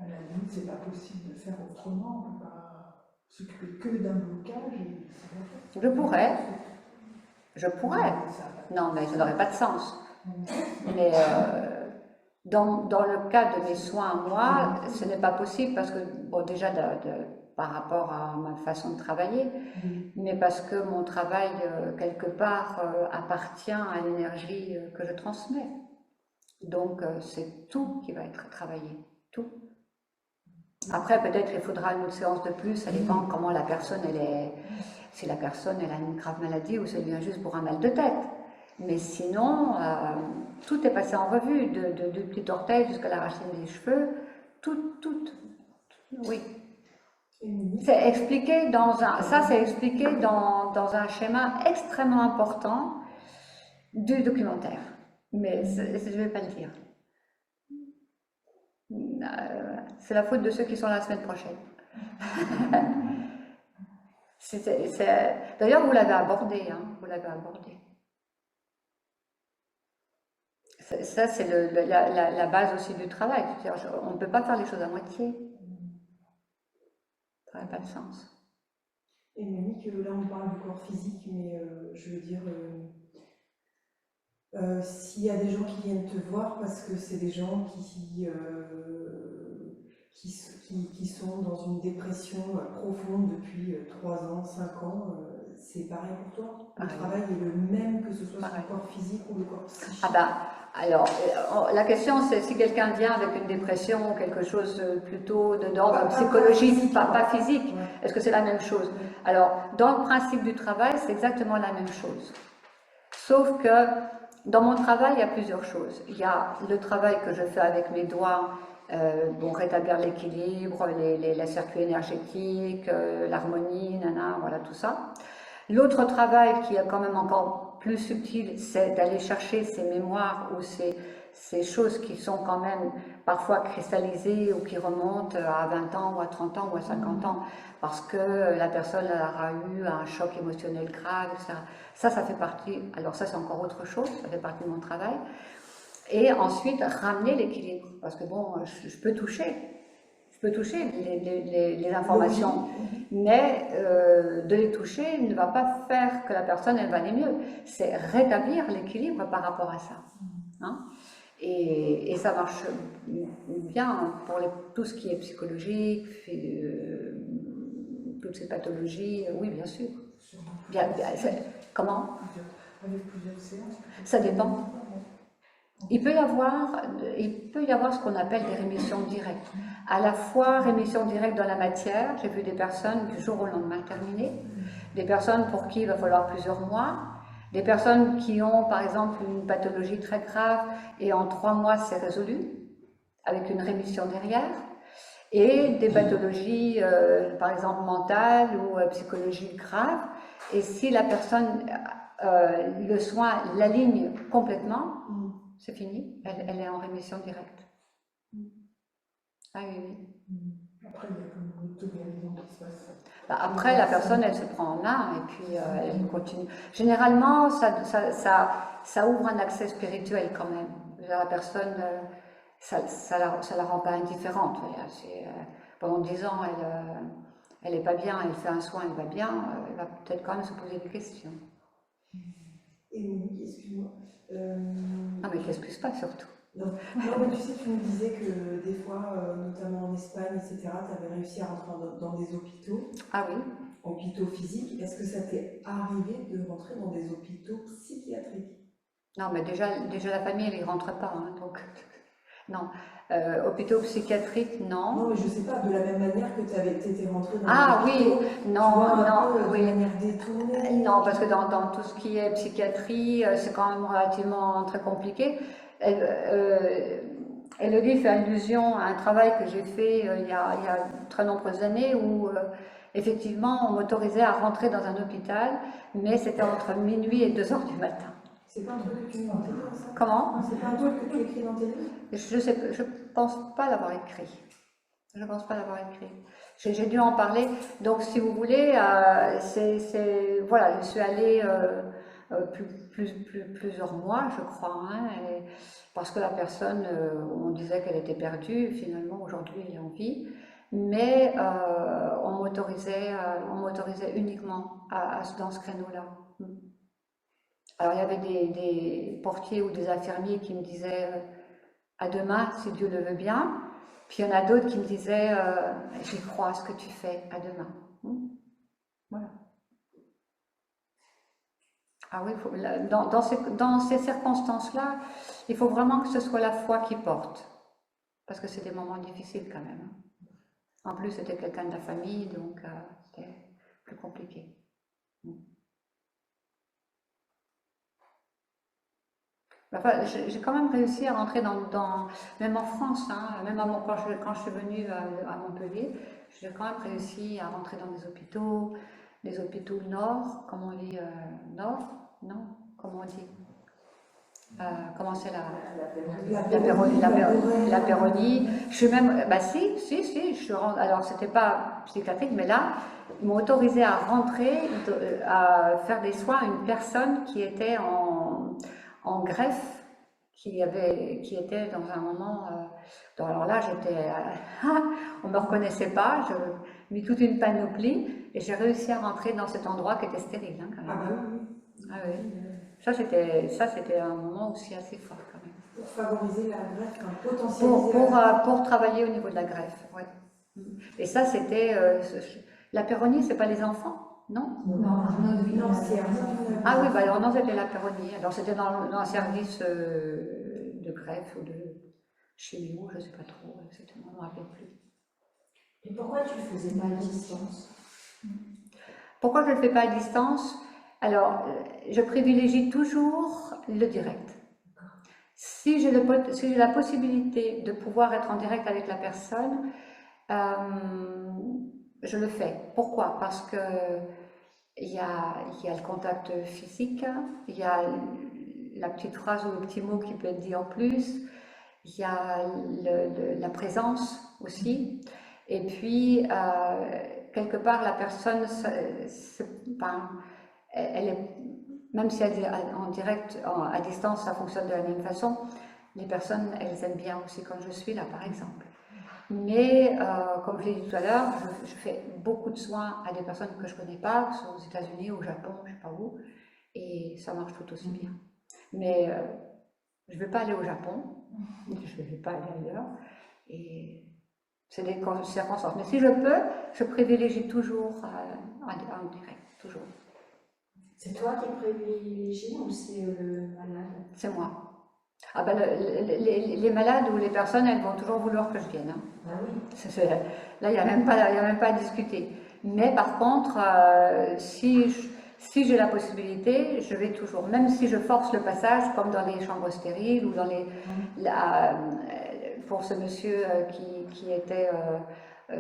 À la limite, c'est pas possible de faire autrement. On ne peut pas s'occuper que d'un blocage. Je pourrais. Non, mais ça n'aurait pas de sens. Mais dans le cas de mes soins à moi, ce n'est pas possible parce que, bon, déjà par rapport à ma façon de travailler, mais parce que mon travail, quelque part, appartient à l'énergie que je transmets. Donc, c'est tout qui va être travaillé. Tout. Après, peut-être il faudra une autre séance de plus, ça dépend comment la personne, si la personne elle a une grave maladie ou ça vient juste pour un mal de tête. Mais sinon, tout est passé en revue, du petit orteil jusqu'à la racine des cheveux, tout, oui. C'est expliqué c'est expliqué dans un schéma extrêmement important du documentaire, mais je ne vais pas le dire. C'est la faute de ceux qui sont là la semaine prochaine. D'ailleurs, vous l'avez abordé, hein, vous l'avez abordé. Ça, c'est la base aussi du travail. On ne peut pas faire les choses à moitié. Ça n'a pas de sens. Et Monique, là on parle du corps physique, mais je veux dire, s'il y a des gens qui viennent te voir parce que c'est des gens qui sont dans une dépression profonde depuis 3 ans, 5 ans, c'est pareil pour toi? Le travail est le même que ce soit sur le corps physique ou le corps psychique? Alors, la question c'est si quelqu'un vient avec une dépression ou quelque chose plutôt d'ordre psychologique, pas physique, est-ce que c'est la même chose? Alors, dans le principe du travail, c'est exactement la même chose. Sauf que Dans mon travail, il y a plusieurs choses. Il y a le travail que je fais avec mes doigts, bon, rétablir l'équilibre, la circuit énergétique, l'harmonie, voilà tout ça. L'autre travail qui est quand même encore plus subtil, c'est d'aller chercher ces mémoires ou ces choses qui sont quand même parfois cristallisées ou qui remontent à 20 ans ou à 30 ans ou à 50 ans parce que la personne aura eu un choc émotionnel grave, etc. Ça fait partie, alors ça c'est encore autre chose, ça fait partie de mon travail. Et ensuite, ramener l'équilibre, parce que bon, je peux toucher les informations, mais de les toucher ne va pas faire que la personne elle va aller mieux, c'est rétablir l'équilibre par rapport à ça. Hein? Et ça marche bien pour tout ce qui est psychologique, toutes ces pathologies, oui bien sûr. Comment? Avec plusieurs séances. Ça dépend. Il peut y avoir ce qu'on appelle des rémissions directes. À la fois rémission directe dans la matière, j'ai vu des personnes du jour au lendemain terminées, des personnes pour qui il va falloir plusieurs mois, des personnes qui ont par exemple une pathologie très grave et en 3 mois c'est résolu, avec une rémission derrière, et des pathologies par exemple mentales ou psychologiques graves, et si la personne, le soin l'aligne complètement, c'est fini, elle est en rémission directe. Ah oui. Après, il y a comme une auto-guérison qui se passe. Après, la personne, elle se prend en main et puis elle continue. Généralement, ça ouvre un accès spirituel quand même. La personne, ça la rend pas indifférente. Pendant 10 ans, elle est pas bien, elle fait un soin, elle va bien, elle va peut-être quand même se poser des questions. Et Monique, excuse-moi. Ah, mais qu'est-ce que c'est pas surtout? Non, mais tu sais, tu me disais que des fois, notamment en Espagne, etc., tu avais réussi à rentrer dans des hôpitaux. Ah oui. Hôpitaux physiques. Est-ce que ça t'est arrivé de rentrer dans des hôpitaux psychiatriques? Non, mais déjà la famille, elle y rentre pas, hein, donc non. Hôpitaux psychiatriques, non. Non, mais je sais pas, de la même manière que tu étais rentrée dans Ah des hôpitaux, oui, non, oui. de manière détournée. Non, parce que dans tout ce qui est psychiatrie, c'est quand même relativement très compliqué. Elodie fait allusion à un travail que j'ai fait il y a très nombreuses années où effectivement on m'autorisait à rentrer dans un hôpital, mais c'était entre minuit et 2 heures du matin. C'est pas un truc que tu lis dans tes livres, ça? Comment? C'est pas un truc que tu écris dans tes livres? Je pense pas l'avoir écrit. Je pense pas l'avoir écrit. J'ai dû en parler. Donc, si vous voulez, voilà, je suis allée plusieurs mois, je crois, hein, parce que la personne, on disait qu'elle était perdue, finalement, aujourd'hui, elle est en vie. Mais on m'autorisait uniquement dans ce créneau-là. Alors, il y avait des portiers ou des infirmiers qui me disaient à demain, si Dieu le veut bien. Puis il y en a d'autres qui me disaient j'y crois à ce que tu fais, à demain. Voilà. Ah oui, dans ces circonstances-là, il faut vraiment que ce soit la foi qui porte. Parce que c'est des moments difficiles quand même. En plus, c'était quelqu'un de la famille, donc c'était plus compliqué. Enfin, j'ai quand même réussi à rentrer même en France, hein, même quand je suis venue à Montpellier, j'ai quand même réussi à rentrer dans des hôpitaux nord, comment on dit, nord? Non? Comment on dit? Comment c'est la Péronie. Je suis même, bah si, je suis rentrée, alors c'était pas psychiatrique, mais là, ils m'ont autorisé à rentrer, à faire des soins à une personne qui était en greffe, qui était dans un moment, alors là on me reconnaissait pas, j'ai mis toute une panoplie et j'ai réussi à rentrer dans cet endroit qui était stérile, hein, quand même. Ah oui. Ça c'était un moment aussi assez fort quand même. Pour favoriser la greffe, potentialiser pour travailler au niveau de la greffe, oui. Et ça c'était, la péronie, c'est pas les enfants? Non? Non, c'est Ah oui, bah alors non, c'était la péronie. Alors c'était dans un service de greffe ou de chimio, je ne sais pas trop exactement, je ne me rappelle plus. Et pourquoi tu ne le faisais pas à distance? Pourquoi je ne le fais pas à distance? Alors, je privilégie toujours le direct. Si j'ai la possibilité de pouvoir être en direct avec la personne, je le fais. Pourquoi? Parce que il y a le contact physique, il y a la petite phrase ou le petit mot qui peut être dit en plus, il y a la présence aussi, et puis quelque part la personne, elle est, même si elle est en direct, à distance, ça fonctionne de la même façon, les personnes, elles aiment bien aussi quand je suis là, par exemple. Mais, comme je l'ai dit tout à l'heure, je fais beaucoup de soins à des personnes que je ne connais pas, que ce soit aux États-Unis, au Japon, je ne sais pas où, et ça marche tout aussi bien. Mais je ne vais pas aller au Japon, je ne vais pas aller ailleurs, et c'est des circonstances. Mais si je peux, je privilégie toujours en direct, toujours. C'est toi qui privilégie ou c'est le malade? C'est moi. Ah ben, les malades ou les personnes, elles vont toujours vouloir que je vienne. Hein. Ah oui. Là, il n'y a même pas à discuter. Mais par contre, si j'ai la possibilité, je vais toujours. Même si je force le passage, comme dans les chambres stériles ou dans pour ce monsieur qui était,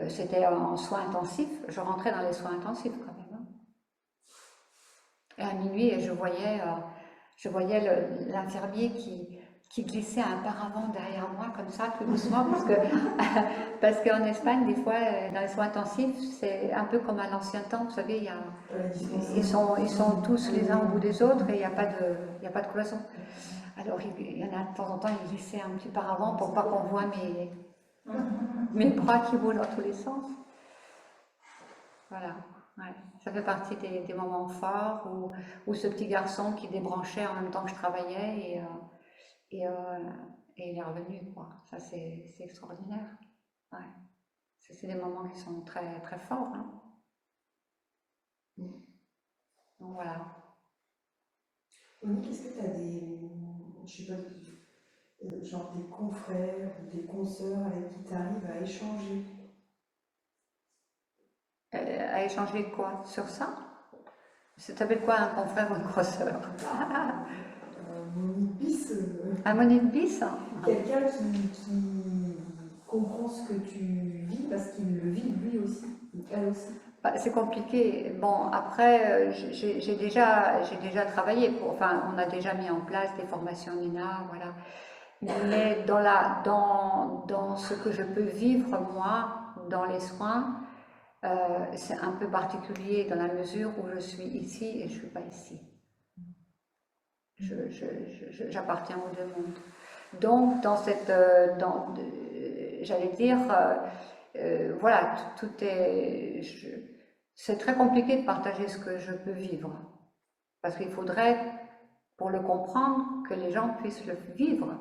c'était en soins intensifs, je rentrais dans les soins intensifs quand même. Hein. Et à minuit, je voyais l'infirmier qui glissait un paravent derrière moi comme ça, tout doucement, parce qu'en Espagne, des fois, dans les soins intensifs, c'est un peu comme à l'ancien temps, vous savez, ils sont tous les uns au bout des autres et il n'y a pas de cloison. Alors il y en a de temps en temps, il glissait un petit paravent pour pas qu'on voit mes bras qui bougent dans tous les sens. Voilà. Ouais, ça fait partie des moments forts où ce petit garçon qui débranchait en même temps que je travaillais et il est revenu, quoi. Ça, c'est extraordinaire. Ouais. C'est des moments qui sont très, très forts. Hein. Donc voilà. Monique, est-ce que tu as je sais pas, genre des confrères ou des consoeurs avec qui tu arrives à échanger? À échanger quoi? Sur ça? Ça s'appelle quoi un confrère ou une consoeur? Monique Bis. Monique Bis? Quelqu'un qui comprend ce que tu vis parce qu'il le vit lui aussi, elle aussi. C'est compliqué. Bon, après, j'ai déjà travaillé, on a déjà mis en place des formations NINA, voilà. Mais dans ce que je peux vivre, moi, dans les soins, c'est un peu particulier dans la mesure où je suis ici et je ne suis pas ici. J'appartiens aux deux mondes. Donc, j'allais dire, voilà, tout est... C'est très compliqué de partager ce que je peux vivre. Parce qu'il faudrait, pour le comprendre, que les gens puissent le vivre.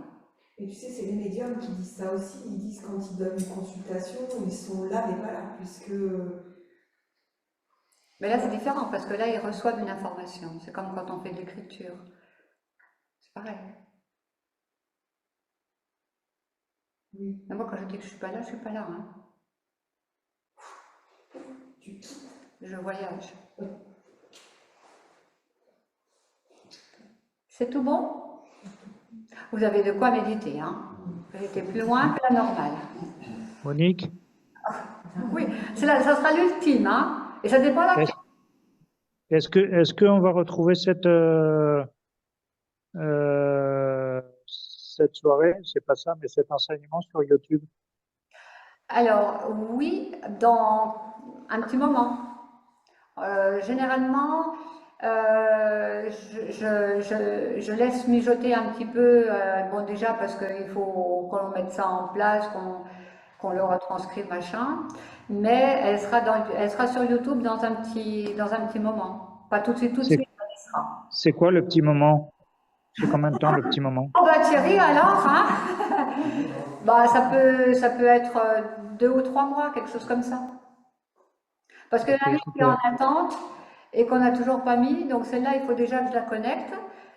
Et tu sais, c'est les médiums qui disent ça aussi. Ils disent quand ils donnent une consultation, ils sont là mais pas là, puisque... Mais là, c'est différent, parce que là, ils reçoivent une information. C'est comme quand on fait de l'écriture. C'est pareil. Oui. Mais moi, quand je dis que je ne suis pas là, je ne suis pas là. Hein. Je voyage. C'est tout bon? Vous avez de quoi méditer, hein? Vous été plus loin que la normale. Monique? Oui, ça sera l'ultime, hein? Et ça dépend de la... Est-ce qu'on va retrouver cette soirée, c'est pas ça, mais cet enseignement sur YouTube? Alors, oui, dans un petit moment. Généralement, je laisse mijoter un petit peu, bon déjà parce qu'il faut qu'on mette ça en place, qu'on le retranscrive, machin, mais elle sera sur YouTube dans un petit moment. Pas tout de suite, elle sera. C'est quoi le petit moment? C'est combien de temps le petit moment? Oh bah Thierry, alors, hein? Bah, ça peut être 2 ou 3 mois, quelque chose comme ça. Parce que la qui est en attente et qu'on n'a toujours pas mis, donc celle-là, il faut déjà que je la connecte.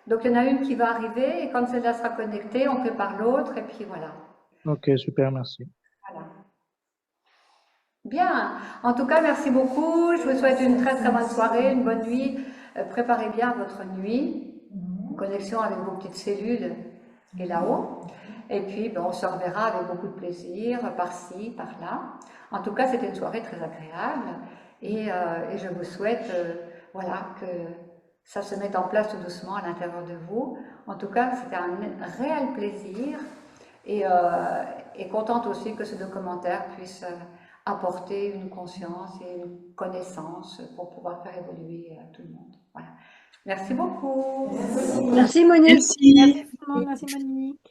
Donc il y en a une qui va arriver et quand celle-là sera connectée, on prépare l'autre et puis voilà. Ok, super, merci. Voilà. Bien. En tout cas, merci beaucoup. Je vous souhaite une très très bonne soirée, une bonne nuit. Préparez bien votre nuit. Connexion avec vos petites cellules. et là-haut. Et puis, ben, on se reverra avec beaucoup de plaisir, par-ci, par-là. En tout cas, c'était une soirée très agréable. Et je vous souhaite voilà, que ça se mette en place tout doucement à l'intérieur de vous. En tout cas, c'était un réel plaisir. Et contente aussi que ce documentaire puisse apporter une conscience et une connaissance pour pouvoir faire évoluer tout le monde. Voilà. Merci beaucoup. Merci Monique. Merci. Merci Monique.